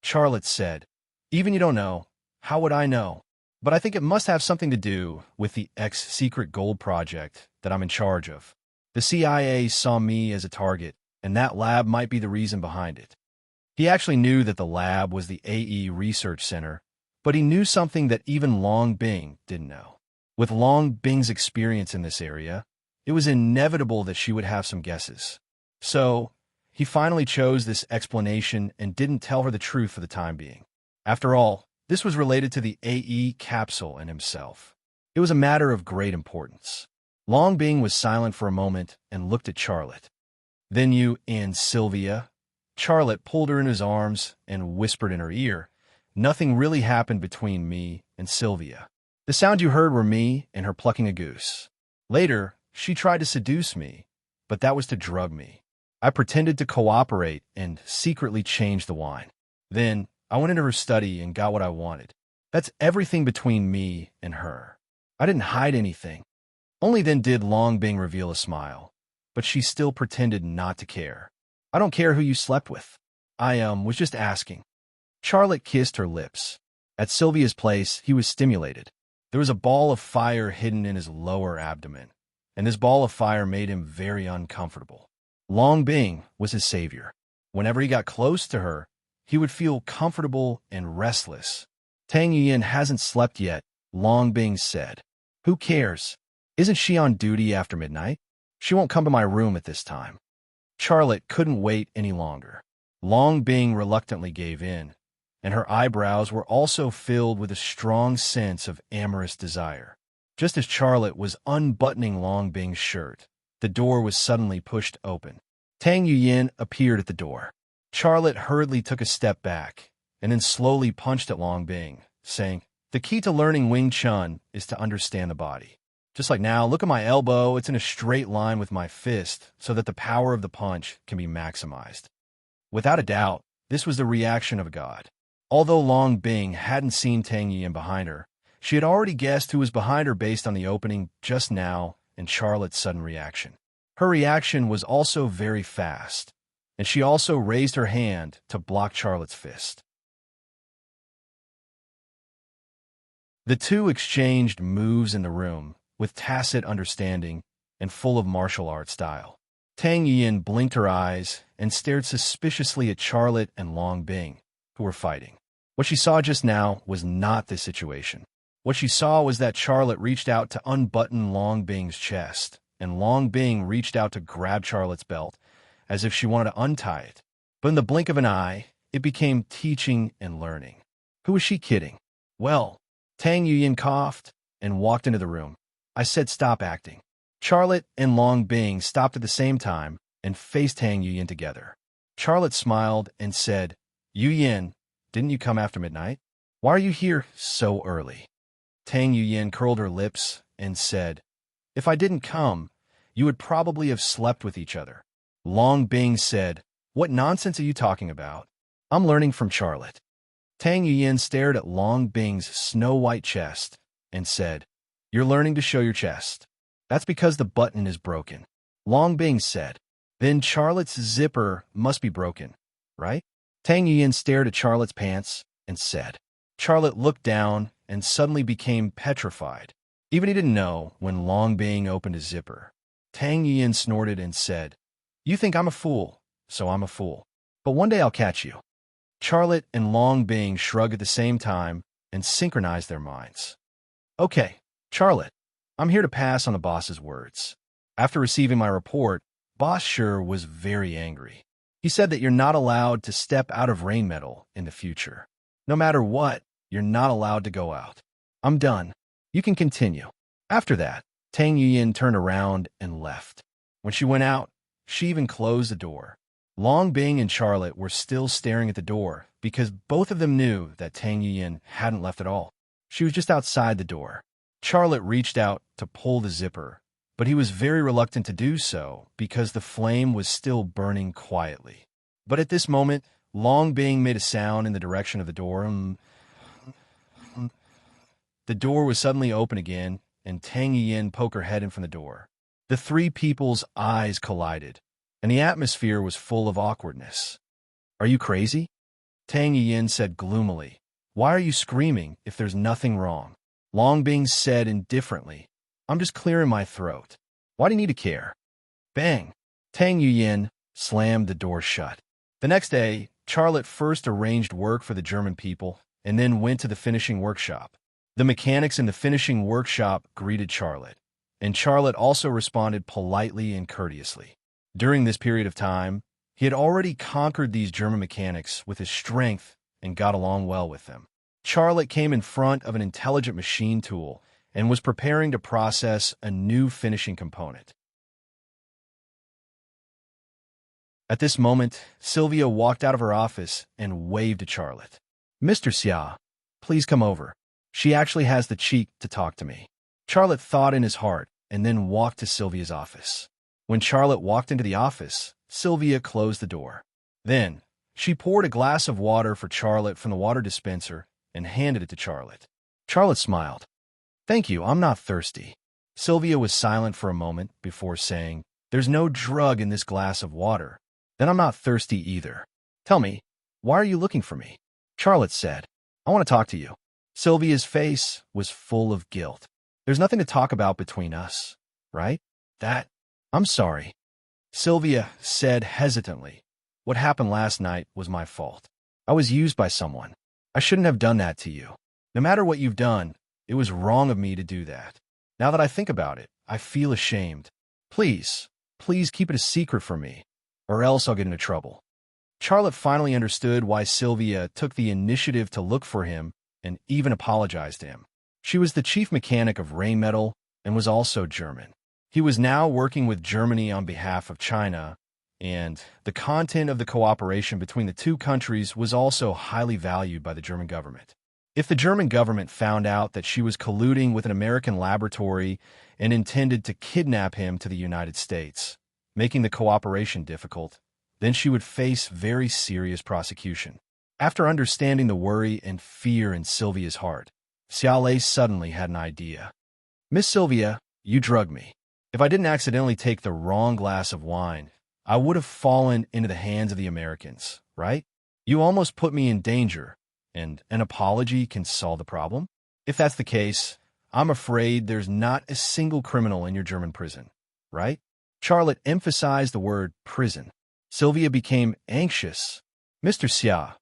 Charlotte said, "Even you don't know, how would I know? But I think it must have something to do with the secret gold project that I'm in charge of. The CIA saw me as a target, and that lab might be the reason behind it." He actually knew that the lab was the AE Research Center, but he knew something that even Long Bing didn't know. With Long Bing's experience in this area, it was inevitable that she would have some guesses. So, he finally chose this explanation and didn't tell her the truth for the time being. After all, this was related to the AE capsule and himself. It was a matter of great importance. Long Bing was silent for a moment and looked at Charlotte. "Then you and Sylvia?" Charlotte pulled her in his arms and whispered in her ear, "Nothing really happened between me and Sylvia. The sound you heard were me and her plucking a goose. Later, she tried to seduce me, but that was to drug me. I pretended to cooperate and secretly changed the wine. Then, I went into her study and got what I wanted. That's everything between me and her. I didn't hide anything." Only then did Long Bing reveal a smile, but she still pretended not to care. "I don't care who you slept with. I was just asking." Charlotte kissed her lips. At Sylvia's place, he was stimulated. There was a ball of fire hidden in his lower abdomen, and this ball of fire made him very uncomfortable. Long Bing was his savior. Whenever he got close to her, he would feel comfortable and restless. "Tang Yuyin hasn't slept yet," Long Bing said. "Who cares? Isn't she on duty after midnight? She won't come to my room at this time. Charlotte couldn't wait any longer. Long Bing reluctantly gave in, and her eyebrows were also filled with a strong sense of amorous desire. Just as Charlotte was unbuttoning Long Bing's shirt, the door was suddenly pushed open. Tang Yuyin appeared at the door. Charlotte hurriedly took a step back, and then slowly punched at Long Bing, saying, "The key to learning Wing Chun is to understand the body. Just like now, look at my elbow, it's in a straight line with my fist, so that the power of the punch can be maximized." Without a doubt, this was the reaction of a god. Although Long Bing hadn't seen Tang Yuyin behind her, she had already guessed who was behind her based on the opening just now and Charlotte's sudden reaction. Her reaction was also very fast, and she also raised her hand to block Charlotte's fist. The two exchanged moves in the room, with tacit understanding and full of martial art style. Tang Yuyin blinked her eyes and stared suspiciously at Charlotte and Long Bing, who were fighting. What she saw just now was not the situation. What she saw was that Charlotte reached out to unbutton Long Bing's chest, and Long Bing reached out to grab Charlotte's belt, as if she wanted to untie it. But in the blink of an eye, it became teaching and learning. Who was she kidding? Well, Tang Yuyin coughed and walked into the room. I said stop acting. Charlotte and Long Bing stopped at the same time and faced Tang Yuyin together. Charlotte smiled and said, "Yuyin, didn't you come after midnight? Why are you here so early?" Tang Yuyin curled her lips and said, "If I didn't come, you would probably have slept with each other." Long Bing said, "What nonsense are you talking about? I'm learning from Charlotte." Tang Yuyin stared at Long Bing's snow-white chest and said, "You're learning to show your chest. That's because the button is broken." Long Bing said, "Then Charlotte's zipper must be broken, right?" Tang Yuyin stared at Charlotte's pants and said. Charlotte looked down and suddenly became petrified. Even he didn't know when Long Bing opened his zipper. Tang Yuyin snorted and said, "You think I'm a fool, so I'm a fool. But one day I'll catch you." Charlotte and Long Bing shrugged at the same time and synchronized their minds. "Okay, Charlotte, I'm here to pass on the boss's words. After receiving my report, Boss Sure was very angry. He said that you're not allowed to step out of rain metal in the future. No matter what, you're not allowed to go out. I'm done. You can continue." After that, Tang Yuyin turned around and left. When she went out, she even closed the door. Long Bing and Charlotte were still staring at the door because both of them knew that Tang Yuyin hadn't left at all. She was just outside the door. Charlotte reached out to pull the zipper, but he was very reluctant to do so because the flame was still burning quietly. But at this moment, Long Bing made a sound in the direction of the door. The door was suddenly open again, and Tang Yuyin poked her head in from the door. The three people's eyes collided, and the atmosphere was full of awkwardness. "Are you crazy?" Tang Yuyin said gloomily. "Why are you screaming if there's nothing wrong?" Long Bing said indifferently, "I'm just clearing my throat. Why do you need to care?" Bang! Tang Yuyin slammed the door shut. The next day, Charlotte first arranged work for the German people and then went to the finishing workshop. The mechanics in the finishing workshop greeted Charlotte, and Charlotte also responded politely and courteously. During this period of time, he had already conquered these German mechanics with his strength and got along well with them. Charlotte came in front of an intelligent machine tool and was preparing to process a new finishing component. At this moment, Sylvia walked out of her office and waved to Charlotte. "Mr. Xia, please come over. She actually has the cheek to talk to me." Charlotte thought in his heart and then walked to Sylvia's office. When Charlotte walked into the office, Sylvia closed the door. Then, she poured a glass of water for Charlotte from the water dispenser and handed it to Charlotte. Charlotte smiled. "Thank you, I'm not thirsty." Sylvia was silent for a moment before saying, "There's no drug in this glass of water. Then I'm not thirsty either. Tell me, why are you looking for me?" Charlotte said, "I want to talk to you." Sylvia's face was full of guilt. "There's nothing to talk about between us, right? I'm sorry." Sylvia said hesitantly, "What happened last night was my fault. I was used by someone. I shouldn't have done that to you. No matter what you've done, it was wrong of me to do that. Now that I think about it, I feel ashamed. Please, please keep it a secret from me, or else I'll get into trouble. Charlotte finally understood why Sylvia took the initiative to look for him and even apologized to him. She was the chief mechanic of Rheinmetall and was also German. He was now working with Germany on behalf of China, and the content of the cooperation between the two countries was also highly valued by the German government. If the German government found out that she was colluding with an American laboratory and intended to kidnap him to the United States, making the cooperation difficult, then she would face very serious prosecution. After understanding the worry and fear in Sylvia's heart, Xiaolei suddenly had an idea. Miss Sylvia, you drugged me. If I didn't accidentally take the wrong glass of wine, I would have fallen into the hands of the Americans, right? You almost put me in danger, and an apology can solve the problem? If that's the case, I'm afraid there's not a single criminal in your German prison, right? Charlotte emphasized the word prison. Sylvia became anxious. Mr. Xia,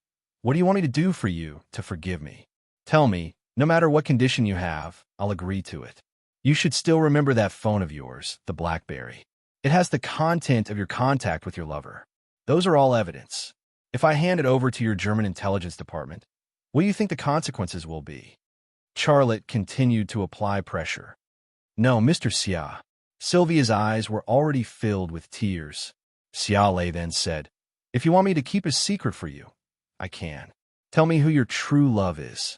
what do you want me to do for you to forgive me? Tell me, no matter what condition you have, I'll agree to it. You should still remember that phone of yours, the BlackBerry. It has the content of your contact with your lover. Those are all evidence. If I hand it over to your German intelligence department, what do you think the consequences will be? Charlotte continued to apply pressure. No, Mr. Xia. Sylvia's eyes were already filled with tears. Xiaolei then said, if you want me to keep a secret for you, I can. Tell me who your true love is.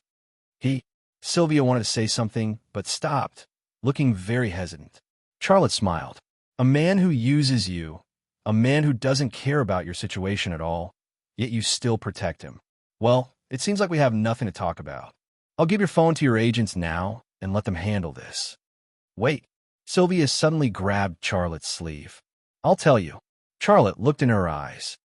Sylvia wanted to say something, but stopped, looking very hesitant. Charlotte smiled. A man who uses you, a man who doesn't care about your situation at all, yet you still protect him. Well, it seems like we have nothing to talk about. I'll give your phone to your agents now and let them handle this. Wait. Sylvia suddenly grabbed Charlotte's sleeve. I'll tell you. Charlotte looked in her eyes.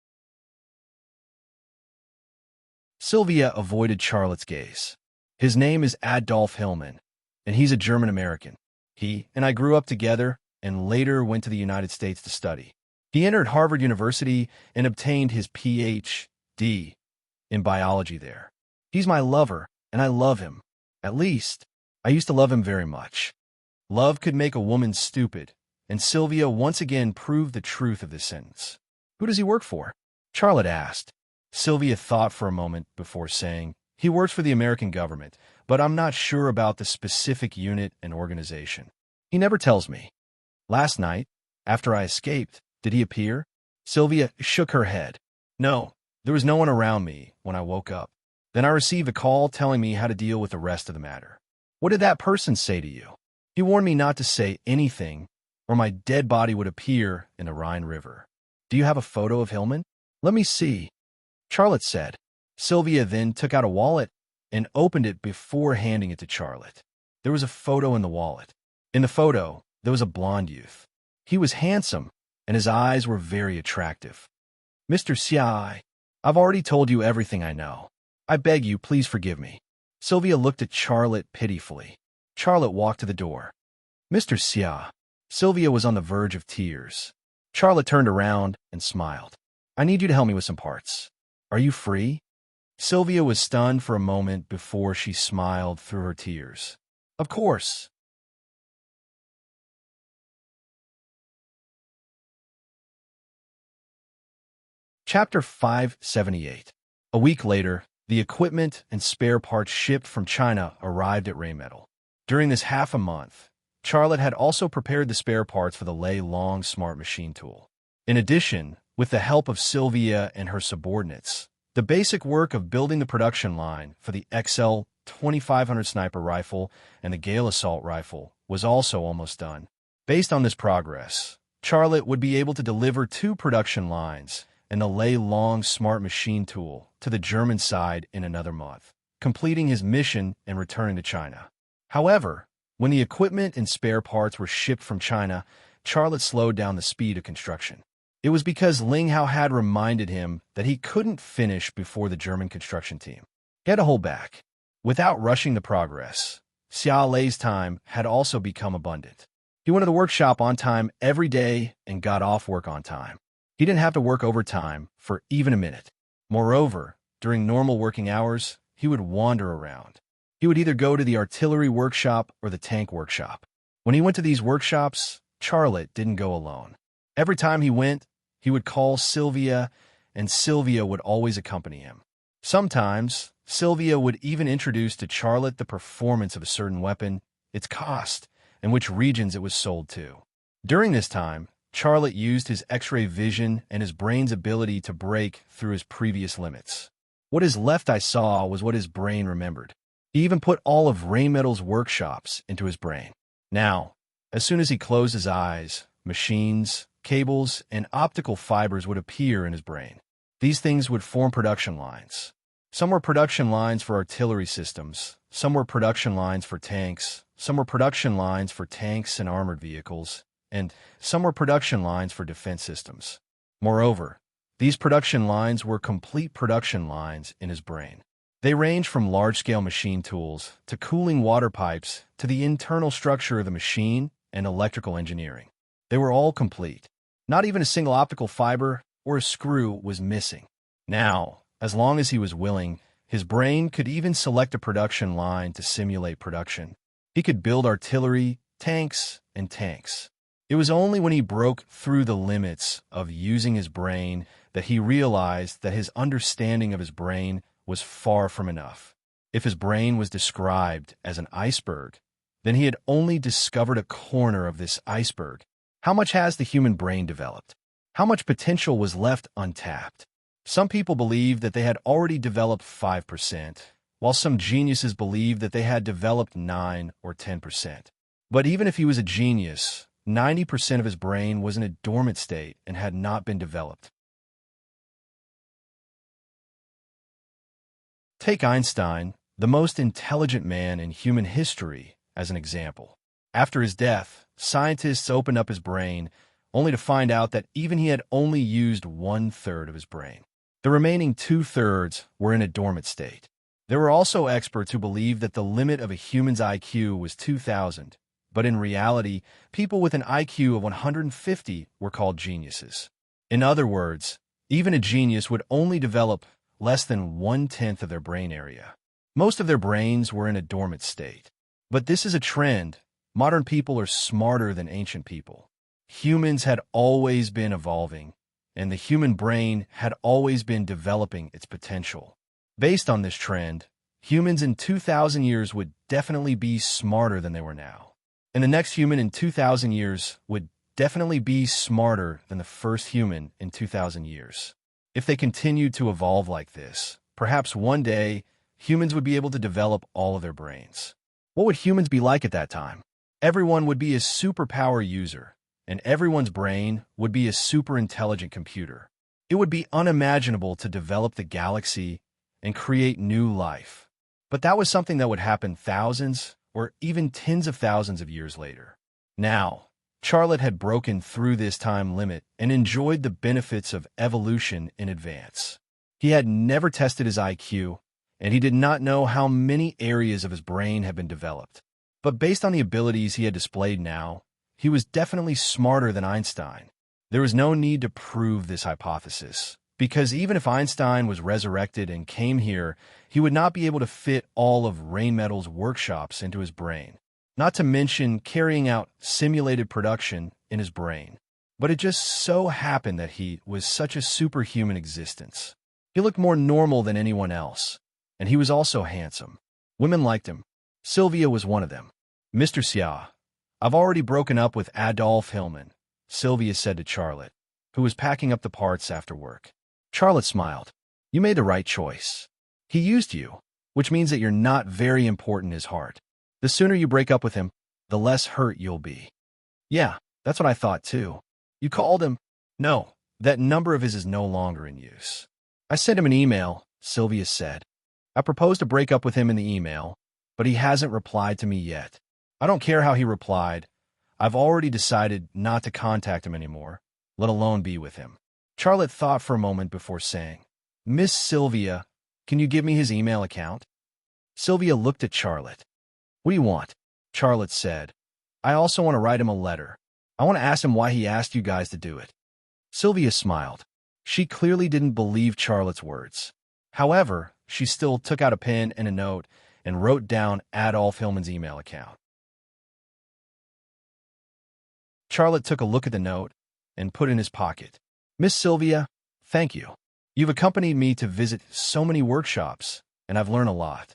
Sylvia avoided Charlotte's gaze. His name is Adolf Hillman, and he's a German-American. He and I grew up together and later went to the United States to study. He entered Harvard University and obtained his Ph.D. in biology there. He's my lover, and I love him. At least, I used to love him very much. Love could make a woman stupid, and Sylvia once again proved the truth of this sentence. Who does he work for? Charlotte asked. Sylvia thought for a moment before saying, he works for the American government, but I'm not sure about the specific unit and organization. He never tells me. Last night, after I escaped, did he appear? Sylvia shook her head. No, there was no one around me when I woke up. Then I received a call telling me how to deal with the rest of the matter. What did that person say to you? He warned me not to say anything, or my dead body would appear in the Rhine River. Do you have a photo of Hillman? Let me see. Charlotte said. Sylvia then took out a wallet and opened it before handing it to Charlotte. There was a photo in the wallet. In the photo, there was a blonde youth. He was handsome, and his eyes were very attractive. Mr. Xia, I've already told you everything I know. I beg you, please forgive me. Sylvia looked at Charlotte pitifully. Charlotte walked to the door. Mr. Xia. Sylvia was on the verge of tears. Charlotte turned around and smiled. I need you to help me with some parts. Are you free? Sylvia was stunned for a moment before she smiled through her tears. Of course. Chapter 578. A week later, the equipment and spare parts shipped from China arrived at Rheinmetall. During this half a month, Charlotte had also prepared the spare parts for the Lei Long smart machine tool. In addition, with the help of Sylvia and her subordinates, the basic work of building the production line for the XL 2500 sniper rifle and the Gale assault rifle was also almost done. Based on this progress, Charlotte would be able to deliver 2 production lines and the Lei Long smart machine tool to the German side in another month, completing his mission and returning to China. However, when the equipment and spare parts were shipped from China, Charlotte slowed down the speed of construction. It was because Ling Hao had reminded him that he couldn't finish before the German construction team. He had to hold back. Without rushing the progress, Xiao Lei's time had also become abundant. He went to the workshop on time every day and got off work on time. He didn't have to work overtime for even a minute. Moreover, during normal working hours, he would wander around. He would either go to the artillery workshop or the tank workshop. When he went to these workshops, Charlotte didn't go alone. Every time he went, he would call Sylvia, and Sylvia would always accompany him. Sometimes, Sylvia would even introduce to Charlotte the performance of a certain weapon, its cost, and which regions it was sold to. During this time, Charlotte used his X-ray vision and his brain's ability to break through his previous limits. What his left eye saw was what his brain remembered. He even put all of Raymetal's workshops into his brain. Now, as soon as he closed his eyes, machines, cables, and optical fibers would appear in his brain. These things would form production lines. Some were production lines for artillery systems, some were production lines for tanks, some were production lines for tanks and armored vehicles, and some were production lines for defense systems. Moreover, these production lines were complete production lines in his brain. They ranged from large-scale machine tools to cooling water pipes to the internal structure of the machine and electrical engineering. They were all complete. Not even a single optical fiber or a screw was missing. Now, as long as he was willing, his brain could even select a production line to simulate production. He could build artillery, tanks, and tanks. It was only when he broke through the limits of using his brain that he realized that his understanding of his brain was far from enough. If his brain was described as an iceberg, then he had only discovered a corner of this iceberg. How much has the human brain developed? How much potential was left untapped? Some people believe that they had already developed 5%, while some geniuses believe that they had developed 9 or 10%. But even if he was a genius, 90% of his brain was in a dormant state and had not been developed. Take Einstein, the most intelligent man in human history, as an example. After his death, scientists opened up his brain, only to find out that even he had only used 1/3 of his brain. The remaining 2/3 were in a dormant state. There were also experts who believed that the limit of a human's IQ was 2,000, but in reality, people with an IQ of 150 were called geniuses. In other words, even a genius would only develop less than 1/10 of their brain area. Most of their brains were in a dormant state. But this is a trend. Modern people are smarter than ancient people. Humans had always been evolving, and the human brain had always been developing its potential. Based on this trend, humans in 2,000 years would definitely be smarter than they were now. And the next human in 2,000 years would definitely be smarter than the first human in 2,000 years. If they continued to evolve like this, perhaps one day, humans would be able to develop all of their brains. What would humans be like at that time? Everyone would be a superpower user, and everyone's brain would be a super intelligent computer. It would be unimaginable to develop the galaxy and create new life. But that was something that would happen thousands or even tens of thousands of years later. Now, Charlotte had broken through this time limit and enjoyed the benefits of evolution in advance. He had never tested his IQ, and he did not know how many areas of his brain had been developed. But based on the abilities he had displayed now, he was definitely smarter than Einstein. There was no need to prove this hypothesis, because even if Einstein was resurrected and came here, he would not be able to fit all of Raymetal's workshops into his brain, not to mention carrying out simulated production in his brain. But it just so happened that he was such a superhuman existence. He looked more normal than anyone else, and he was also handsome. Women liked him. Sylvia was one of them. "Mr. Xia, I've already broken up with Adolf Hillman," Sylvia said to Charlotte, who was packing up the parts after work. Charlotte smiled. "You made the right choice. He used you, which means that you're not very important in his heart. The sooner you break up with him, the less hurt you'll be." "Yeah, that's what I thought too." "You called him?" "No, that number of his is no longer in use." "I sent him an email," Sylvia said. "I proposed to break up with him in the email, but he hasn't replied to me yet. I don't care how he replied. I've already decided not to contact him anymore, let alone be with him." Charlotte thought for a moment before saying, "Miss Sylvia, can you give me his email account?" Sylvia looked at Charlotte. "What do you want?" Charlotte said. "I also want to write him a letter. I want to ask him why he asked you guys to do it." Sylvia smiled. She clearly didn't believe Charlotte's words. However, she still took out a pen and a note and wrote down Adolf Hillman's email account. Charlotte took a look at the note and put it in his pocket. Miss Sylvia, thank you. You've accompanied me to visit so many workshops, and I've learned a lot.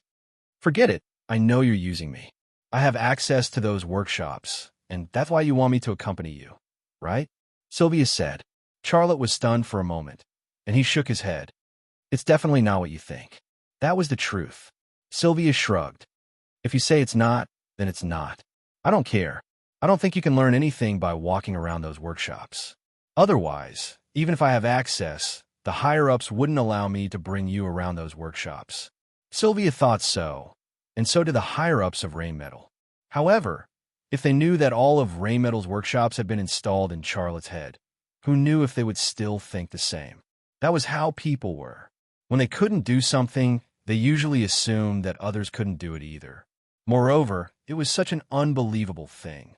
Forget it. I know you're using me. I have access to those workshops, and that's why you want me to accompany you, right? Sylvia said. Charlotte was stunned for a moment, and he shook his head. It's definitely not what you think. That was the truth. Sylvia shrugged. If you say it's not, then it's not. I don't care. I don't think you can learn anything by walking around those workshops. Otherwise, even if I have access, the higher-ups wouldn't allow me to bring you around those workshops. Sylvia thought so, and so did the higher-ups of Rainmetal. However, if they knew that all of Rainmetal's workshops had been installed in Charlotte's head, who knew if they would still think the same? That was how people were. When they couldn't do something, they usually assumed that others couldn't do it either. Moreover, it was such an unbelievable thing.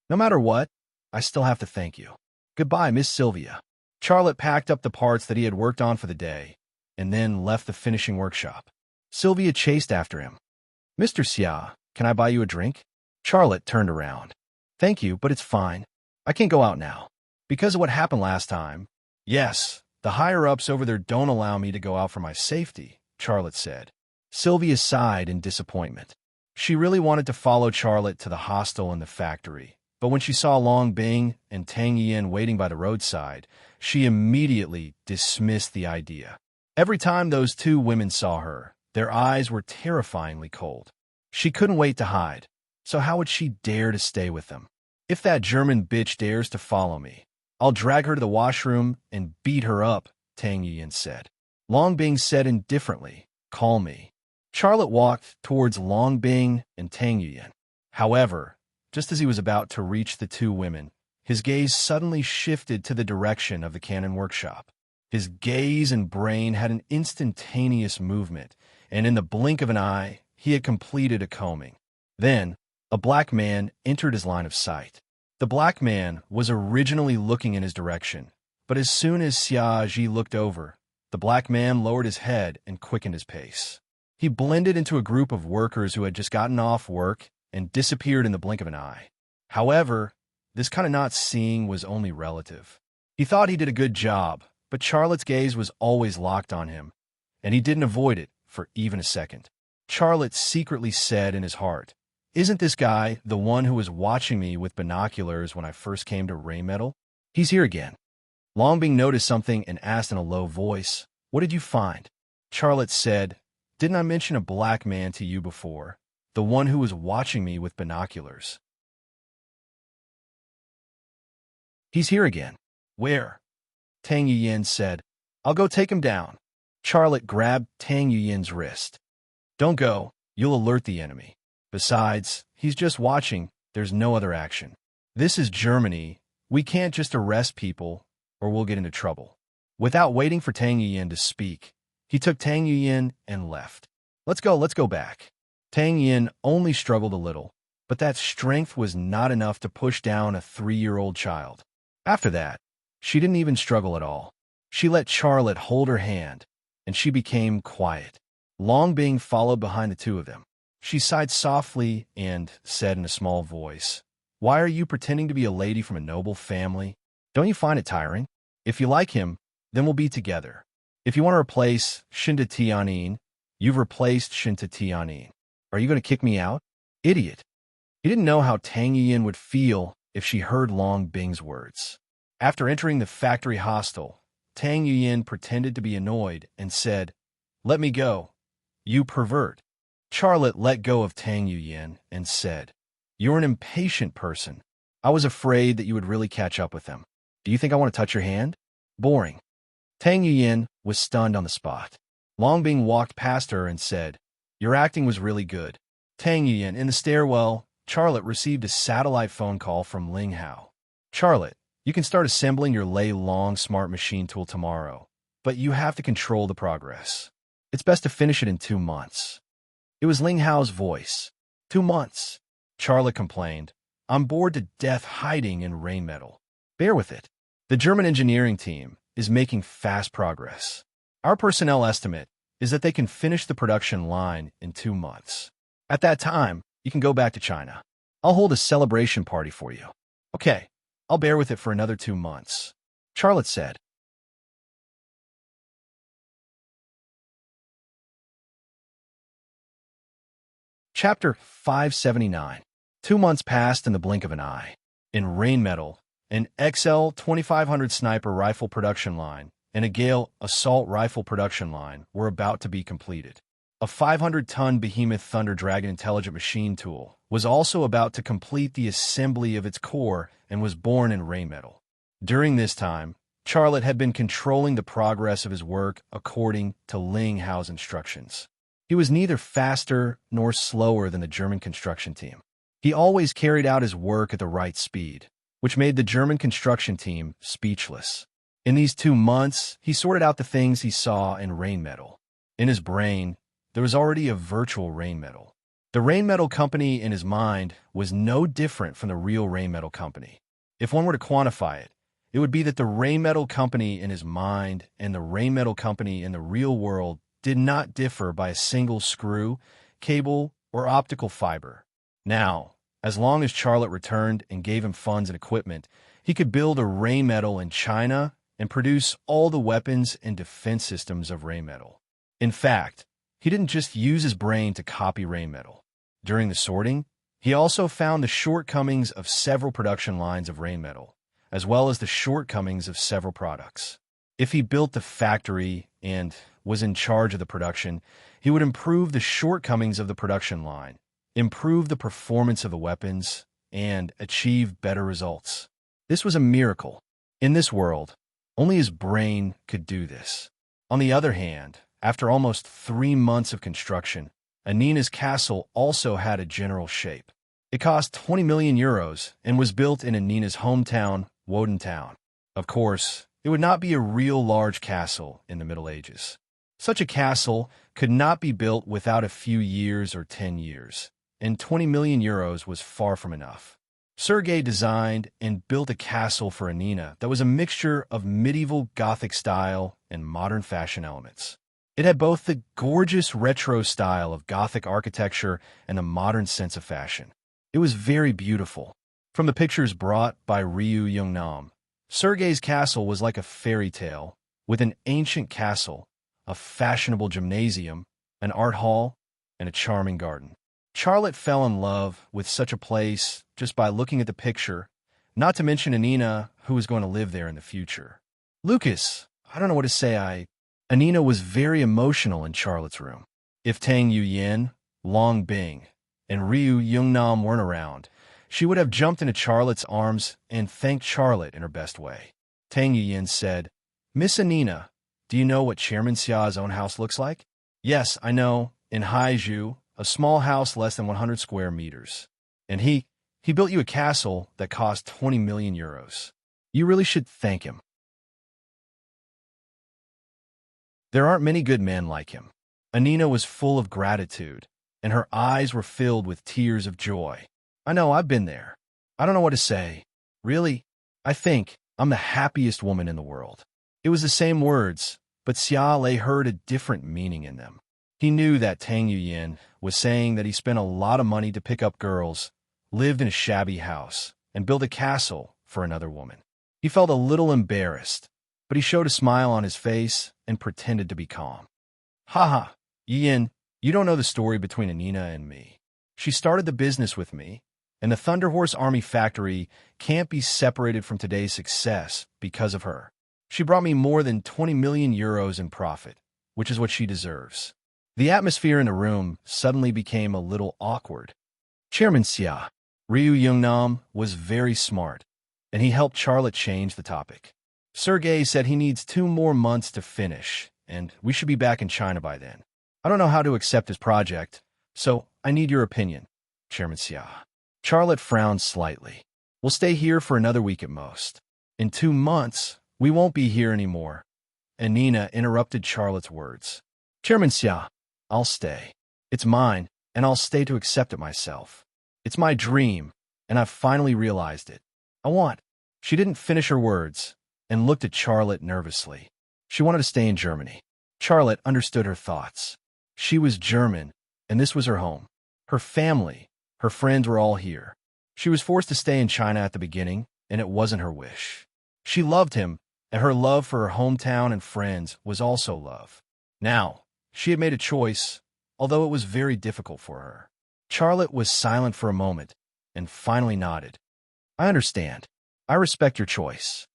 No matter what, I still have to thank you. Goodbye, Miss Sylvia. Charlotte packed up the parts that he had worked on for the day, and then left the finishing workshop. Sylvia chased after him. Mr. Xia, can I buy you a drink? Charlotte turned around. Thank you, but it's fine. I can't go out now. Because of what happened last time. Yes, the higher-ups over there don't allow me to go out for my safety, Charlotte said. Sylvia sighed in disappointment. She really wanted to follow Charlotte to the hostel and the factory, but when she saw Long Bing and Tang Yin waiting by the roadside, she immediately dismissed the idea. Every time those two women saw her, their eyes were terrifyingly cold. She couldn't wait to hide, so how would she dare to stay with them? If that German bitch dares to follow me, I'll drag her to the washroom and beat her up, Tang Yin said. Long Bing said indifferently, call me. Charlotte walked towards Long Bing and Tang Yin. However, just as he was about to reach the two women, his gaze suddenly shifted to the direction of the cannon workshop. His gaze and brain had an instantaneous movement, and in the blink of an eye, he had completed a combing. Then, a black man entered his line of sight. The black man was originally looking in his direction, but as soon as Xia Ji looked over, the black man lowered his head and quickened his pace. He blended into a group of workers who had just gotten off work and disappeared in the blink of an eye. However, this kind of not seeing was only relative. He thought he did a good job, but Charlotte's gaze was always locked on him, and he didn't avoid it for even a second. Charlotte secretly said in his heart, isn't this guy the one who was watching me with binoculars when I first came to Rainmetal? He's here again. Longbing noticed something and asked in a low voice, what did you find? Charlotte said, didn't I mention a black man to you before? The one who was watching me with binoculars. He's here again. Where? Tang Yuyin said, I'll go take him down. Charlotte grabbed Tang Yuyin's wrist. Don't go, you'll alert the enemy. Besides, he's just watching, there's no other action. This is Germany, we can't just arrest people, or we'll get into trouble. Without waiting for Tang Yuyin to speak, he took Tang Yuyin and left. Let's go back. Tang Yin only struggled a little, but that strength was not enough to push down a 3-year-old child. After that, she didn't even struggle at all. She let Charlotte hold her hand, and she became quiet. Long Bing followed behind the two of them. She sighed softly and said in a small voice, why are you pretending to be a lady from a noble family? Don't you find it tiring? If you like him, then we'll be together. If you want to replace Shinta Tianin, you've replaced Shinta Tianin. Are you going to kick me out? Idiot. He didn't know how Tang Yin would feel if she heard Long Bing's words. After entering the factory hostel, Tang Yin pretended to be annoyed and said, let me go, you pervert. Charlotte let go of Tang Yuyin and said, you're an impatient person. I was afraid that you would really catch up with them. Do you think I want to touch your hand? Boring. Tang Yuyin was stunned on the spot. Long Bing walked past her and said, your acting was really good. Tang Yuyin, in the stairwell, Charlotte received a satellite phone call from Ling Hao. Charlotte, you can start assembling your Lei Long smart machine tool tomorrow, but you have to control the progress. It's best to finish it in 2 months. It was Ling Hao's voice. 2 months. Charlotte complained. I'm bored to death hiding in Rainmetal. Bear with it. The German engineering team is making fast progress. Our personnel estimate is that they can finish the production line in 2 months. At that time, you can go back to China. I'll hold a celebration party for you. Okay, I'll bear with it for another 2 months, Charlotte said. Chapter 579. 2 months passed in the blink of an eye. In Rainmetal, an XL 2500 sniper rifle production line and a Gale assault rifle production line were about to be completed. A 500-ton behemoth Thunder Dragon intelligent machine tool was also about to complete the assembly of its core and was born in Rainmetal. During this time, Charlotte had been controlling the progress of his work according to Ling Hao's instructions. He was neither faster nor slower than the German construction team. He always carried out his work at the right speed, which made the German construction team speechless. In these 2 months, he sorted out the things he saw in Rainmetal. In his brain, there was already a virtual Rainmetal. The Rainmetal company in his mind was no different from the real Rainmetal company. If one were to quantify it, it would be that the Rainmetal company in his mind and the Rainmetal company in the real world did not differ by a single screw, cable, or optical fiber. Now, as long as Charlotte returned and gave him funds and equipment, he could build a Rainmetal in China and produce all the weapons and defense systems of Rainmetal. In fact, he didn't just use his brain to copy Rainmetal. During the sorting, he also found the shortcomings of several production lines of Rainmetal, as well as the shortcomings of several products. If he built the factory and was in charge of the production, he would improve the shortcomings of the production line, improve the performance of the weapons, and achieve better results. This was a miracle. In this world, only his brain could do this. On the other hand, after almost 3 months of construction, Anina's castle also had a general shape. It cost 20 million euros and was built in Anina's hometown, Woden Town. Of course, it would not be a real large castle in the Middle Ages. Such a castle could not be built without a few years or 10 years, and 20 million euros was far from enough. Sergei designed and built a castle for Anina that was a mixture of medieval Gothic style and modern fashion elements. It had both the gorgeous retro style of Gothic architecture and the modern sense of fashion. It was very beautiful. From the pictures brought by Ryu Youngnam, Sergei's castle was like a fairy tale, with an ancient castle, a fashionable gymnasium, an art hall, and a charming garden. Charlotte fell in love with such a place just by looking at the picture, not to mention Anina, who was going to live there in the future. Lucas, I don't know what to say. Anina was very emotional in Charlotte's room. If Tang Yuyin, Long Bing, and Ryu Youngnam weren't around, she would have jumped into Charlotte's arms and thanked Charlotte in her best way. Tang Yuyin said, "Miss Anina, do you know what Chairman Xia's own house looks like?" "Yes, I know, in Haizhu, a small house less than 100 square meters. And he built you a castle that cost 20 million euros. You really should thank him." There aren't many good men like him. Anina was full of gratitude, and her eyes were filled with tears of joy. "I know, I've been there. I don't know what to say. Really, I think I'm the happiest woman in the world." It was the same words, but Xia Lei heard a different meaning in them. He knew that Tang Yuyin was saying that he spent a lot of money to pick up girls, lived in a shabby house, and built a castle for another woman. He felt a little embarrassed, but he showed a smile on his face and pretended to be calm. "Haha, Yin, you don't know the story between Anina and me. She started the business with me, and the Thunder Horse Army factory can't be separated from today's success because of her. She brought me more than 20 million euros in profit, which is what she deserves." The atmosphere in the room suddenly became a little awkward. Chairman Xia, Ryu Youngnam, was very smart, and he helped Charlotte change the topic. "Sergei said he needs 2 more months to finish, and we should be back in China by then. I don't know how to accept his project, so I need your opinion, Chairman Xia." Charlotte frowned slightly. "We'll stay here for another week at most. In 2 months, we won't be here anymore." Anina interrupted Charlotte's words. "Chairman Xia, I'll stay. It's mine, and I'll stay to accept it myself. It's my dream, and I've finally realized it. I want—" She didn't finish her words and looked at Charlotte nervously. She wanted to stay in Germany. Charlotte understood her thoughts. She was German, and this was her home. Her family, her friends were all here. She was forced to stay in China at the beginning, and it wasn't her wish. She loved him, and her love for her hometown and friends was also love. Now, she had made a choice, although it was very difficult for her. Charlotte was silent for a moment, and finally nodded. I understand. I respect your choice.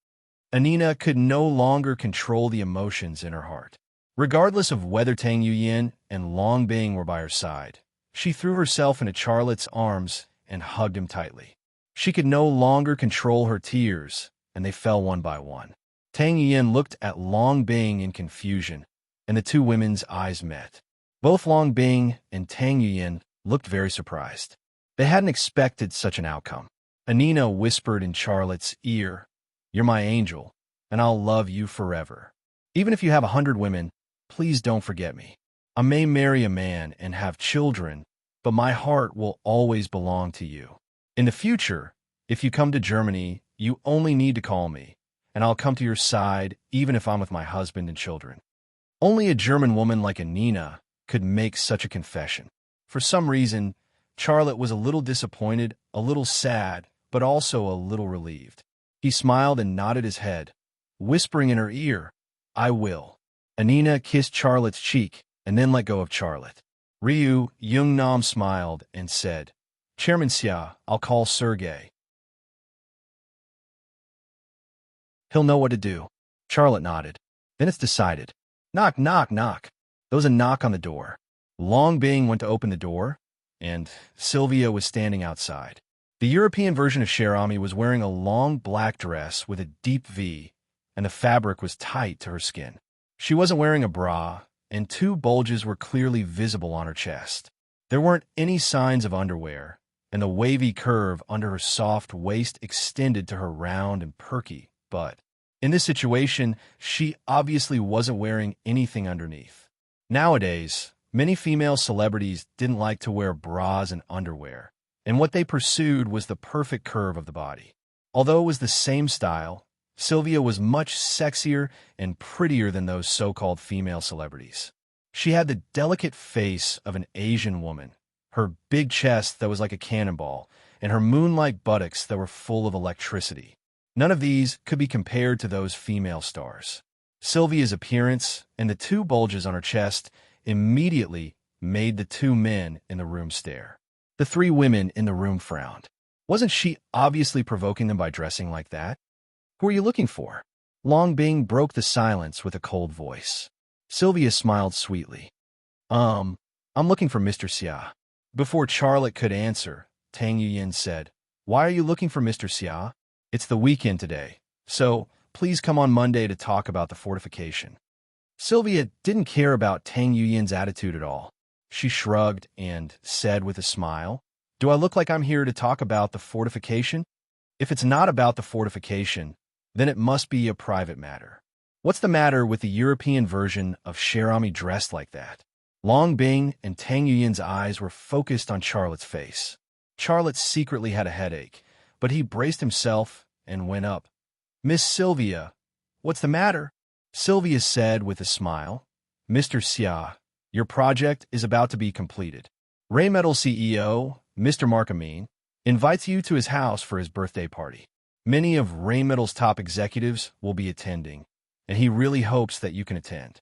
Anina could no longer control the emotions in her heart. Regardless of whether Tang Yuyin and Long Bing were by her side, she threw herself into Charlotte's arms and hugged him tightly. She could no longer control her tears, and they fell one by one. Tang Yuyin looked at Long Bing in confusion, and the two women's eyes met. Both Long Bing and Tang Yuyin looked very surprised. They hadn't expected such an outcome. Anina whispered in Charlotte's ear, "You're my angel, and I'll love you forever. Even if you have 100 women, please don't forget me. I may marry a man and have children, but my heart will always belong to you. In the future, if you come to Germany, you only need to call me, and I'll come to your side even if I'm with my husband and children." Only a German woman like Anina could make such a confession. For some reason, Charlotte was a little disappointed, a little sad, but also a little relieved. He smiled and nodded his head, whispering in her ear, "I will." Anina kissed Charlotte's cheek and then let go of Charlotte. Ryu Jungnam smiled and said, "Chairman Xia, I'll call Sergei. He'll know what to do." Charlotte nodded. "Then it's decided." Knock, knock, knock. There was a knock on the door. Long Bing went to open the door, and Sylvia was standing outside. The European version of Cherami was wearing a long black dress with a deep V, and the fabric was tight to her skin. She wasn't wearing a bra, and two bulges were clearly visible on her chest. There weren't any signs of underwear, and the wavy curve under her soft waist extended to her round and perky butt. In this situation, she obviously wasn't wearing anything underneath. Nowadays, many female celebrities didn't like to wear bras and underwear, and what they pursued was the perfect curve of the body. Although it was the same style, Sylvia was much sexier and prettier than those so-called female celebrities. She had the delicate face of an Asian woman, her big chest that was like a cannonball, and her moon-like buttocks that were full of electricity. None of these could be compared to those female stars. Sylvia's appearance and the two bulges on her chest immediately made the two men in the room stare. The three women in the room frowned. Wasn't she obviously provoking them by dressing like that? "Who are you looking for?" Long Bing broke the silence with a cold voice. Sylvia smiled sweetly. I'm looking for Mr. Xia." Before Charlotte could answer, Tang Yuyin said, "Why are you looking for Mr. Xia? It's the weekend today, so please come on Monday to talk about the fortification." Sylvia didn't care about Tang Yuyin's attitude at all. She shrugged and said with a smile, "Do I look like I'm here to talk about the fortification? If it's not about the fortification, then it must be a private matter. What's the matter with the European version of Cherami dressed like that?" Long Bing and Tang Yuyin's eyes were focused on Charlotte's face. Charlotte secretly had a headache, but he braced himself and went up. "Miss Sylvia, what's the matter?" Sylvia said with a smile, "Mr. Xia, your project is about to be completed. Rheinmetall CEO, Mr. Mark Amin, invites you to his house for his birthday party. Many of Rheinmetall's top executives will be attending, and he really hopes that you can attend."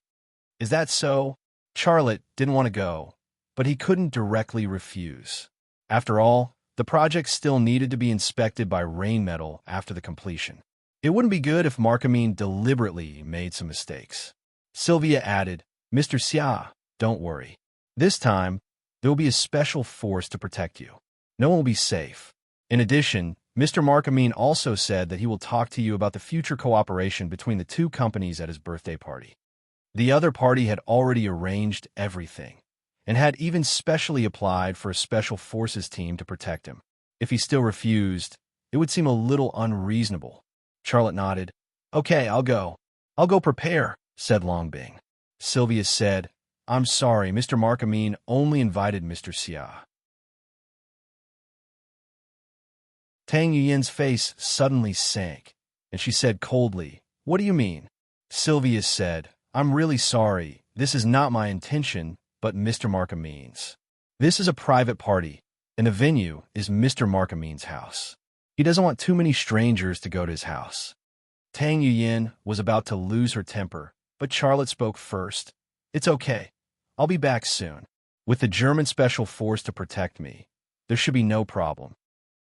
"Is that so?" Charlotte didn't want to go, but he couldn't directly refuse. After all, the project still needed to be inspected by Rheinmetall after the completion. It wouldn't be good if Mark Amin deliberately made some mistakes. Sylvia added, "Mr. Xia, don't worry. This time, there will be a special force to protect you. No one will be safe. In addition, Mr. Mark Amin also said that he will talk to you about the future cooperation between the two companies at his birthday party." The other party had already arranged everything, and had even specially applied for a special forces team to protect him. If he still refused, it would seem a little unreasonable. Charlotte nodded. "Okay, I'll go. I'll go prepare," said Long Bing. Sylvia said, "I'm sorry, Mr. Mark Amin only invited Mr. Xia." Tang Yuyin's face suddenly sank, and she said coldly, "What do you mean?" Sylvia said, "I'm really sorry. This is not my intention, but Mr. Mark Amin's. This is a private party, and the venue is Mr. Mark Amin's house. He doesn't want too many strangers to go to his house. Tang Yuyin was about to lose her temper, but Charlotte spoke first. It's okay. I'll be back soon. With the German special force to protect me, there should be no problem.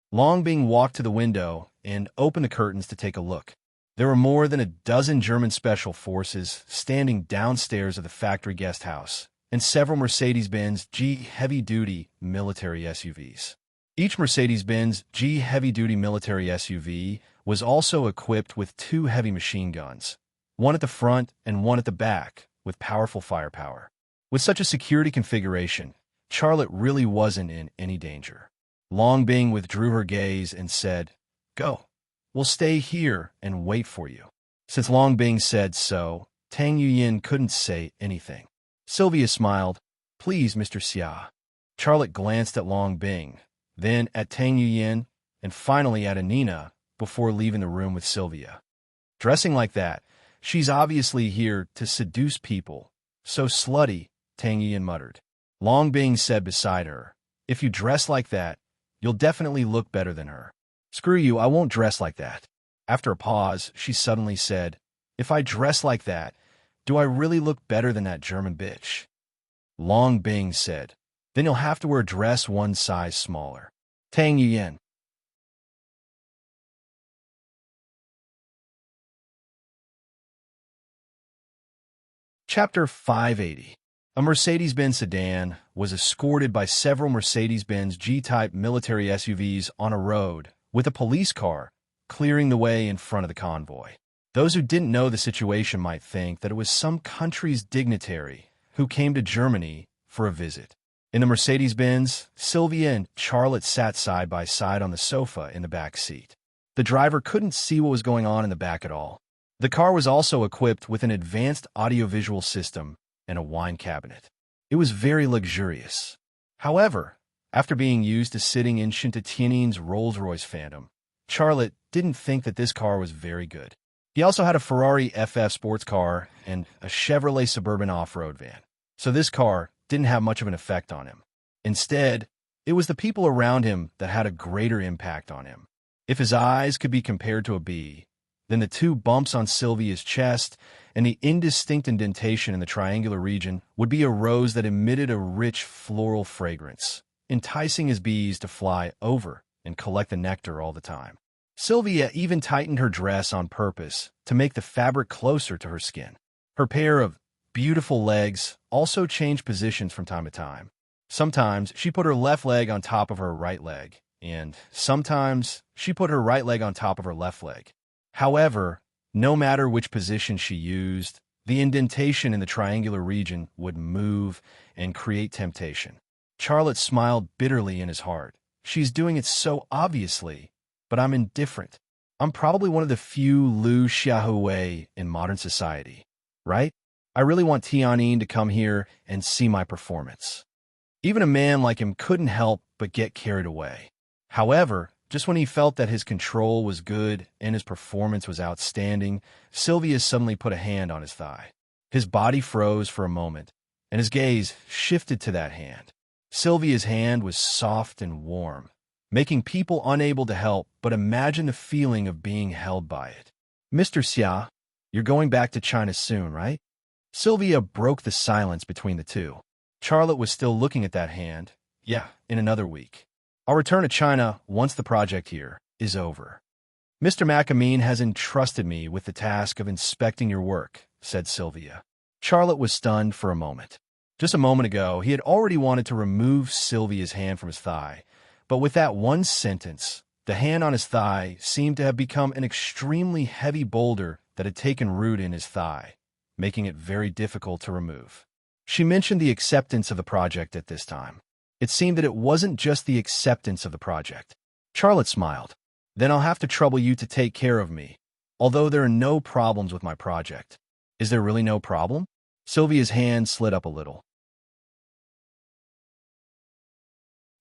Long Bing walked to the window and opened the curtains to take a look. There were more than a dozen German special forces standing downstairs of the factory guest house, and several Mercedes-Benz G heavy-duty military SUVs. Each Mercedes-Benz G heavy-duty military SUV was also equipped with 2 heavy machine guns, one at the front and one at the back, with powerful firepower. With such a security configuration, Charlotte really wasn't in any danger. Long Bing withdrew her gaze and said, "Go. We'll stay here and wait for you." Since Long Bing said so, Tang Yuyin couldn't say anything. Sylvia smiled. "Please, Mr. Xia." Charlotte glanced at Long Bing, then at Tang Yuyin, and finally at Anina before leaving the room with Sylvia. Dressing like that, she's obviously here to seduce people. So slutty, Tang Yuyin muttered. Long Bing said beside her, "If you dress like that, you'll definitely look better than her." "Screw you, I won't dress like that." After a pause, she suddenly said, "If I dress like that, do I really look better than that German bitch?" Long Bing said, "Then you'll have to wear a dress one size smaller." Tang Yuyin. Chapter 580. A Mercedes-Benz sedan was escorted by several Mercedes-Benz G-type military SUVs on a road, with a police car clearing the way in front of the convoy. Those who didn't know the situation might think that it was some country's dignitary who came to Germany for a visit. In the Mercedes-Benz, Sylvia and Charlotte sat side by side on the sofa in the back seat. The driver couldn't see what was going on in the back at all. The car was also equipped with an advanced audiovisual system and a wine cabinet. It was very luxurious. However, after being used to sitting in Shintatienin's Rolls-Royce Phantom, Charlotte didn't think that this car was very good. He also had a Ferrari FF sports car and a Chevrolet Suburban off-road van, so this car didn't have much of an effect on him. Instead, it was the people around him that had a greater impact on him. If his eyes could be compared to a bee, then the 2 bumps on Sylvia's chest and the indistinct indentation in the triangular region would be a rose that emitted a rich floral fragrance, enticing his bees to fly over and collect the nectar all the time. Sylvia even tightened her dress on purpose to make the fabric closer to her skin. Her pair of beautiful legs also changed positions from time to time. Sometimes she put her left leg on top of her right leg, and sometimes she put her right leg on top of her left leg. However, no matter which position she used, the indentation in the triangular region would move and create temptation. Charlotte smiled bitterly in his heart. She's doing it so obviously, but I'm indifferent. I'm probably one of the few Lu Xiaohui in modern society, right? I really want Tianyin to come here and see my performance. Even a man like him couldn't help but get carried away. However, just when he felt that his control was good and his performance was outstanding, Sylvia suddenly put a hand on his thigh. His body froze for a moment, and his gaze shifted to that hand. Sylvia's hand was soft and warm, making people unable to help but imagine the feeling of being held by it. "Mr. Xia, you're going back to China soon, right?" Sylvia broke the silence between the two. Charlotte was still looking at that hand. "Yeah, in another week. I'll return to China once the project here is over." "Mr. McAmeen has entrusted me with the task of inspecting your work," said Sylvia. Charlotte was stunned for a moment. Just a moment ago, he had already wanted to remove Sylvia's hand from his thigh, but with that one sentence, the hand on his thigh seemed to have become an extremely heavy boulder that had taken root in his thigh, making it very difficult to remove. She mentioned the acceptance of the project at this time. It seemed that it wasn't just the acceptance of the project. Charlotte smiled. "Then I'll have to trouble you to take care of me, although there are no problems with my project." "Is there really no problem?" Sylvia's hand slid up a little.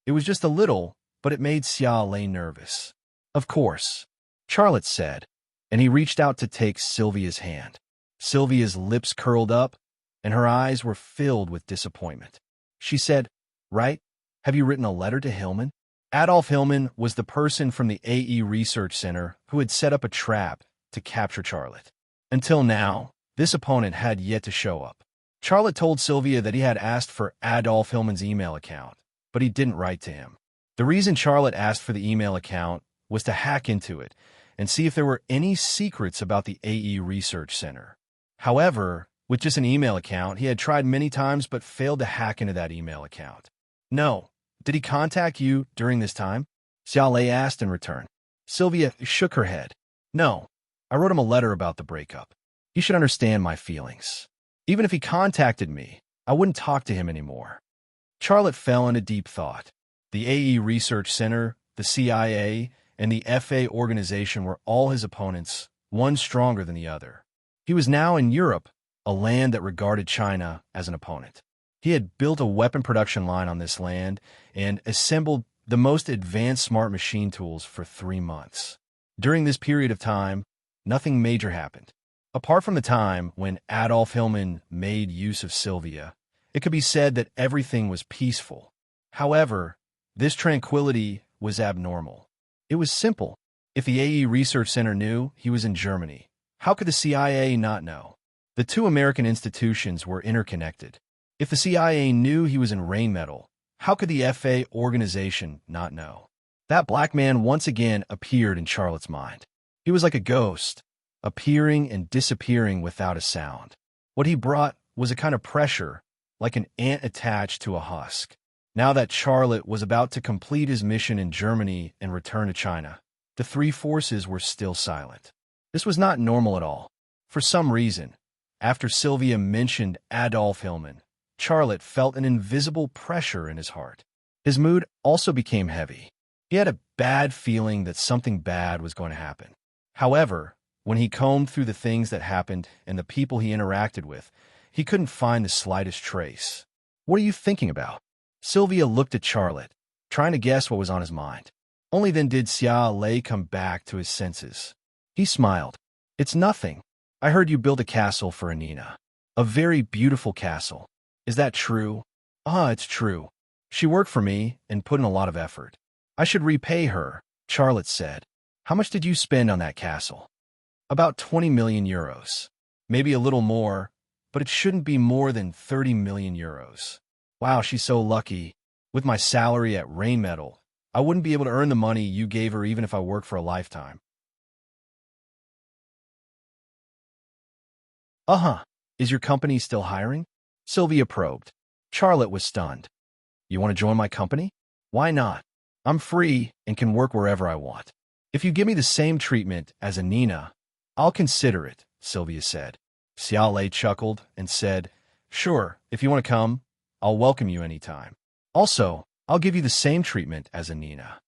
It was just a little, but it made Xia Lei nervous. "Of course," Charlotte said, and he reached out to take Sylvia's hand. Sylvia's lips curled up, and her eyes were filled with disappointment. She said, "Right? Have you written a letter to Hillman?" Adolf Hillman was the person from the AE Research Center who had set up a trap to capture Charlotte. Until now, this opponent had yet to show up. Charlotte told Sylvia that he had asked for Adolf Hillman's email account, but he didn't write to him. The reason Charlotte asked for the email account was to hack into it and see if there were any secrets about the AE Research Center. However, with just an email account, he had tried many times but failed to hack into that email account. No. Did he contact you during this time? Xiaolei asked in return. Sylvia shook her head. No. I wrote him a letter about the breakup. He should understand my feelings. Even if he contacted me, I wouldn't talk to him anymore. Charlotte fell into deep thought. The AE Research Center, the CIA, and the FA organization were all his opponents, one stronger than the other. He was now in Europe, a land that regarded China as an opponent. He had built a weapon production line on this land and assembled the most advanced smart machine tools for 3 months. During this period of time, nothing major happened. Apart from the time when Adolf Hillman made use of Sylvia, it could be said that everything was peaceful. However, this tranquility was abnormal. It was simple. If the AE Research Center knew he was in Germany, how could the CIA not know? The two American institutions were interconnected. If the CIA knew he was in Rainmetal, how could the FA organization not know? That black man once again appeared in Charlotte's mind. He was like a ghost, appearing and disappearing without a sound. What he brought was a kind of pressure, like an ant attached to a husk. Now that Charlotte was about to complete his mission in Germany and return to China, the three forces were still silent. This was not normal at all. For some reason, after Sylvia mentioned Adolf Hillman, Charlotte felt an invisible pressure in his heart. His mood also became heavy. He had a bad feeling that something bad was going to happen. However, when he combed through the things that happened and the people he interacted with, he couldn't find the slightest trace. What are you thinking about? Sylvia looked at Charlotte, trying to guess what was on his mind. Only then did Xiaolei come back to his senses. He smiled. It's nothing. I heard you build a castle for Anina. A very beautiful castle. Is that true? It's true. She worked for me and put in a lot of effort. I should repay her, Charlotte said. How much did you spend on that castle? About 20 million euros. Maybe a little more, but it shouldn't be more than 30 million euros. Wow, she's so lucky. With my salary at Rainmetal, I wouldn't be able to earn the money you gave her even if I worked for a lifetime. Is your company still hiring? Sylvia probed. Charlotte was stunned. You want to join my company? Why not? I'm free and can work wherever I want. If you give me the same treatment as Anina, I'll consider it, Sylvia said. Xiaolei chuckled and said, Sure, if you want to come, I'll welcome you anytime. Also, I'll give you the same treatment as Anina.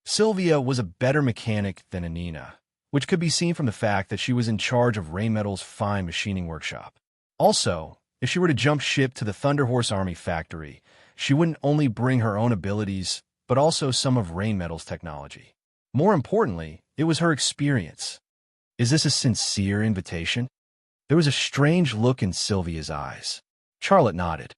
Sylvia was a better mechanic than Anina, which could be seen from the fact that she was in charge of Rainmetal's fine machining workshop. Also, if she were to jump ship to the Thunderhorse Army factory, she wouldn't only bring her own abilities, but also some of Rainmetal's technology. More importantly, it was her experience. Is this a sincere invitation? There was a strange look in Sylvia's eyes. Charlotte nodded.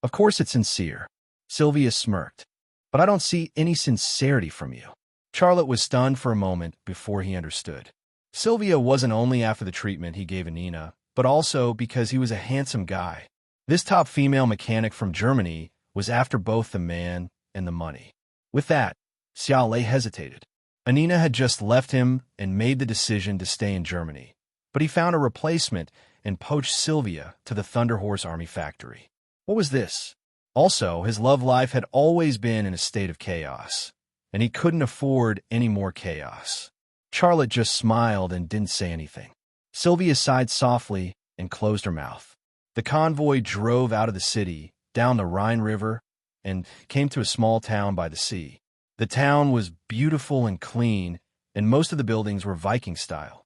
Of course it's sincere. Sylvia smirked. But I don't see any sincerity from you. Charlotte was stunned for a moment before he understood. Sylvia wasn't only after the treatment he gave Anina, but also because he was a handsome guy. This top female mechanic from Germany was after both the man and the money. With that, Xiaolei hesitated. Anina had just left him and made the decision to stay in Germany, but he found a replacement and poached Sylvia to the Thunderhorse Army factory. What was this? Also, his love life had always been in a state of chaos, and he couldn't afford any more chaos. Charlotte just smiled and didn't say anything. Sylvia sighed softly and closed her mouth. The convoy drove out of the city, down the Rhine River, and came to a small town by the sea. The town was beautiful and clean, and most of the buildings were Viking style.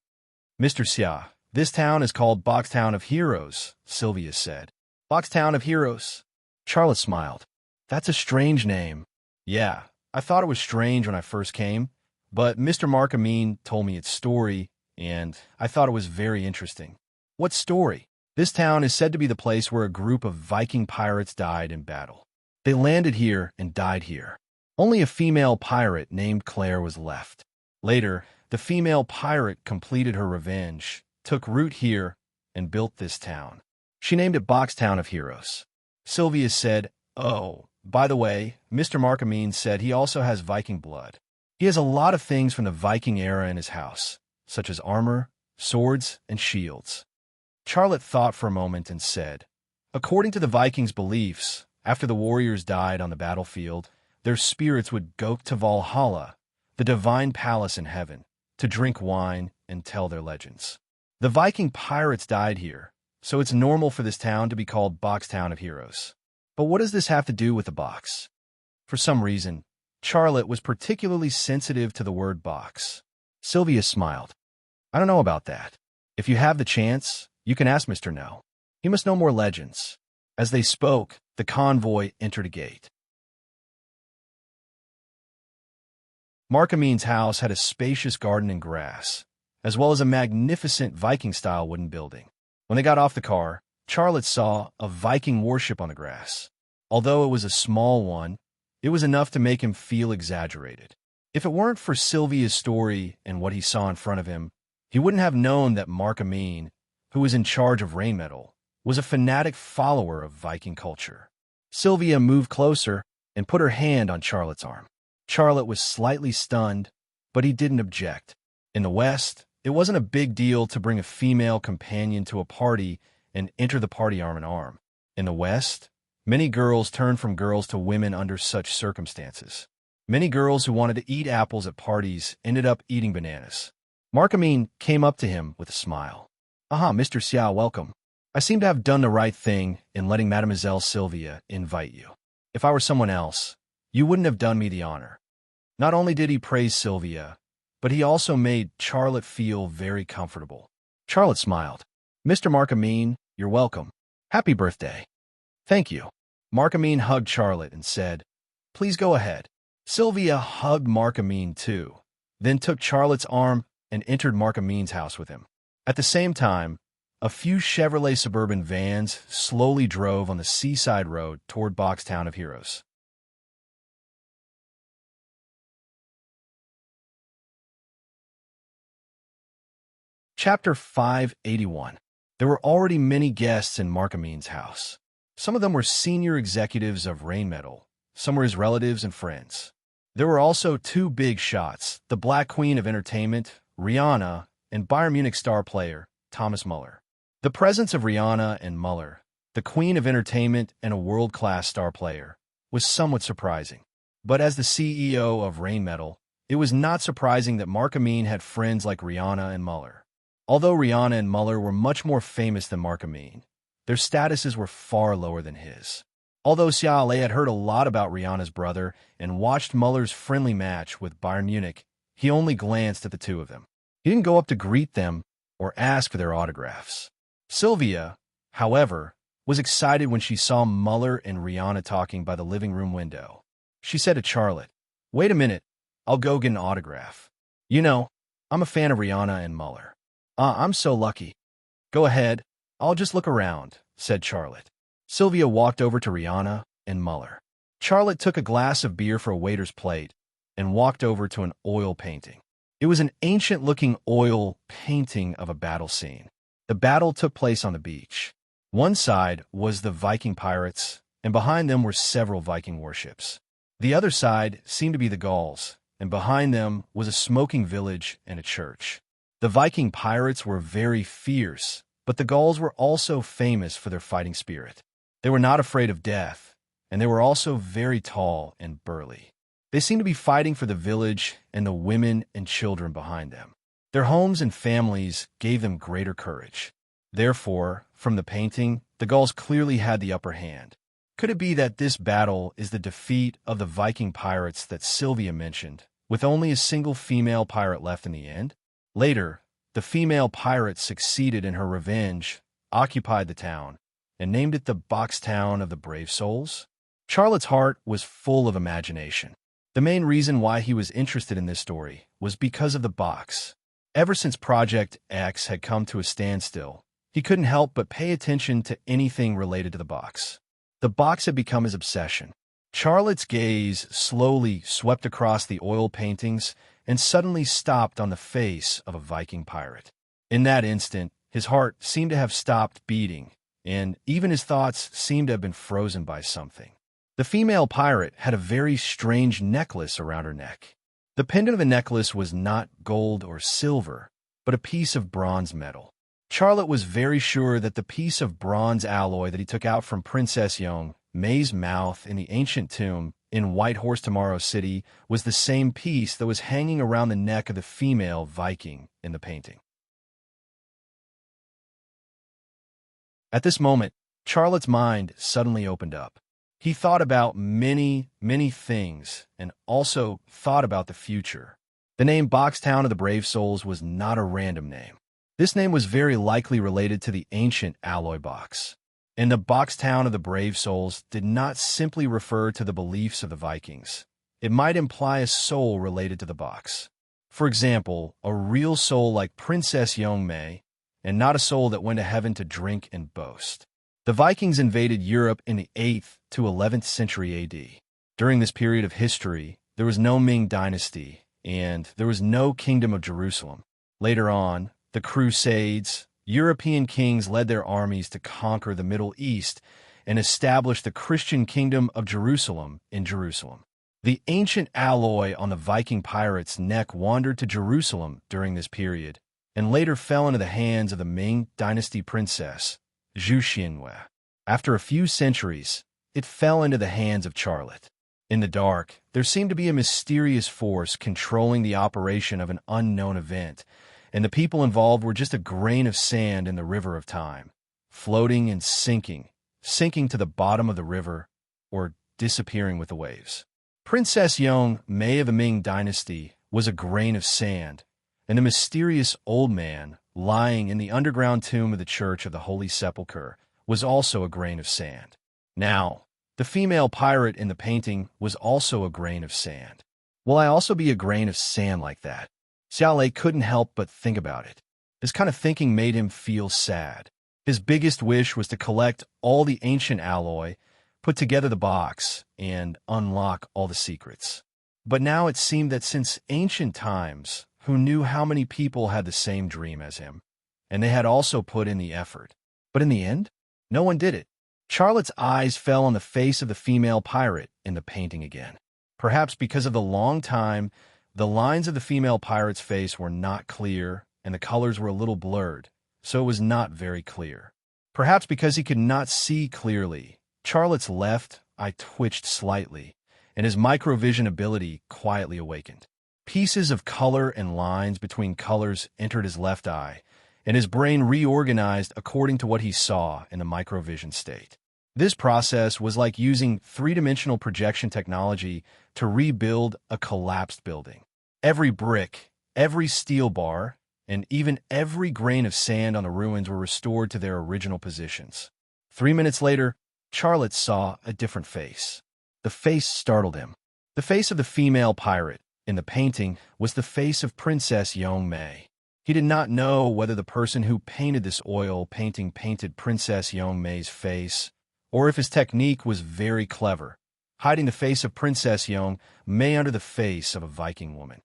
Mr. Xia, this town is called Boxtown of Heroes, Sylvia said. Boxtown of Heroes. Charlotte smiled. That's a strange name. Yeah, I thought it was strange when I first came, but Mr. Mark Amin told me its story, and I thought it was very interesting. What story? This town is said to be the place where a group of Viking pirates died in battle. They landed here and died here. Only a female pirate named Claire was left. Later, the female pirate completed her revenge, took root here, and built this town. She named it Boxtown of Heroes. Sylvia said, "Oh, by the way, Mr. Markamine said he also has Viking blood. He has a lot of things from the Viking era in his house, such as armor, swords, and shields." Charlotte thought for a moment and said, "According to the Vikings' beliefs, after the warriors died on the battlefield, their spirits would go to Valhalla, the divine palace in heaven, to drink wine and tell their legends. The Viking pirates died here, so it's normal for this town to be called Boxtown of Heroes. But what does this have to do with the box?" For some reason, Charlotte was particularly sensitive to the word box. Sylvia smiled. "I don't know about that. If you have the chance, you can ask Mr. No. He must know more legends." As they spoke, the convoy entered a gate. Markamine's house had a spacious garden and grass, as well as a magnificent Viking-style wooden building. When they got off the car, Charlotte saw a Viking warship on the grass. Although it was a small one, it was enough to make him feel exaggerated. If it weren't for Sylvia's story and what he saw in front of him, he wouldn't have known that Markamine, who was in charge of Rainmetal, was a fanatic follower of Viking culture. Sylvia moved closer and put her hand on Charlotte's arm. Charlotte was slightly stunned, but he didn't object. In the West, it wasn't a big deal to bring a female companion to a party and enter the party arm in arm. In the West, many girls turned from girls to women under such circumstances. Many girls who wanted to eat apples at parties ended up eating bananas. Markamine came up to him with a smile. "Aha, Mr. Xiao, welcome. I seem to have done the right thing in letting Mademoiselle Sylvia invite you. If I were someone else, you wouldn't have done me the honor." Not only did he praise Sylvia, but he also made Charlotte feel very comfortable. Charlotte smiled. "Mr. Markamine, you're welcome. Happy birthday." "Thank you." Markamine hugged Charlotte and said, "Please go ahead." Sylvia hugged Markamine too, then took Charlotte's arm and entered Markamine's house with him. At the same time, a few Chevrolet Suburban vans slowly drove on the seaside road toward Boxtown of Heroes. Chapter 581. There were already many guests in Markamine's house. Some of them were senior executives of Rainmetal, some were his relatives and friends. There were also two big shots, the Black Queen of Entertainment, Rihanna, and Bayern Munich star player, Thomas Muller. The presence of Rihanna and Muller, the Queen of Entertainment and a world-class star player, was somewhat surprising. But as the CEO of Rainmetal, it was not surprising that Markamine had friends like Rihanna and Muller. Although Rihanna and Muller were much more famous than Markamine, their statuses were far lower than his. Although Xiaolei had heard a lot about Rihanna's brother and watched Muller's friendly match with Bayern Munich, he only glanced at the two of them. He didn't go up to greet them or ask for their autographs. Sylvia, however, was excited when she saw Muller and Rihanna talking by the living room window. She said to Charlotte, "Wait a minute, I'll go get an autograph. You know, I'm a fan of Rihanna and Muller." I'm so lucky." "Go ahead, I'll just look around," said Charlotte. Sylvia walked over to Rihanna and Muller. Charlotte took a glass of beer for a waiter's plate and walked over to an oil painting. It was an ancient-looking oil painting of a battle scene. The battle took place on the beach. One side was the Viking pirates, and behind them were several Viking warships. The other side seemed to be the Gauls, and behind them was a smoking village and a church. The Viking pirates were very fierce, but the Gauls were also famous for their fighting spirit. They were not afraid of death, and they were also very tall and burly. They seemed to be fighting for the village and the women and children behind them. Their homes and families gave them greater courage. Therefore, from the painting, the Gauls clearly had the upper hand. Could it be that this battle is the defeat of the Viking pirates that Sylvia mentioned, with only a single female pirate left in the end? Later, the female pirate succeeded in her revenge, occupied the town, and named it the Boxtown of the Brave Souls. Charlotte's heart was full of imagination. The main reason why he was interested in this story was because of the box. Ever since Project X had come to a standstill, he couldn't help but pay attention to anything related to the box. The box had become his obsession. Charlotte's gaze slowly swept across the oil paintings and suddenly stopped on the face of a Viking pirate. In that instant, his heart seemed to have stopped beating, and even his thoughts seemed to have been frozen by something. The female pirate had a very strange necklace around her neck. The pendant of the necklace was not gold or silver, but a piece of bronze metal. Charlotte was very sure that the piece of bronze alloy that he took out from Princess Young May's mouth in the ancient tomb in White Horse Tomorrow City was the same piece that was hanging around the neck of the female Viking in the painting. At this moment, Charlotte's mind suddenly opened up. He thought about many, many things and also thought about the future. The name Boxtown of the Brave Souls was not a random name. This name was very likely related to the ancient alloy box. And the Boxtown of the Brave Souls did not simply refer to the beliefs of the Vikings. It might imply a soul related to the box. For example, a real soul like Princess Young May, and not a soul that went to heaven to drink and boast. The Vikings invaded Europe in the 8th to 11th century AD. During this period of history, there was no Ming dynasty, and there was no Kingdom of Jerusalem. Later on, the Crusades, European kings led their armies to conquer the Middle East and establish the Christian Kingdom of Jerusalem in Jerusalem. The ancient alloy on the Viking pirate's neck wandered to Jerusalem during this period and later fell into the hands of the Ming Dynasty princess, Zhu Xianhua. After a few centuries, it fell into the hands of Charlotte. In the dark, there seemed to be a mysterious force controlling the operation of an unknown event, and the people involved were just a grain of sand in the river of time, floating and sinking to the bottom of the river, or disappearing with the waves. Princess Young May of the Ming Dynasty was a grain of sand, and the mysterious old man lying in the underground tomb of the Church of the Holy Sepulchre was also a grain of sand. Now, the female pirate in the painting was also a grain of sand. Will I also be a grain of sand like that? Xiao Lei couldn't help but think about it. This kind of thinking made him feel sad. His biggest wish was to collect all the ancient alloy, put together the box, and unlock all the secrets. But now it seemed that since ancient times, who knew how many people had the same dream as him, and they had also put in the effort. But in the end, no one did it. Charlotte's eyes fell on the face of the female pirate in the painting again. Perhaps because of the long time, the lines of the female pirate's face were not clear, and the colors were a little blurred, so it was not very clear. Perhaps because he could not see clearly, Charlotte's left eye twitched slightly, and his microvision ability quietly awakened. Pieces of color and lines between colors entered his left eye, and his brain reorganized according to what he saw in the microvision state. This process was like using three-dimensional projection technology to rebuild a collapsed building. Every brick, every steel bar, and even every grain of sand on the ruins were restored to their original positions. 3 minutes later, Charlotte saw a different face. The face startled him. The face of the female pirate in the painting was the face of Princess Young May. He did not know whether the person who painted this oil painting painted Princess Young May's face, or if his technique was very clever, hiding the face of Princess Young May under the face of a Viking woman.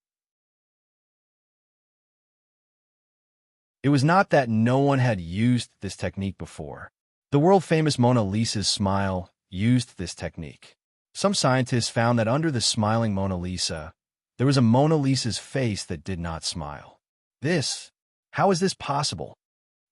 It was not that no one had used this technique before. The world-famous Mona Lisa's smile used this technique. Some scientists found that under the smiling Mona Lisa, there was a Mona Lisa's face that did not smile. How is this possible?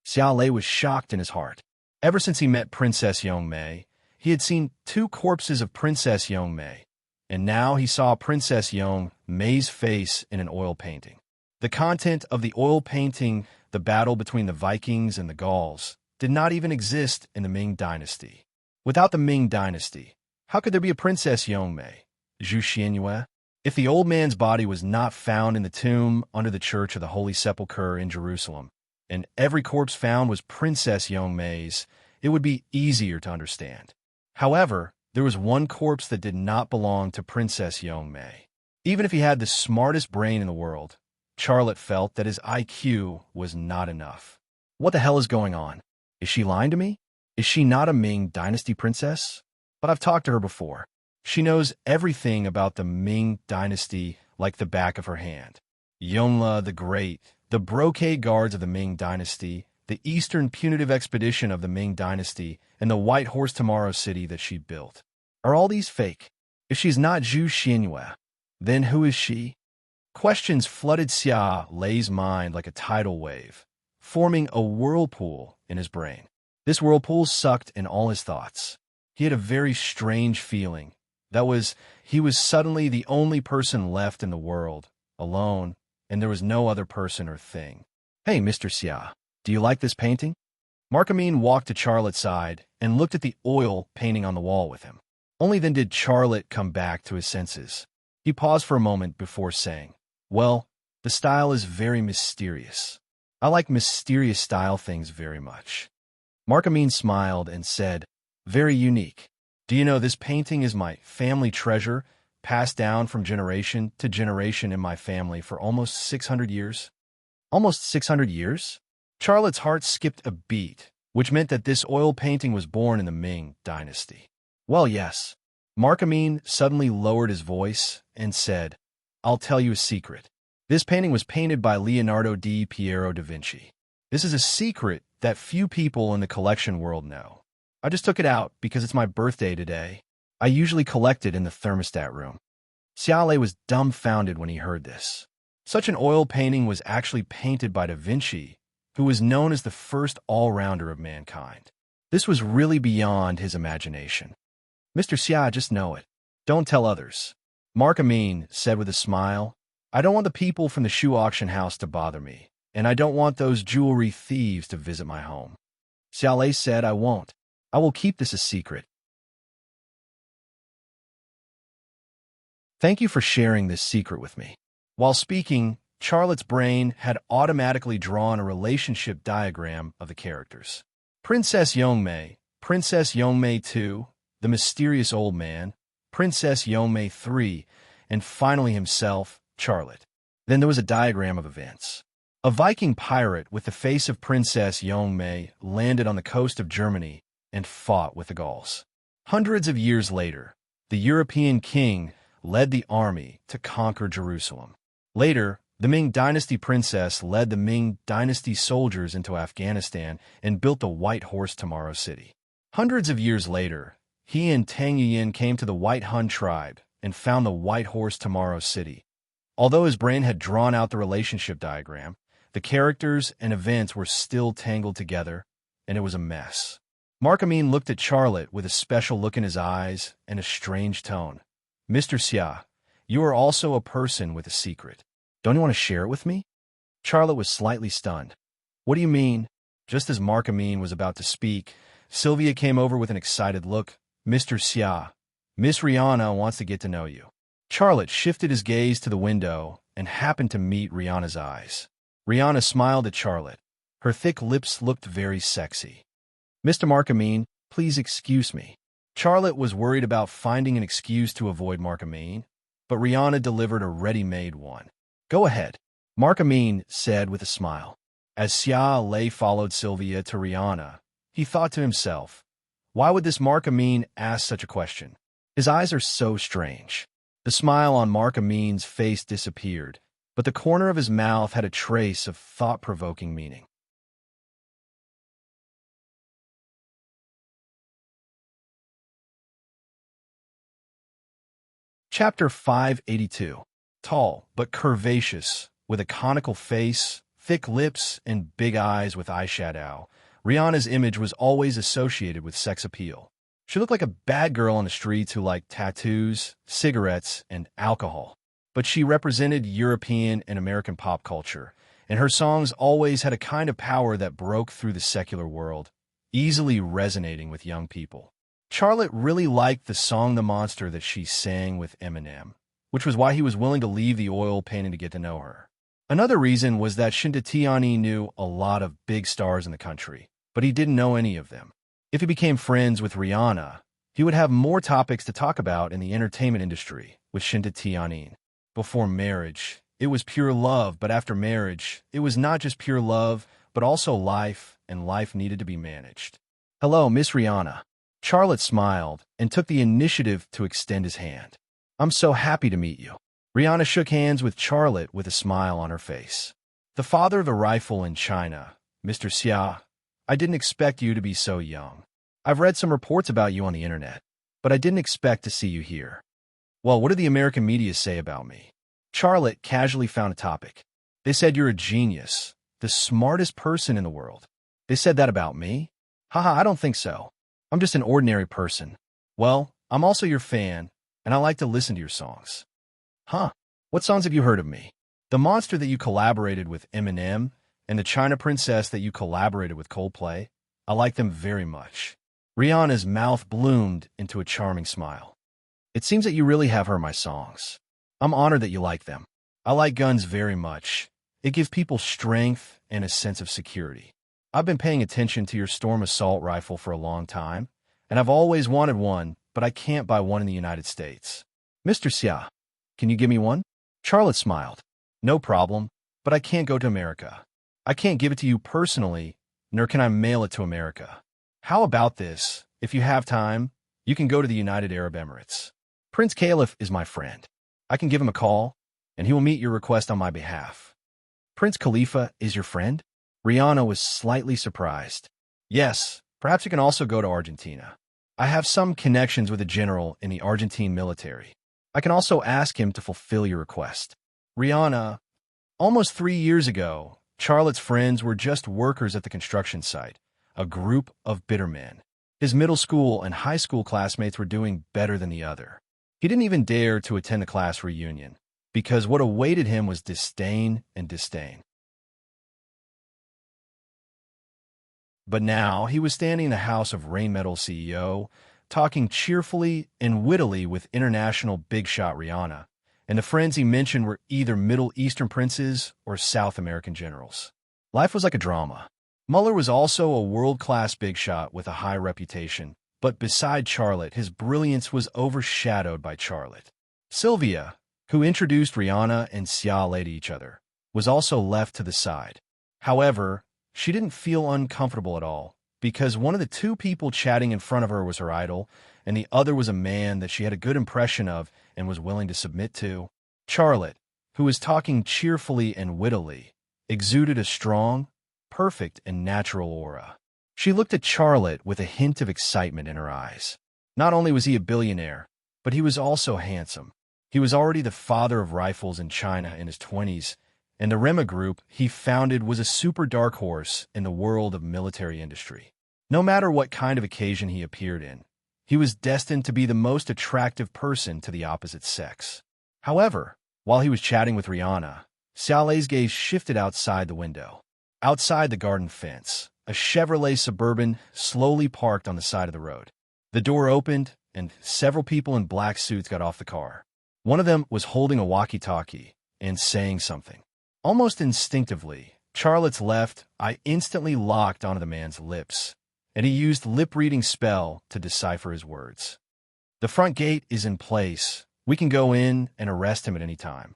Xiao Lei was shocked in his heart. Ever since he met Princess Young May, he had seen 2 corpses of Princess Young May, and now he saw Princess Young May's face in an oil painting. The content of the oil painting, the battle between the Vikings and the Gauls, did not even exist in the Ming Dynasty. Without the Ming Dynasty, how could there be a Princess Young May, Zhu Xianhua? If the old man's body was not found in the tomb under the Church of the Holy Sepulchre in Jerusalem, and every corpse found was Princess Young May's, it would be easier to understand. However, there was one corpse that did not belong to Princess Young May. Even if he had the smartest brain in the world, Charlotte felt that his IQ was not enough. What the hell is going on? Is she lying to me? Is she not a Ming Dynasty princess? But I've talked to her before. She knows everything about the Ming dynasty like the back of her hand. Yongle the Great, the brocade guards of the Ming dynasty, the Eastern punitive expedition of the Ming dynasty, and the White Horse Tomorrow City that she built. Are all these fake? If she's not Zhu Xinyue, then who is she? Questions flooded Xia Lei's mind like a tidal wave, forming a whirlpool in his brain. This whirlpool sucked in all his thoughts. He had a very strange feeling. He was suddenly the only person left in the world, alone, and there was no other person or thing. Hey, Mr. Xia, do you like this painting? Markamine walked to Charlotte's side and looked at the oil painting on the wall with him. Only then did Charlotte come back to his senses. He paused for a moment before saying, "Well, the style is very mysterious. I like mysterious style things very much." Markamine smiled and said, "Very unique. Do you know this painting is my family treasure, passed down from generation to generation in my family for almost 600 years?" Almost 600 years? Charlotte's heart skipped a beat, which meant that this oil painting was born in the Ming dynasty. Well, yes. Markamine suddenly lowered his voice and said, "I'll tell you a secret. This painting was painted by Leonardo di Piero da Vinci. This is a secret that few people in the collection world know. I just took it out because it's my birthday today. I usually collect it in the thermostat room." Xia Lei was dumbfounded when he heard this. Such an oil painting was actually painted by da Vinci, who was known as the first all-rounder of mankind. This was really beyond his imagination. "Mr. Xia, just know it. Don't tell others." Markamine said with a smile, "I don't want the people from the shoe auction house to bother me, and I don't want those jewelry thieves to visit my home." Xia Lei said, "I won't. I will keep this a secret. Thank you for sharing this secret with me." While speaking, Charlotte's brain had automatically drawn a relationship diagram of the characters. Princess Yongmei, Princess Yongmei II, the mysterious old man, Princess Yongmei III, and finally himself, Charlotte. Then there was a diagram of events. A Viking pirate with the face of Princess Yongmei landed on the coast of Germany and fought with the Gauls. Hundreds of years later, the European king led the army to conquer Jerusalem. Later, the Ming Dynasty princess led the Ming Dynasty soldiers into Afghanistan and built the White Horse Tomorrow City. Hundreds of years later, he and Tang Yuyin came to the White Hun tribe and found the White Horse Tomorrow City. Although his brain had drawn out the relationship diagram, the characters and events were still tangled together, and it was a mess. Markamine looked at Charlotte with a special look in his eyes and a strange tone. "Mr. Xia, you are also a person with a secret. Don't you want to share it with me?" Charlotte was slightly stunned. "What do you mean?" Just as Markamine was about to speak, Sylvia came over with an excited look. "Mr. Xia, Miss Rihanna wants to get to know you." Charlotte shifted his gaze to the window and happened to meet Rihanna's eyes. Rihanna smiled at Charlotte. Her thick lips looked very sexy. "Mr. Markamine, please excuse me." Charlotte was worried about finding an excuse to avoid Markamine, but Rihanna delivered a ready-made one. "Go ahead," Markamine said with a smile. As Xia Lei followed Sylvia to Rihanna, he thought to himself, why would this Markamine ask such a question? His eyes are so strange. The smile on Markamine's face disappeared, but the corner of his mouth had a trace of thought-provoking meaning. Chapter 582. Tall but curvaceous, with a conical face, thick lips, and big eyes with eyeshadow, Rihanna's image was always associated with sex appeal. She looked like a bad girl on the streets who liked tattoos, cigarettes, and alcohol. But she represented European and American pop culture, and her songs always had a kind of power that broke through the secular world, easily resonating with young people. Charlotte really liked the song The Monster that she sang with Eminem, which was why he was willing to leave the oil painting to get to know her. Another reason was that Shinta Tiani knew a lot of big stars in the country, but he didn't know any of them. If he became friends with Rihanna, he would have more topics to talk about in the entertainment industry with Shinta Tiani. Before marriage, it was pure love, but after marriage, it was not just pure love, but also life, and life needed to be managed. "Hello, Miss Rihanna." Charlotte smiled and took the initiative to extend his hand. I'm so happy to meet you. Rihanna shook hands with Charlotte with a smile on her face. The father of a rifle in China, Mr. Xia, I didn't expect you to be so young. I've read some reports about you on the internet, but I didn't expect to see you here. Well, what do the American media say about me? Charlotte casually found a topic. They said you're a genius, the smartest person in the world. They said that about me? Haha, I don't think so. I'm just an ordinary person. Well, I'm also your fan, and I like to listen to your songs. Huh? What songs have you heard of me? The Monster that you collaborated with Eminem, and the China Princess that you collaborated with Coldplay. I like them very much. Rihanna's mouth bloomed into a charming smile. It seems that you really have heard my songs. I'm honored that you like them. I like guns very much. It gives people strength and a sense of security. I've been paying attention to your Storm Assault rifle for a long time, and I've always wanted one, but I can't buy one in the United States. Mr. Xia, can you give me one? Charlotte smiled. No problem, but I can't go to America. I can't give it to you personally, nor can I mail it to America. How about this? If you have time, you can go to the United Arab Emirates. Prince Caliph is my friend. I can give him a call, and he will meet your request on my behalf. Prince Khalifa is your friend? Rihanna was slightly surprised. Yes, perhaps you can also go to Argentina. I have some connections with a general in the Argentine military. I can also ask him to fulfill your request. Rihanna, almost 3 years ago, Charlotte's friends were just workers at the construction site, a group of bitter men. His middle school and high school classmates were doing better than the other. He didn't even dare to attend the class reunion, because what awaited him was disdain and disdain. But now he was standing in the house of Rainmetal CEO, talking cheerfully and wittily with international big shot Rihanna, and the friends he mentioned were either Middle Eastern princes or South American generals. Life was like a drama. Muller was also a world-class big shot with a high reputation, but beside Charlotte, his brilliance was overshadowed by Charlotte. Sylvia, who introduced Rihanna and Xiaolei to each other, was also left to the side. However, she didn't feel uncomfortable at all, because one of the two people chatting in front of her was her idol, and the other was a man that she had a good impression of and was willing to submit to. Charlotte, who was talking cheerfully and wittily, exuded a strong, perfect, and natural aura. She looked at Charlotte with a hint of excitement in her eyes. Not only was he a billionaire, but he was also handsome. He was already the father of rifles in China in his 20s, and the Rema Group he founded was a super dark horse in the world of military industry. No matter what kind of occasion he appeared in, he was destined to be the most attractive person to the opposite sex. However, while he was chatting with Rihanna, Xiaolei's gaze shifted outside the window. Outside the garden fence, a Chevrolet Suburban slowly parked on the side of the road. The door opened, and several people in black suits got off the car. One of them was holding a walkie-talkie and saying something. Almost instinctively, Charlotte's left eye instantly locked onto the man's lips, and he used lip-reading spell to decipher his words. The front gate is in place. We can go in and arrest him at any time.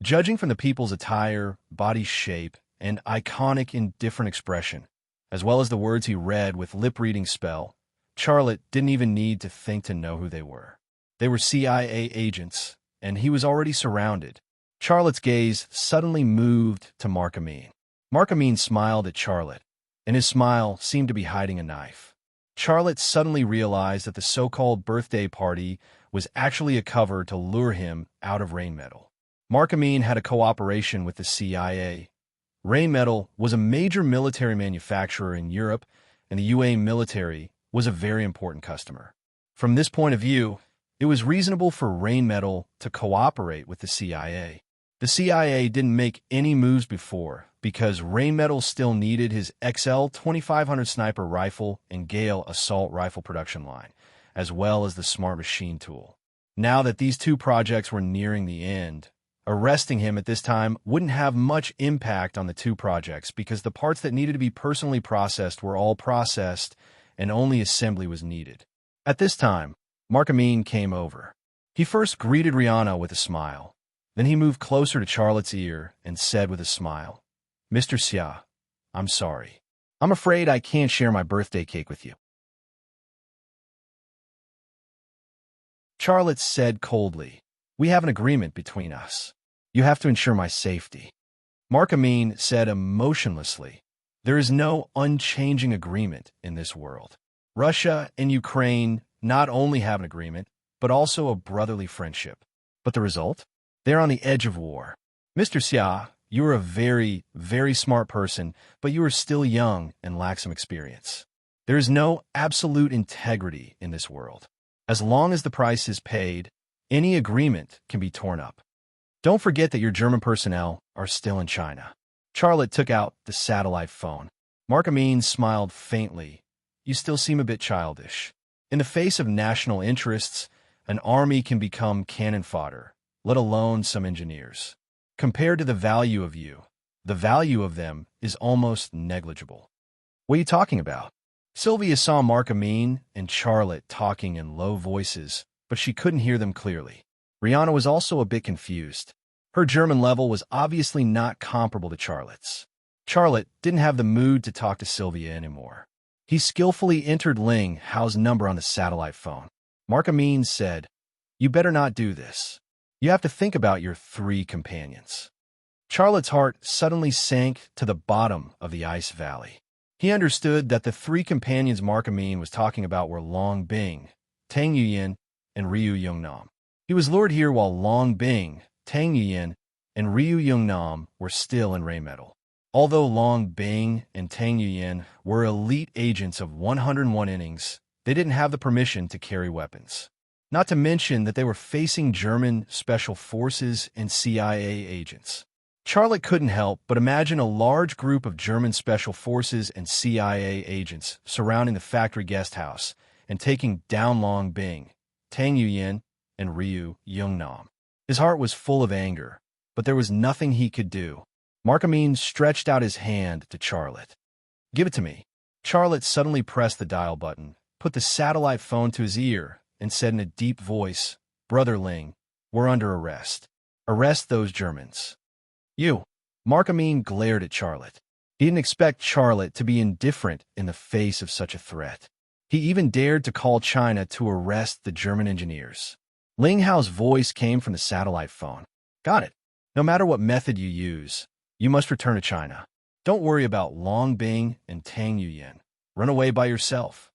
Judging from the people's attire, body shape, and iconic indifferent expression, as well as the words he read with lip-reading spell, Charlotte didn't even need to think to know who they were. They were CIA agents, and he was already surrounded. Charlotte's gaze suddenly moved to Mark Amin. Mark Amin smiled at Charlotte, and his smile seemed to be hiding a knife. Charlotte suddenly realized that the so-called birthday party was actually a cover to lure him out of Rainmetal. Mark Amin had a cooperation with the CIA. Rainmetal was a major military manufacturer in Europe, and the UAE military was a very important customer. From this point of view, it was reasonable for Rainmetal to cooperate with the CIA. The CIA didn't make any moves before because Rainmetal still needed his XL 2500 sniper rifle and Gale assault rifle production line, as well as the Smart Machine tool. Now that these two projects were nearing the end, arresting him at this time wouldn't have much impact on the two projects because the parts that needed to be personally processed were all processed and only assembly was needed. At this time, Mark Amin came over. He first greeted Rihanna with a smile. Then he moved closer to Charlotte's ear and said with a smile, "Mr. Xia, I'm sorry. I'm afraid I can't share my birthday cake with you." Charlotte said coldly, "We have an agreement between us. You have to ensure my safety." Mark Amin said emotionlessly, "There is no unchanging agreement in this world. Russia and Ukraine not only have an agreement, but also a brotherly friendship. But the result? They're on the edge of war. Mr. Xia, you are a very, very smart person, but you are still young and lack some experience. There is no absolute integrity in this world. As long as the price is paid, any agreement can be torn up. Don't forget that your German personnel are still in China." Charlotte took out the satellite phone. Mark Amin smiled faintly. "You still seem a bit childish. In the face of national interests, an army can become cannon fodder, let alone some engineers. Compared to the value of you, the value of them is almost negligible." "What are you talking about?" Sylvia saw Mark Amin and Charlotte talking in low voices, but she couldn't hear them clearly. Rihanna was also a bit confused. Her German level was obviously not comparable to Charlotte's. Charlotte didn't have the mood to talk to Sylvia anymore. He skillfully entered Ling Hao's number on the satellite phone. Mark Amin said, "You better not do this. You have to think about your 3 companions." Charlotte's heart suddenly sank to the bottom of the ice valley. He understood that the 3 companions Mark Amin was talking about were Long Bing, Tang Yuyin, and Ryu Yungnam. He was lured here while Long Bing, Tang Yuyin, and Ryu Yungnam were still in Raymetal. Although Long Bing and Tang Yuyin were elite agents of 101 innings, they didn't have the permission to carry weapons. Not to mention that they were facing German special forces and CIA agents. Charlotte couldn't help but imagine a large group of German special forces and CIA agents surrounding the factory guest house and taking down Long Bing, Tang Yuyin, and Ryu Yungnam. His heart was full of anger, but there was nothing he could do. Mark Amin stretched out his hand to Charlotte. "Give it to me." Charlotte suddenly pressed the dial button, put the satellite phone to his ear, and said in a deep voice, "Brother Ling, we're under arrest. Arrest those Germans." "You." Mark Amin glared at Charlotte. He didn't expect Charlotte to be indifferent in the face of such a threat. He even dared to call China to arrest the German engineers. Ling Hao's voice came from the satellite phone. "Got it. No matter what method you use, you must return to China. Don't worry about Long Bing and Tang Yuyin. Run away by yourself."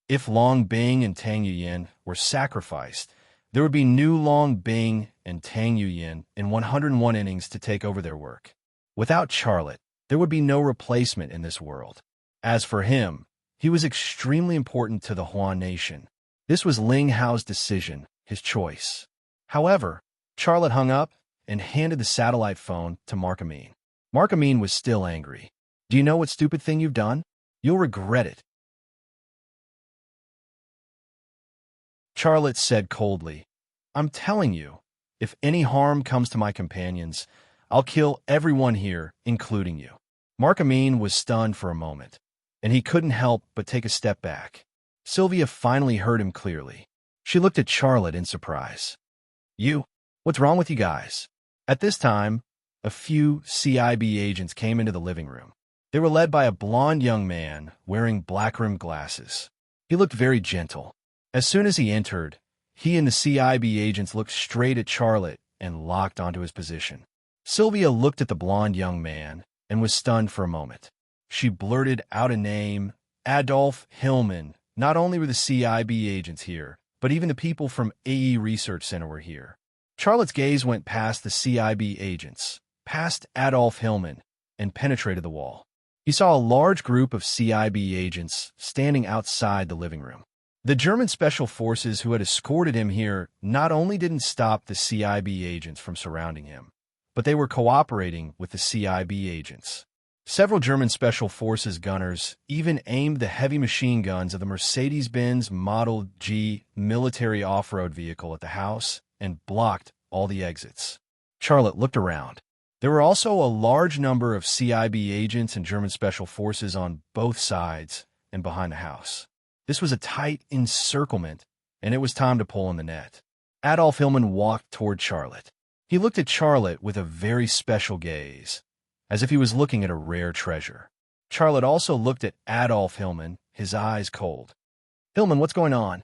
If Long Bing and Tang Yuyin were sacrificed, there would be new Long Bing and Tang Yuyin in 101 innings to take over their work. Without Charlotte, there would be no replacement in this world. As for him, he was extremely important to the Huan nation. This was Ling Hao's decision, his choice. However, Charlotte hung up and handed the satellite phone to Mark Amin. Mark Amin was still angry. "Do you know what stupid thing you've done? You'll regret it." Charlotte said coldly, "I'm telling you, if any harm comes to my companions, I'll kill everyone here, including you." Mark Amin was stunned for a moment, and he couldn't help but take a step back. Sylvia finally heard him clearly. She looked at Charlotte in surprise. "You? What's wrong with you guys?" At this time, a few CIB agents came into the living room. They were led by a blond young man wearing black-rimmed glasses. He looked very gentle. As soon as he entered, he and the CIB agents looked straight at Charlotte and locked onto his position. Sylvia looked at the blond young man and was stunned for a moment. She blurted out a name, Adolf Hillman. Not only were the CIB agents here, but even the people from AE Research Center were here. Charlotte's gaze went past the CIB agents, past Adolf Hillman, and penetrated the wall. He saw a large group of CIB agents standing outside the living room. The German special forces who had escorted him here not only didn't stop the CIB agents from surrounding him, but they were cooperating with the CIB agents. Several German special forces gunners even aimed the heavy machine guns of the Mercedes-Benz Model G military off-road vehicle at the house and blocked all the exits. Charlotte looked around. There were also a large number of CIB agents and German special forces on both sides and behind the house. This was a tight encirclement, and it was time to pull in the net. Adolf Hillman walked toward Charlotte. He looked at Charlotte with a very special gaze, as if he was looking at a rare treasure. Charlotte also looked at Adolf Hillman, his eyes cold. "Hillman, what's going on?"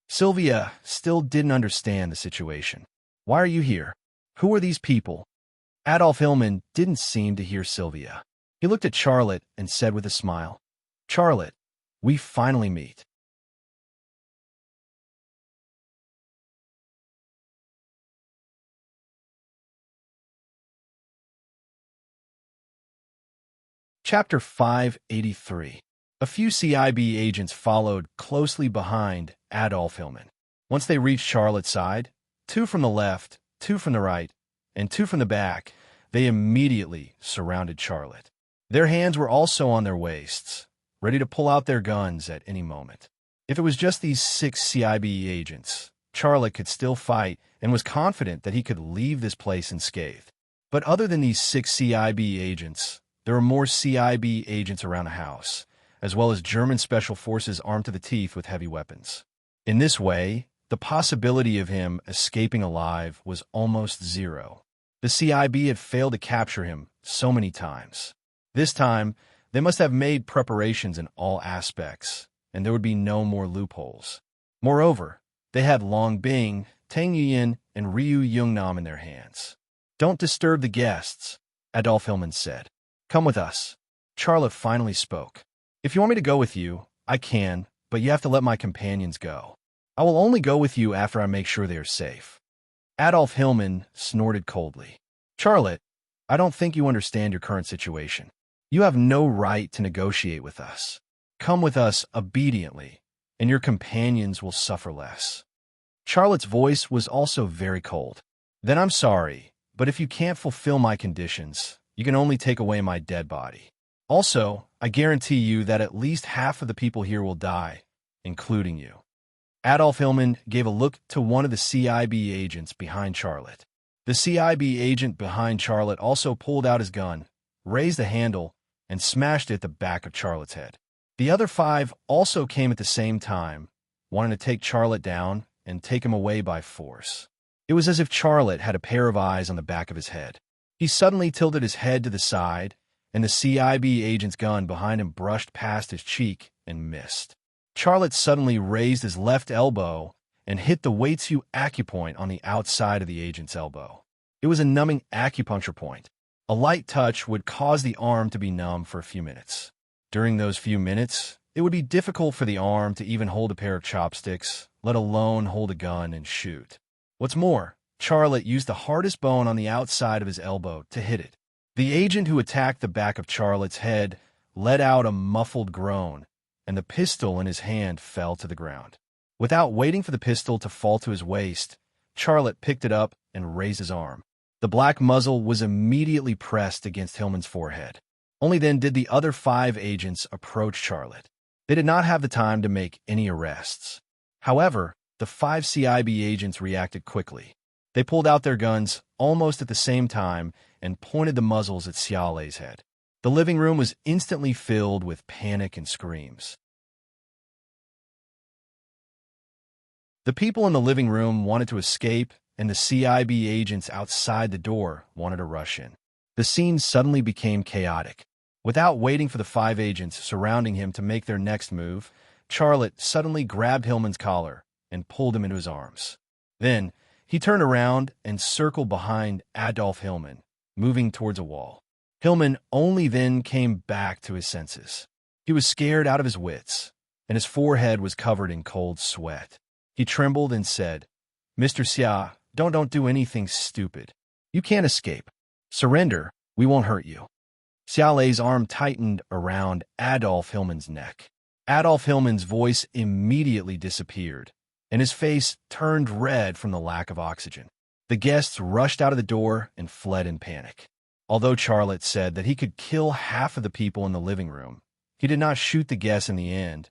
Sylvia still didn't understand the situation. Why are you here? Who are these people? Adolf Hillman didn't seem to hear Sylvia. He looked at Charlotte and said with a smile, Charlotte, we finally meet. Chapter 583. A few CIB agents followed closely behind Adolf Hillman. Once they reached Charlotte's side, 2 from the left, 2 from the right, and 2 from the back, they immediately surrounded Charlotte. Their hands were also on their waists, ready to pull out their guns at any moment. If it was just these 6 CIB agents, Charlotte could still fight and was confident that he could leave this place unscathed. But other than these 6 CIB agents, there were more CIB agents around the house, as well as German special forces armed to the teeth with heavy weapons. In this way, the possibility of him escaping alive was almost zero. The CIB had failed to capture him so many times. This time, they must have made preparations in all aspects, and there would be no more loopholes. Moreover, they had Long Bing, Tang Yuyin, and Ryu Yungnam in their hands. Don't disturb the guests, Adolf Hillman said. Come with us. Charlotte finally spoke. If you want me to go with you, I can, but you have to let my companions go. I will only go with you after I make sure they are safe. Adolf Hillman snorted coldly. Charlotte, I don't think you understand your current situation. You have no right to negotiate with us. Come with us obediently, and your companions will suffer less. Charlotte's voice was also very cold. Then I'm sorry, but if you can't fulfill my conditions, you can only take away my dead body. Also, I guarantee you that at least half of the people here will die, including you. Adolf Hillman gave a look to one of the CIB agents behind Charlotte. The CIB agent behind Charlotte also pulled out his gun, raised the handle, and smashed it at the back of Charlotte's head. The other 5 also came at the same time, wanting to take Charlotte down and take him away by force. It was as if Charlotte had a pair of eyes on the back of his head. He suddenly tilted his head to the side, and the CIB agent's gun behind him brushed past his cheek and missed. Charlotte suddenly raised his left elbow and hit the Waitsu acupoint on the outside of the agent's elbow. It was a numbing acupuncture point. A light touch would cause the arm to be numb for a few minutes. During those few minutes, it would be difficult for the arm to even hold a pair of chopsticks, let alone hold a gun and shoot. What's more, Charlotte used the hardest bone on the outside of his elbow to hit it. The agent who attacked the back of Charlotte's head let out a muffled groan, and the pistol in his hand fell to the ground. Without waiting for the pistol to fall to his waist, Charlotte picked it up and raised his arm. The black muzzle was immediately pressed against Hillman's forehead. Only then did the other 5 agents approach Charlotte. They did not have the time to make any arrests. However, the 5 CIB agents reacted quickly. They pulled out their guns almost at the same time and pointed the muzzles at Xiaolei's head. The living room was instantly filled with panic and screams. The people in the living room wanted to escape, and the CIB agents outside the door wanted to rush in. The scene suddenly became chaotic. Without waiting for the 5 agents surrounding him to make their next move, Charlotte suddenly grabbed Hillman's collar and pulled him into his arms. Then, he turned around and circled behind Adolf Hillman, moving towards a wall. Hillman only then came back to his senses. He was scared out of his wits, and his forehead was covered in cold sweat. He trembled and said, Mr. Xia, don't do anything stupid. You can't escape. Surrender, we won't hurt you. Xiaolei's arm tightened around Adolf Hillman's neck. Adolf Hillman's voice immediately disappeared, and his face turned red from the lack of oxygen. The guests rushed out of the door and fled in panic. Although Charlotte said that he could kill half of the people in the living room, he did not shoot the guests in the end,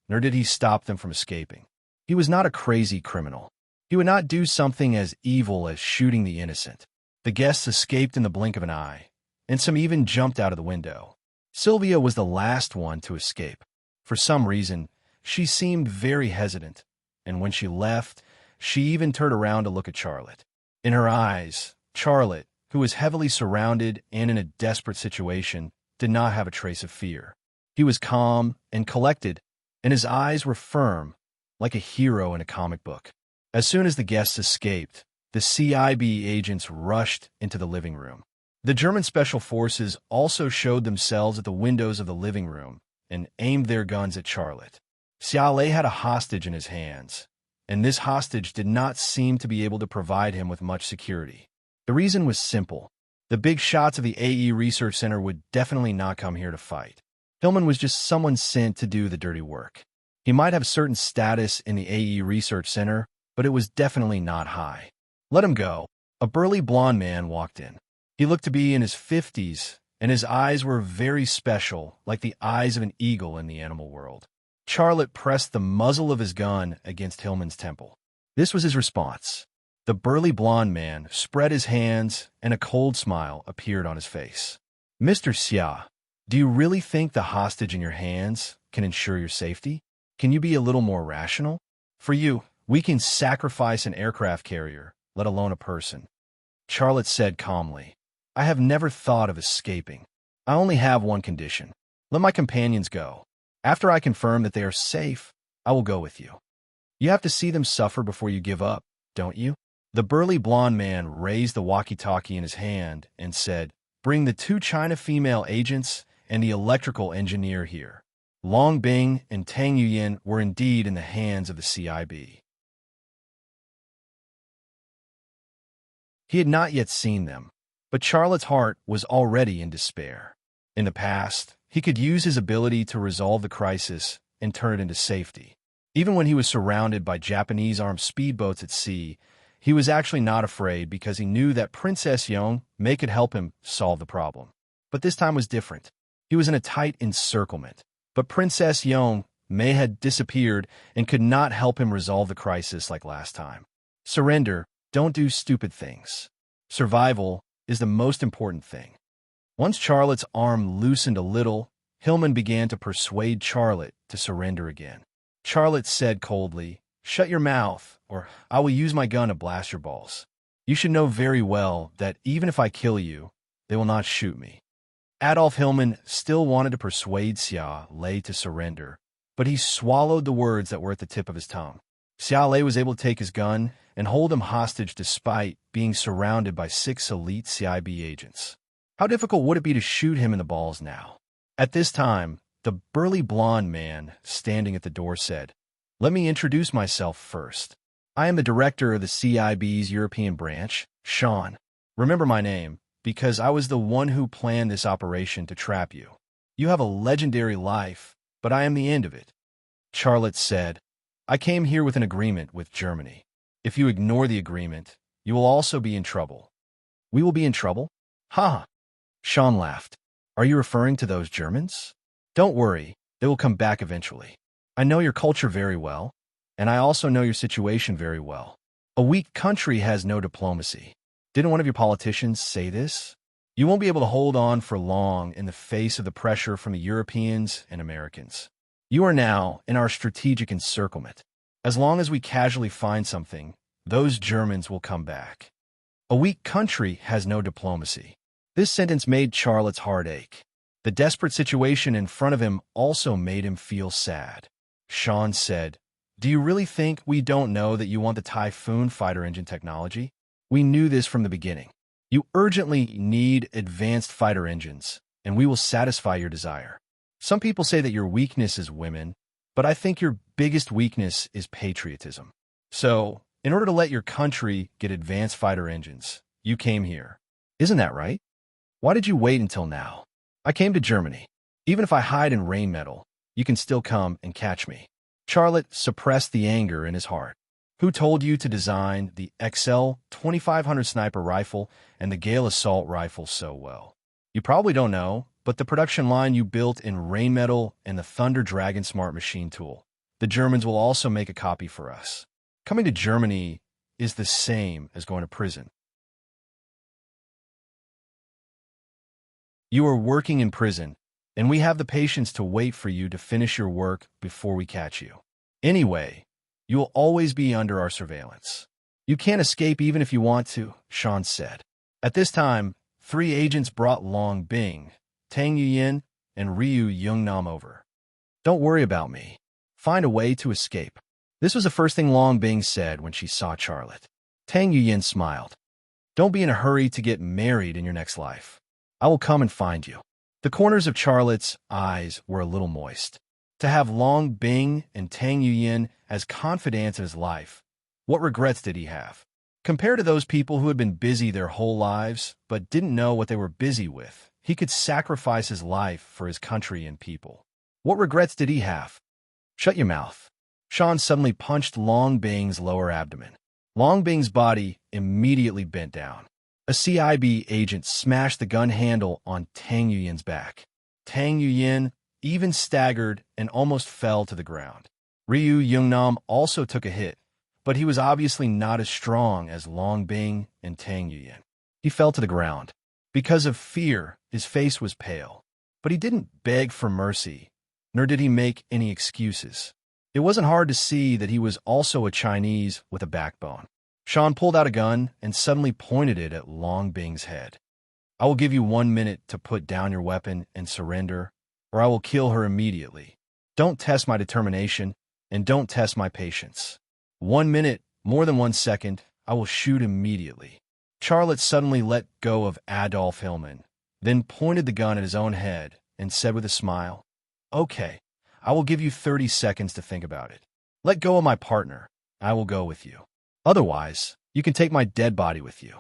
nor did he stop them from escaping. He was not a crazy criminal. He would not do something as evil as shooting the innocent. The guests escaped in the blink of an eye, and some even jumped out of the window. Sylvia was the last one to escape. For some reason, she seemed very hesitant, and when she left, she even turned around to look at Charlotte. In her eyes, Charlotte, who was heavily surrounded and in a desperate situation, did not have a trace of fear. He was calm and collected, and his eyes were firm, like a hero in a comic book. As soon as the guests escaped, the CIB agents rushed into the living room. The German Special Forces also showed themselves at the windows of the living room and aimed their guns at Charlotte. Xiaolei had a hostage in his hands, and this hostage did not seem to be able to provide him with much security. The reason was simple. The big shots of the AE Research Center would definitely not come here to fight. Hillman was just someone sent to do the dirty work. He might have certain status in the AE Research Center, but it was definitely not high. Let him go. A burly blond man walked in. He looked to be in his 50s, and his eyes were very special, like the eyes of an eagle in the animal world. Charlotte pressed the muzzle of his gun against Hillman's temple. This was his response. The burly blond man spread his hands, and a cold smile appeared on his face. Mr. Xia, do you really think the hostage in your hands can ensure your safety? Can you be a little more rational? For you, we can sacrifice an aircraft carrier, let alone a person. Charlotte said calmly, I have never thought of escaping. I only have one condition. Let my companions go. After I confirm that they are safe, I will go with you. You have to see them suffer before you give up, don't you? The burly blond man raised the walkie-talkie in his hand and said, Bring the 2 China female agents and the electrical engineer here. Long Bing and Tang Yuyin were indeed in the hands of the CIB. He had not yet seen them, but Charlotte's heart was already in despair. In the past, he could use his ability to resolve the crisis and turn it into safety. Even when he was surrounded by Japanese armed speedboats at sea, he was actually not afraid because he knew that Princess Yong Mei could help him solve the problem. But this time was different. He was in a tight encirclement, but Princess Yong Mei had disappeared and could not help him resolve the crisis like last time. Surrender, don't do stupid things. Survival is the most important thing. Once Charlotte's arm loosened a little, Hillman began to persuade Charlotte to surrender again. Charlotte said coldly, Shut your mouth, or I will use my gun to blast your balls. You should know very well that even if I kill you, they will not shoot me. Adolf Hillman still wanted to persuade Xiaolei to surrender, but he swallowed the words that were at the tip of his tongue. Xiaolei was able to take his gun and hold him hostage despite being surrounded by 6 elite CIB agents. How difficult would it be to shoot him in the balls now? At this time, the burly blond man standing at the door said, Let me introduce myself first. I am the director of the CIB's European branch, Sean. Remember my name, because I was the one who planned this operation to trap you. You have a legendary life, but I am the end of it. Charlotte said, I came here with an agreement with Germany. If you ignore the agreement, you will also be in trouble. We will be in trouble? Ha! Sean laughed. Are you referring to those Germans? Don't worry, they will come back eventually. I know your culture very well, and I also know your situation very well. A weak country has no diplomacy. Didn't one of your politicians say this? You won't be able to hold on for long in the face of the pressure from the Europeans and Americans. You are now in our strategic encirclement. As long as we casually find something, those Germans will come back. A weak country has no diplomacy. This sentence made Charlotte's heart ache. The desperate situation in front of him also made him feel sad. Sean said, Do you really think we don't know that you want the Typhoon fighter engine technology? We knew this from the beginning. You urgently need advanced fighter engines, and we will satisfy your desire. Some people say that your weakness is women, but I think your biggest weakness is patriotism. So, in order to let your country get advanced fighter engines, you came here. Isn't that right? Why did you wait until now? I came to Germany. Even if I hide in rain metal, you can still come and catch me. Charlotte suppressed the anger in his heart. Who told you to design the XL 2500 sniper rifle and the Gale assault rifle so well? You probably don't know, but the production line you built in rain metal and the Thunder Dragon smart machine tool. The Germans will also make a copy for us. Coming to Germany is the same as going to prison. You are working in prison, and we have the patience to wait for you to finish your work before we catch you. Anyway, you will always be under our surveillance. You can't escape even if you want to, Sean said. At this time, 3 agents brought Long Bing, Tang Yuyin, and Ryu Youngnam over. Don't worry about me. Find a way to escape. This was the first thing Long Bing said when she saw Charlotte. Tang Yuyin smiled. Don't be in a hurry to get married in your next life. I will come and find you. The corners of Charlotte's eyes were a little moist. To have Long Bing and Tang Yuyin as confidants in his life, what regrets did he have? Compared to those people who had been busy their whole lives but didn't know what they were busy with, he could sacrifice his life for his country and people. What regrets did he have? Shut your mouth. Sean suddenly punched Long Bing's lower abdomen. Long Bing's body immediately bent down. A CIB agent smashed the gun handle on Tang Yuyin's back. Tang Yuyin even staggered and almost fell to the ground. Ryu Yungnam also took a hit, but he was obviously not as strong as Long Bing and Tang Yuyin. He fell to the ground. Because of fear, his face was pale. But he didn't beg for mercy, nor did he make any excuses. It wasn't hard to see that he was also a Chinese with a backbone. Sean pulled out a gun and suddenly pointed it at Long Bing's head. I will give you 1 minute to put down your weapon and surrender, or I will kill her immediately. Don't test my determination, and don't test my patience. 1 minute, more than 1 second, I will shoot immediately. Charlotte suddenly let go of Adolf Hillman, then pointed the gun at his own head and said with a smile, Okay, I will give you 30 seconds to think about it. Let go of my partner. I will go with you. Otherwise, you can take my dead body with you.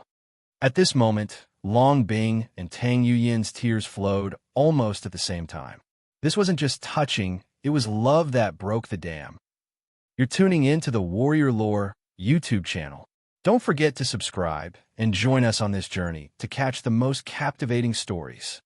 At this moment, Long Bing and Tang Yuyin's tears flowed almost at the same time. This wasn't just touching, it was love that broke the dam. You're tuning in to the Warrior Lore YouTube channel. Don't forget to subscribe and join us on this journey to catch the most captivating stories.